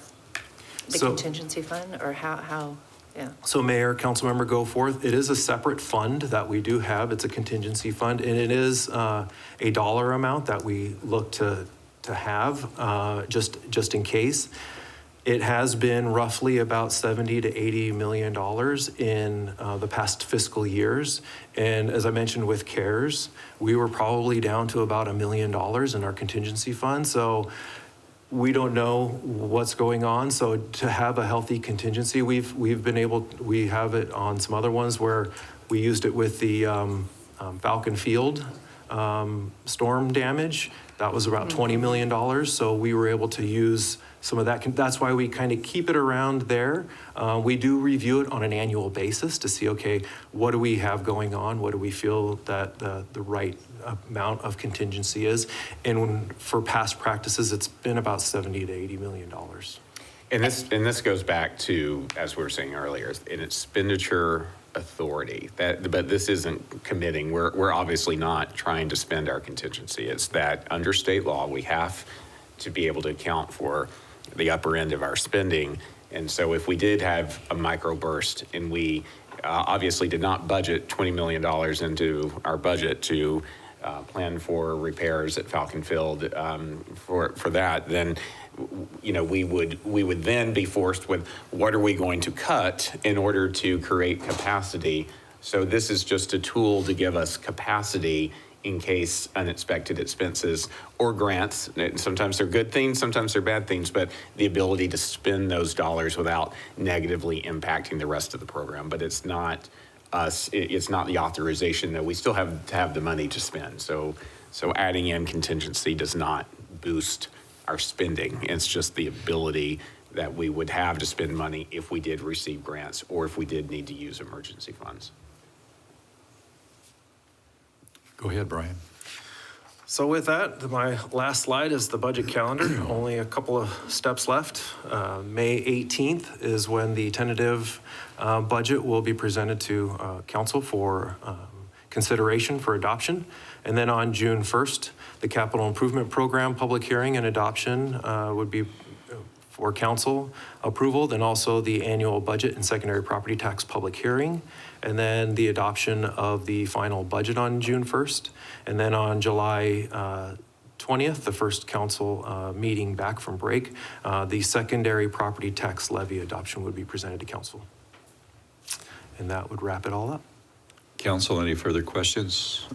the So- contingency fund, or how, yeah? So Mayor, Councilmember Goforth, it is a separate fund that we do have. It's a contingency fund, and it is a dollar amount that we look to have just in case. It has been roughly about 70 to 80 million dollars in the past fiscal years. And as I mentioned with CARES, we were probably down to about $1 million in our contingency fund. So we don't know what's going on. So to have a healthy contingency, we have it on some other ones where we used it with the Falcon Field storm damage. That was about $20 million. So we were able to use some of that. That's why we kind of keep it around there. We do review it on an annual basis to see, okay, what do we have going on? What do we feel that the right amount of contingency is? And for past practices, it's been about 70 to 80 million dollars. And this goes back to, as we were saying earlier, an expenditure authority. But this isn't committing. We're obviously not trying to spend our contingency. It's that under state law, we have to be able to account for the upper end of our spending. And so if we did have a microburst and we obviously did not budget $20 million into our budget to plan for repairs at Falcon Field for that, then we would then be forced with what are we going to cut in order to create capacity. So this is just a tool to give us capacity in case unexpected expenses or grants. Sometimes they're good things, sometimes they're bad things, but the ability to spend those dollars without negatively impacting the rest of the program. But it's not us, it's not the authorization that we still have to have the money to spend. So adding in contingency does not boost our spending. It's just the ability that we would have to spend money if we did receive grants or if we did need to use emergency funds. Go ahead, Brian. So with that, my last slide is the budget calendar. Only a couple of steps left. May 18th is when the tentative budget will be presented to council for consideration for adoption. And then on June 1st, the capital improvement program public hearing and adoption would be for council approval, then also the annual budget and secondary property tax public hearing, and then the adoption of the final budget on June 1st. And then on July 20th, the first council meeting back from break, the secondary property tax levy adoption would be presented to council. And that would wrap it all up. Council, any further questions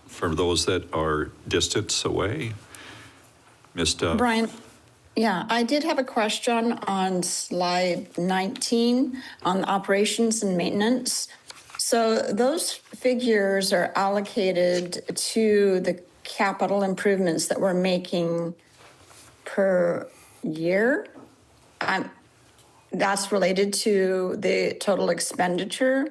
for those that are distance away? Ms. Duff? Brian, yeah, I did have a question on slide 19 on operations and maintenance. So those figures are allocated to the capital improvements that we're making per year. That's related to the total expenditure.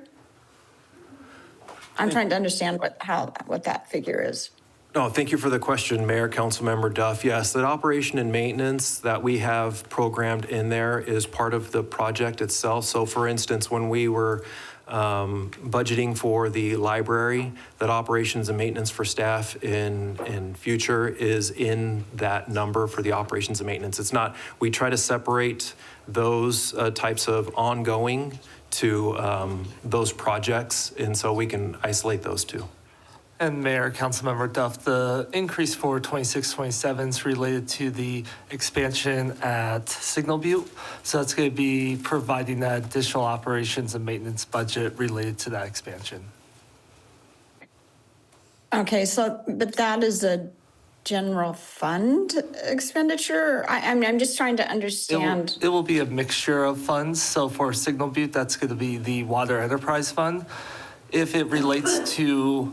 I'm trying to understand what that figure is. No, thank you for the question, Mayor, Councilmember Duff. Yes, that operation and maintenance that we have programmed in there is part of the project itself. So for instance, when we were budgeting for the library, that operations and maintenance for staff in future is in that number for the operations and maintenance. It's not, we try to separate those types of ongoing to those projects, and so we can isolate those two. And Mayor, Councilmember Duff, the increase for 26-27 is related to the expansion at Signal Butte. So that's going to be providing that additional operations and maintenance budget related to that expansion. Okay, so, but that is a general fund expenditure? I'm just trying to understand. It will be a mixture of funds. So for Signal Butte, that's going to be the Water Enterprise Fund. If it relates to,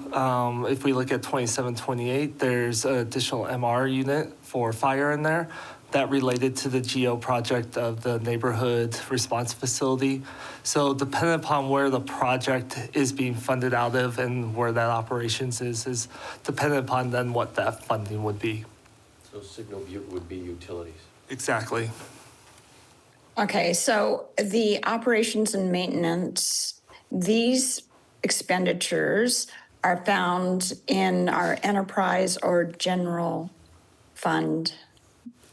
if we look at 27-28, there's an additional MR unit for fire in there that related to the GEO project of the neighborhood response facility. So depending upon where the project is being funded out of and where that operations is dependent upon then what that funding would be. So Signal Butte would be utilities. Exactly. Okay, so the operations and maintenance, these expenditures are found in our enterprise or general fund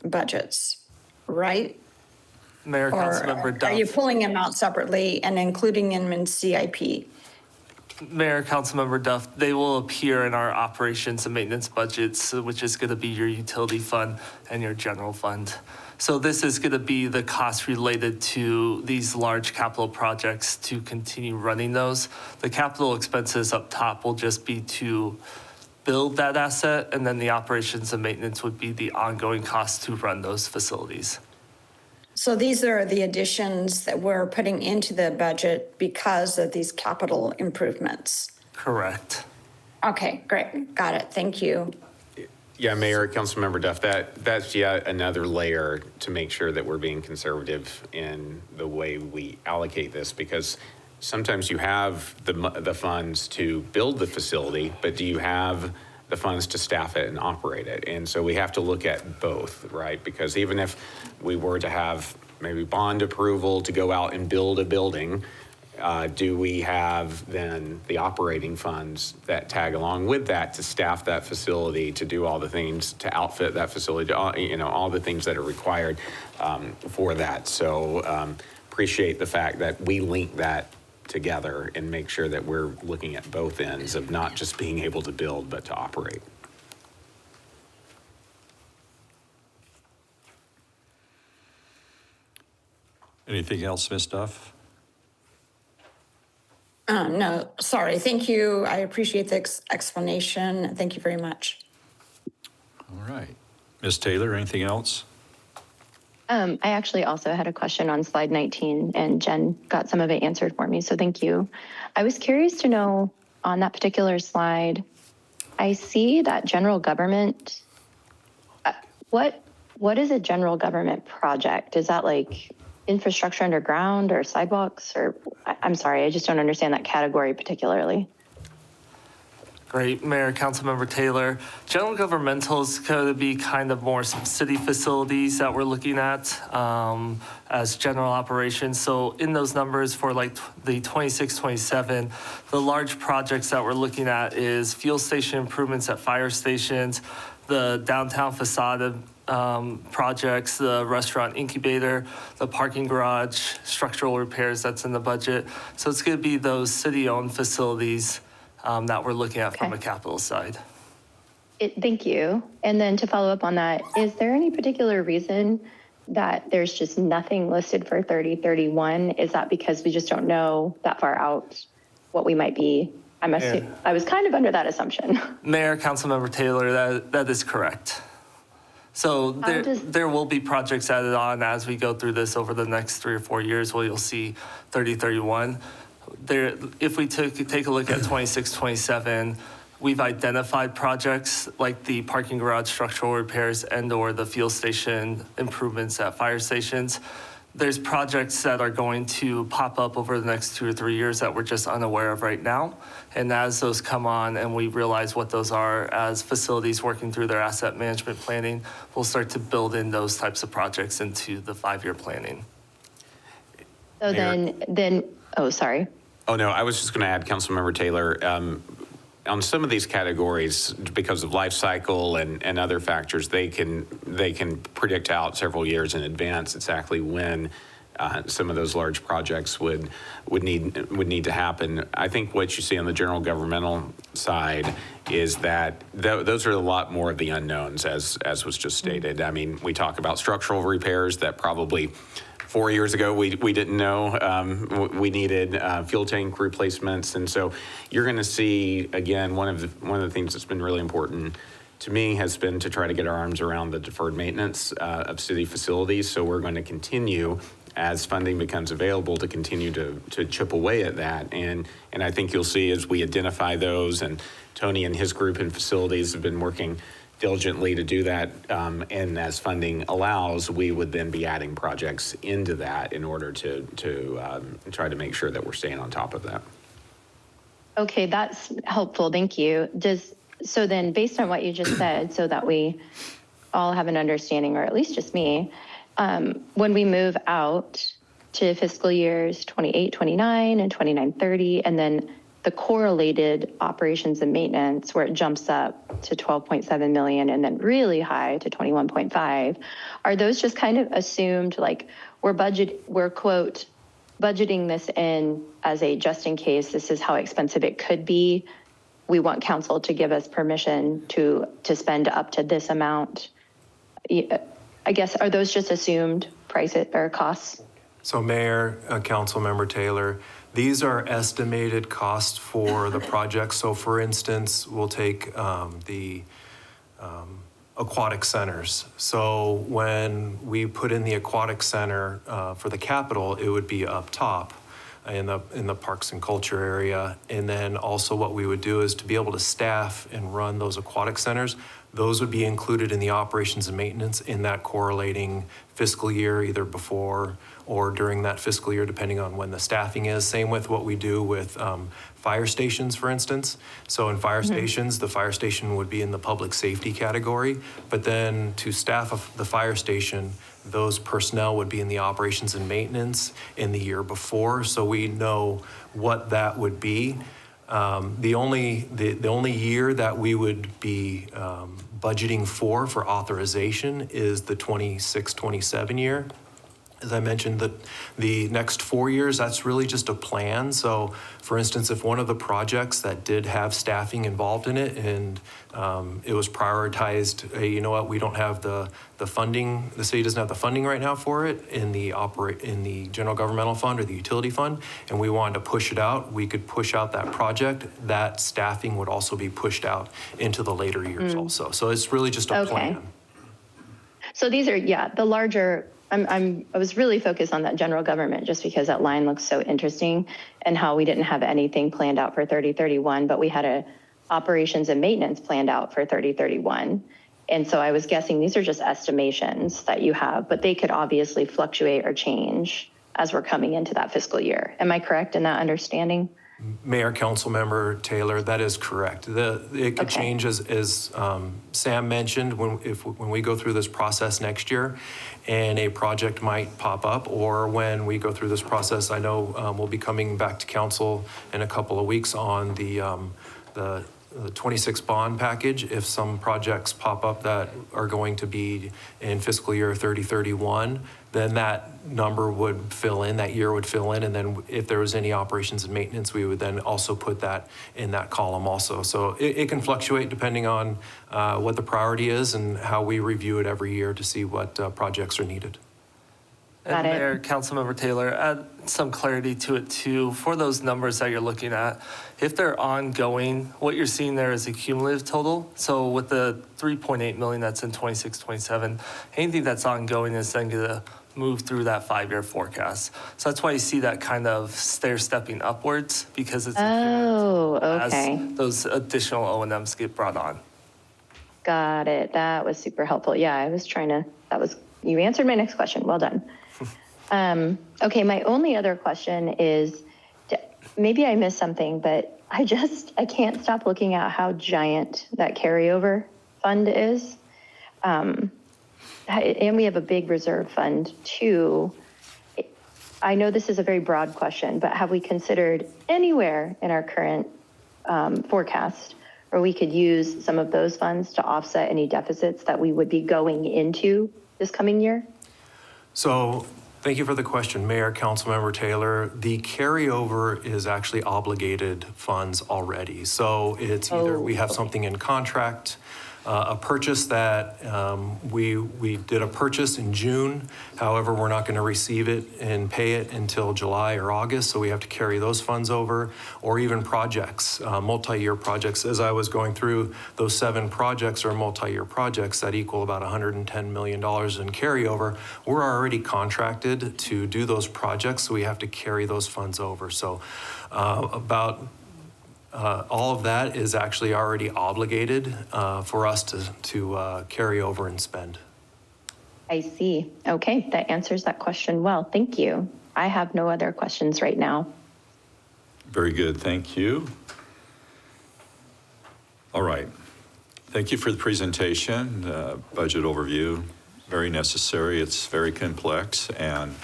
budgets, right? Mayor, Councilmember Duff. Are you pulling them out separately and including them in CIP? Mayor, Councilmember Duff, they will appear in our operations and maintenance budgets, which is going to be your utility fund and your general fund. So this is going to be the cost related to these large capital projects to continue running those. The capital expenses up top will just be to build that asset, and then the operations and maintenance would be the ongoing costs to run those facilities. So these are the additions that we're putting into the budget because of these capital improvements. Correct. Okay, great. Got it. Thank you. Yeah, Mayor, Councilmember Duff, that's yet another layer to make sure that we're being conservative in the way we allocate this, because sometimes you have the funds to build the facility, but do you have the funds to staff it and operate it? And so we have to look at both, right? Because even if we were to have maybe bond approval to go out and build a building, do we have then the operating funds that tag along with that to staff that facility, to do all the things, to outfit that facility, to, all the things that are required for that? So appreciate the fact that we link that together and make sure that we're looking at both ends of not just being able to build, but to operate. Anything else, Ms. Duff? No, sorry. Thank you. I appreciate the explanation. Thank you very much. All right. Ms. Taylor, anything else? I actually also had a question on slide 19, and Jen got some of it answered for me, so thank you. I was curious to know, on that particular slide, I see that general government, what is a general government project? Is that like infrastructure underground or sidewalks, or I'm sorry, I just don't understand that category particularly. Great, Mayor, Councilmember Taylor. General governmental is going to be kind of more some city facilities that we're looking at as general operations. So in those numbers for like the 26, 27, the large projects that we're looking at is fuel station improvements at fire stations, the downtown facade projects, the restaurant incubator, the parking garage, structural repairs that's in the budget. So it's going to be those city-owned facilities that we're looking at from a capital side. Thank you. And then to follow up on that, is there any particular reason that there's just nothing listed for 3031? Is that because we just don't know that far out what we might be? I was kind of under that assumption. Mayor, Councilmember Taylor, that is correct. So there will be projects added on as we go through this over the next 3 or 4 years where you'll see 3031. If we take a look at 26, 27, we've identified projects like the parking garage structural repairs and/or the fuel station improvements at fire stations. There's projects that are going to pop up over the next 2 or 3 years that we're just unaware of right now. And as those come on and we realize what those are as facilities working through their asset management planning, we'll start to build in those types of projects into the 5-year planning. So then, oh, sorry. Oh, no, I was just going to add, Councilmember Taylor, on some of these categories, because of life cycle and other factors, they can predict out several years in advance exactly when some of those large projects would need to happen. I think what you see on the general governmental side is that those are a lot more of the unknowns, as was just stated. I mean, we talk about structural repairs that probably 4 years ago, we didn't know we needed fuel tank replacements. And so you're going to see, again, one of the things that's been really important to me has been to try to get our arms around the deferred maintenance of city facilities. So we're going to continue, as funding becomes available, to continue to chip away at that. And I think you'll see as we identify those, and Tony and his group in facilities have been working diligently to do that, and as funding allows, we would then be adding projects into that in order to try to make sure that we're staying on top of that. Okay, that's helpful. Thank you. So then, based on what you just said, so that we all have an understanding, or at least just me, when we move out to fiscal years 28, 29, and 29, 30, and then the correlated operations and maintenance, where it jumps up to 12.7 million and then really high to 21.5, are those just kind of assumed, like we're quote budgeting this in as a just in case, this is how expensive it could be, we want council to give us permission to spend up to this amount? I guess, are those just assumed prices or costs? So Mayor, Councilmember Taylor, these are estimated costs for the project. So for instance, we'll take the aquatic centers. So when we put in the aquatic center for the capital, it would be up top in the parks and culture area. And then also what we would do is to be able to staff and run those aquatic centers, those would be included in the operations and maintenance in that correlating fiscal year, either before or during that fiscal year, depending on when the staffing is. Same with what we do with fire stations, for instance. So in fire stations, the fire station would be in the public safety category, but then to staff the fire station, those personnel would be in the operations and maintenance in the year before, so we know what that would be. The only year that we would be budgeting for authorization is the 26-27 year. As I mentioned, the next 4 years, that's really just a plan. So for instance, if one of the projects that did have staffing involved in it and it was prioritized, hey, you know what, we don't have the funding, the city doesn't have the funding right now for it in the general governmental fund or the utility fund, and we wanted to push it out, we could push out that project. That staffing would also be pushed out into the later years also. So it's really just a plan. So these are, the larger, I was really focused on that general government just because that line looks so interesting and how we didn't have anything planned out for 3031, but we had a operations and maintenance planned out for 3031. And so I was guessing these are just estimations that you have, but they could obviously fluctuate or change as we're coming into that fiscal year. Am I correct in that understanding? Mayor, Councilmember Taylor, that is correct. It could change as Sam mentioned when we go through this process next year, and a project might pop up, or when we go through this process, I know we'll be coming back to council in a couple of weeks on the 26 bond package. If some projects pop up that are going to be in fiscal year 3031, then that number would fill in, that year would fill in, and then if there was any operations and maintenance, we would then also put that in that column also. So it can fluctuate depending on what the priority is and how we review it every year to see what projects are needed. And Mayor, Councilmember Taylor, add some clarity to it too. For those numbers that you're looking at, if they're ongoing, what you're seeing there is a cumulative total. So with the 3.8 million that's in 26-27, anything that's ongoing is then going to move through that 5-year forecast. So that's why you see that kind of stair-stepping upwards, because it's as those additional O&Ms get brought on. Got it. That was super helpful. Yeah, I was trying to, you answered my next question. Well done. Okay, my only other question is, maybe I missed something, but I can't stop looking at how giant that carryover fund is. And we have a big reserve fund too. I know this is a very broad question, but have we considered anywhere in our current forecast where we could use some of those funds to offset any deficits that we would be going into this coming year? So thank you for the question, Mayor, Councilmember Taylor. The carryover is actually obligated funds already. So it's either we have something in contract, a purchase that we did a purchase in June. However, we're not going to receive it and pay it until July or August, so we have to carry those funds over, or even projects, multi-year projects. As I was going through, those 7 projects are multi-year projects that equal about $110 million in carryover. We're already contracted to do those projects, so we have to carry those funds over. So all of that is actually already obligated for us to carry over and spend. I see. Okay, that answers that question well. Thank you. I have no other questions right now. Very good. Thank you. All right. Thank you for the presentation, budget overview. Very necessary. It's very complex, and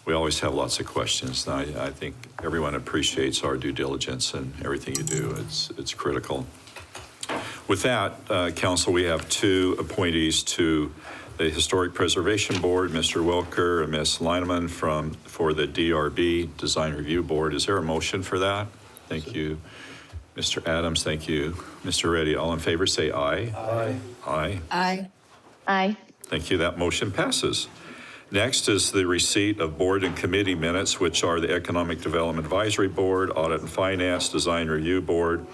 we always have lots of questions. And I think everyone appreciates our due diligence and everything you do. It's critical. With that, Council, we have 2 appointees to the Historic Preservation Board, Mr. Welker and Ms. Leineman for the DRB, Design Review Board. Is there a motion for that? Thank you. Mr. Adams, thank you. Mr. Reddy, all in favor say aye. Aye. Aye. Aye. Thank you. That motion passes. Next is the receipt of board and committee minutes, which are the Economic Development Advisory Board, Audit and Finance, Design Review Board.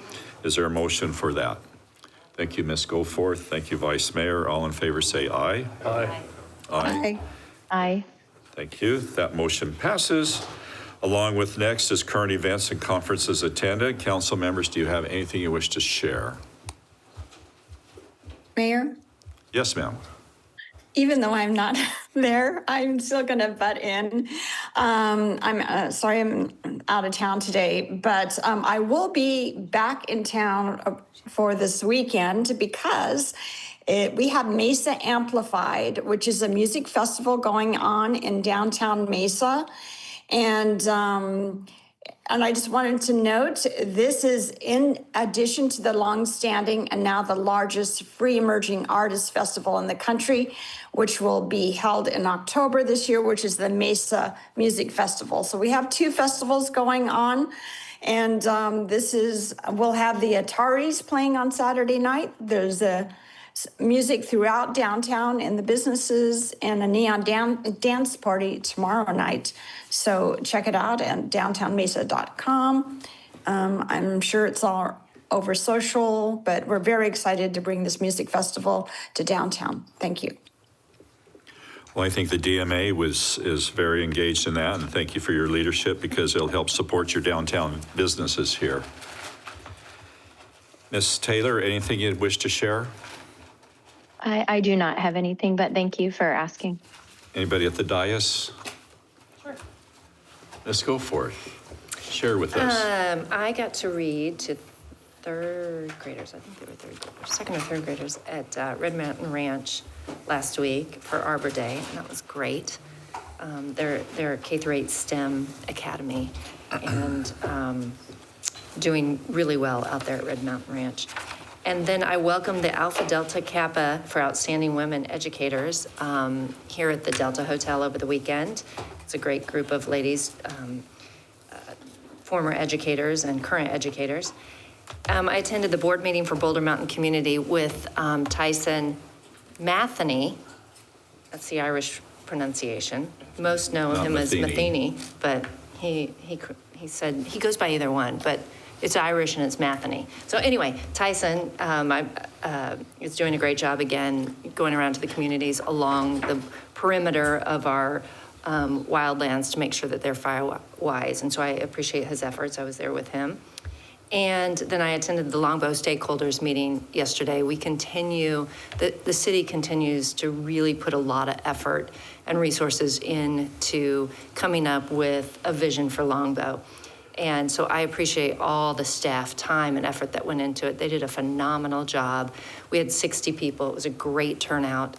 Is there a motion for that? Thank you, Ms. Goforth. Thank you, Vice Mayor. All in favor say aye. Aye. Aye. Aye. Thank you. That motion passes. Along with next is current events and conferences attended. Council members, do you have anything you wish to share? Mayor, Yes, ma'am. even though I'm not there, I'm still going to butt in. I'm sorry I'm out of town today, but I will be back in town for this weekend because we have Mesa Amplified, which is a music festival going on in downtown Mesa. And I just wanted to note, this is in addition to the longstanding and now the largest free emerging artist festival in the country, which will be held in October this year, which is the Mesa Music Festival. So we have two festivals going on. And we'll have the Ataris playing on Saturday night. There's music throughout downtown in the businesses and a neon dance party tomorrow night. So check it out at downtownmesa.com. I'm sure it's all over social, but we're very excited to bring this music festival to downtown. Thank you. Well, I think the DMA is very engaged in that, and thank you for your leadership because it'll help support your downtown businesses here. Ms. Taylor, anything you'd wish to share? I do not have anything, but thank you for asking. Anybody at the dais? Sure. Let's go for it. Share with us. I got to read to third graders, I think they were second or third graders at Red Mountain Ranch last week for Arbor Day, and that was great. They're a K-8 STEM academy and doing really well out there at Red Mountain Ranch. And then I welcomed the Alpha Delta Kappa for Outstanding Women Educators here at the Delta Hotel over the weekend. It's a great group of ladies, former educators and current educators. I attended the board meeting for Boulder Mountain Community with Tyson Matheny. That's the Irish pronunciation. Most know him as Matheny, but he said he goes by either one, but it's Irish and it's Matheny. So anyway, Tyson is doing a great job again, going around to the communities along the perimeter of our wildlands to make sure that they're fire-wise. And so I appreciate his efforts. I was there with him. And then I attended the Longbow stakeholders meeting yesterday. We continue, the city continues to really put a lot of effort and resources into coming up with a vision for Longbow. And so I appreciate all the staff time and effort that went into it. They did a phenomenal job. We had 60 people. It was a great turnout.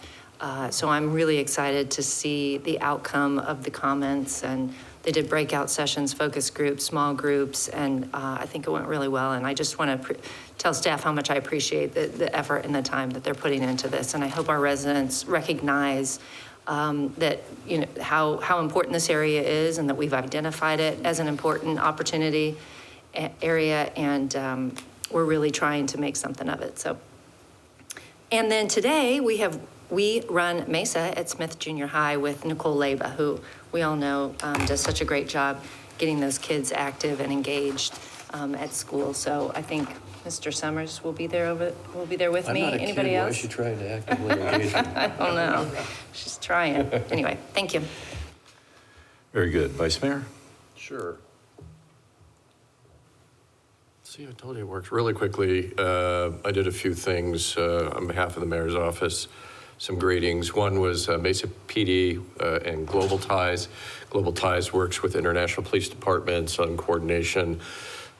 So I'm really excited to see the outcome of the comments. And they did breakout sessions, focus groups, small groups, and I think it went really well. And I just want to tell staff how much I appreciate the effort and the time that they're putting into this. And I hope our residents recognize that, you know, how important this area is and that we've identified it as an important opportunity area, and we're really trying to make something of it. So, and then today we run Mesa at Smith Junior High with Nicole Leba, who we all know does such a great job getting those kids active and engaged at school. So I think Mr. Summers will be there with me. Anybody else? Why is she trying to actively engage? I don't know. She's trying. Anyway, thank you. Very good. Vice Mayor? Sure. See, I told you it works really quickly. I did a few things on behalf of the mayor's office, some greetings. One was Mesa PD and Global Ties. Global Ties works with international police departments on coordination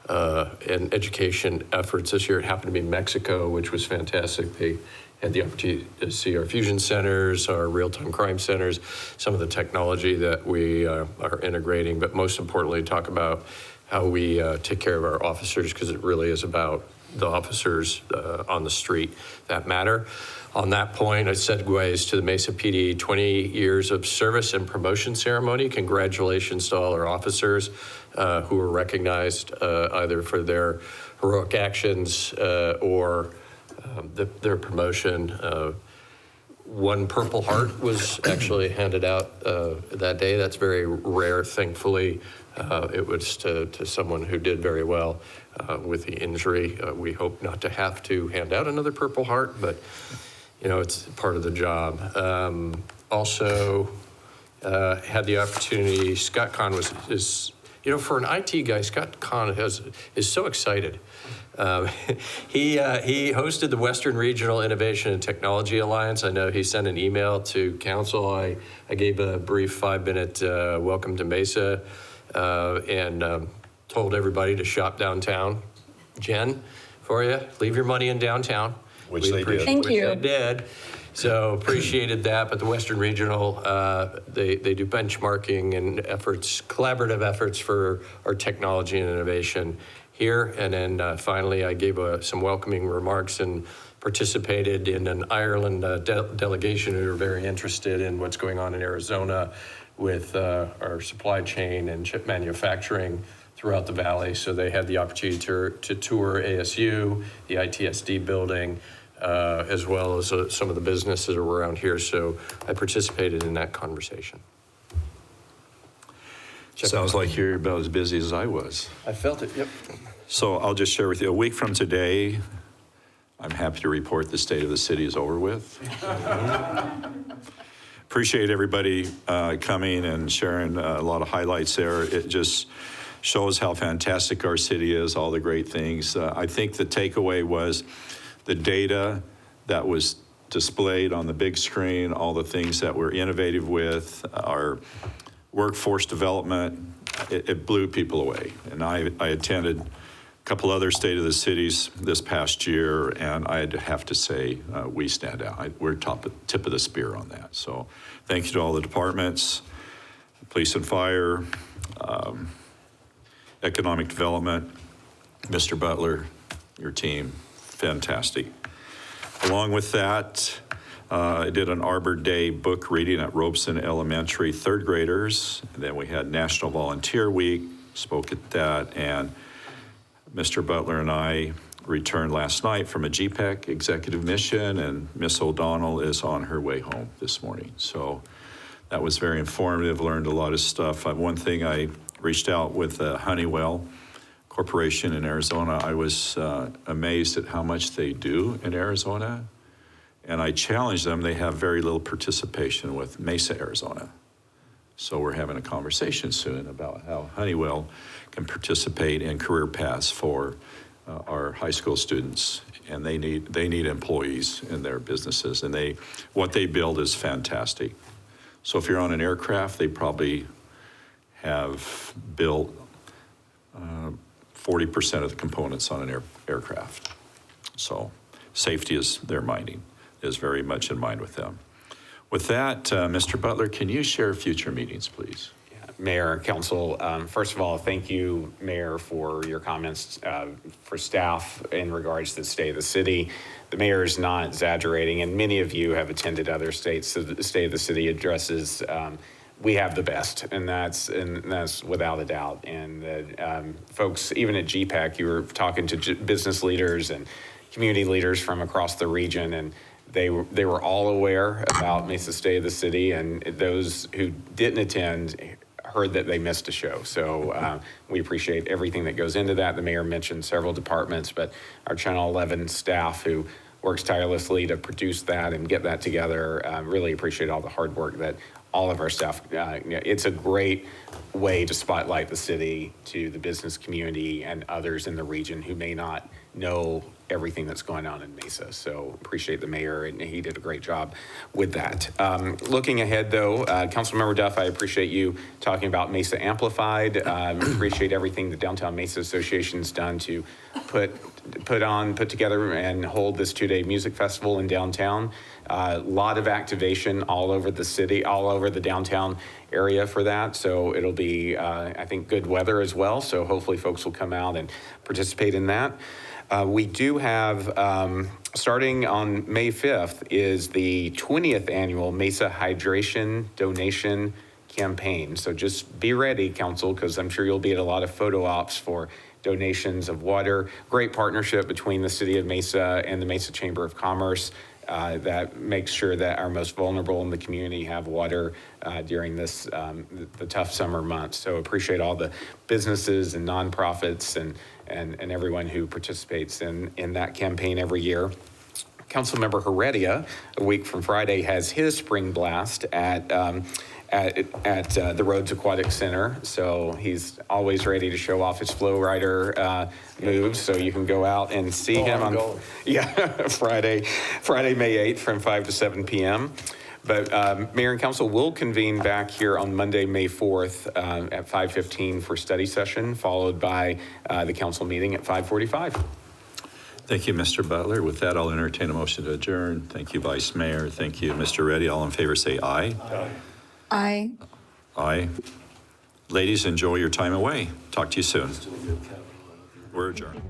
and education efforts. This year it happened to be Mexico, which was fantastic. They had the opportunity to see our fusion centers, our real-time crime centers, some of the technology that we are integrating, but most importantly, talk about how we take care of our officers, because it really is about the officers on the street that matter. On that point, it segues to the Mesa PD 20 years of service and promotion ceremony. Congratulations to all our officers who were recognized either for their heroic actions or their promotion. One Purple Heart was actually handed out that day. That's very rare, thankfully. It was to someone who did very well with the injury. We hope not to have to hand out another Purple Heart, but it's part of the job. Also had the opportunity, Scott Kahn is for an IT guy, Scott Kahn is so excited. He hosted the Western Regional Innovation and Technology Alliance. I know he sent an email to council. I gave a brief 5-minute welcome to Mesa and told everybody to shop downtown. Jen, for you, leave your money in downtown. Which they did. Thank you. They did. So appreciated that. But the Western Regional, they do benchmarking and efforts, collaborative efforts for our technology and innovation here. And then finally, I gave some welcoming remarks and participated in an Ireland delegation who are very interested in what's going on in Arizona with our supply chain and chip manufacturing throughout the valley. So they had the opportunity to tour ASU, the ITSD building, as well as some of the businesses around here. So I participated in that conversation. Sounds like you're about as busy as I was. I felt it, yep. So I'll just share with you, a week from today, I'm happy to report the state of the city is over with. Appreciate everybody coming and sharing a lot of highlights there. It just shows how fantastic our city is, all the great things. I think the takeaway was the data that was displayed on the big screen, all the things that we're innovative with, our workforce development, it blew people away. And I attended a couple other State of the Cities this past year, and I'd have to say we stand out. We're tip of the spear on that. So thank you to all the departments, police and fire, economic development, Mr. Butler, your team, fantastic. Along with that, I did an Arbor Day book reading at Robeson Elementary, third graders. And then we had National Volunteer Week, spoke at that, and Mr. Butler and I returned last night from a GPEC executive mission, and Miss O'Donnell is on her way home this morning. So that was very informative, learned a lot of stuff. One thing, I reached out with Honeywell Corporation in Arizona. I was amazed at how much they do in Arizona. And I challenged them. They have very little participation with Mesa, Arizona. So we're having a conversation soon about how Honeywell can participate in career paths for our high school students. And they need employees in their businesses. And what they build is fantastic. So if you're on an aircraft, they probably have built 40% of the components on an aircraft. So safety is their minding, is very much in mind with them. With that, Mr. Butler, can you share future meetings, please? Mayor, Council, first of all, thank you, Mayor, for your comments for staff in regards to the state of the city. The mayor is not exaggerating, and many of you have attended other states. So the state of the city addresses. We have the best, and that's without a doubt. And folks, even at GPEC, you were talking to business leaders and community leaders from across the region, and they were all aware about Mesa State of the City, and those who didn't attend heard that they missed a show. So we appreciate everything that goes into that. The mayor mentioned several departments, but our Channel 11 staff who works tirelessly to produce that and get that together, really appreciate all the hard work that all of our staff. It's a great way to spotlight the city to the business community and others in the region who may not know everything that's going on in Mesa. So appreciate the mayor, and he did a great job with that. Looking ahead, though, Councilmember Duff, I appreciate you talking about Mesa Amplified. Appreciate everything the Downtown Mesa Association's done to put together and hold this 2-day music festival in downtown. A lot of activation all over the city, all over the downtown area for that. So it'll be, I think, good weather as well. So hopefully folks will come out and participate in that. We do have, starting on May 5th, is the 20th annual Mesa Hydration Donation Campaign. So just be ready, Council, because I'm sure you'll be at a lot of photo ops for donations of water. Great partnership between the City of Mesa and the Mesa Chamber of Commerce, that makes sure that our most vulnerable in the community have water during this the tough summer months. So appreciate all the businesses and nonprofits and everyone who participates in that campaign every year. Councilmember Heredia, a week from Friday, has his spring blast at the Rhodes Aquatic Center. So he's always ready to show off his flow rider moves. So you can go out and see him on Friday, May 8th from 5 to 7 p.m. But Mayor and Council will convene back here on Monday, May 4th at 5:15 for study session, followed by the council meeting at 5:45. Thank you, Mr. Butler. With that, I'll entertain a motion to adjourn. Thank you, Vice Mayor. Thank you, Mr. Reddy. All in favor say aye. Aye. Aye. Ladies, enjoy your time away. Talk to you soon. We're adjourned.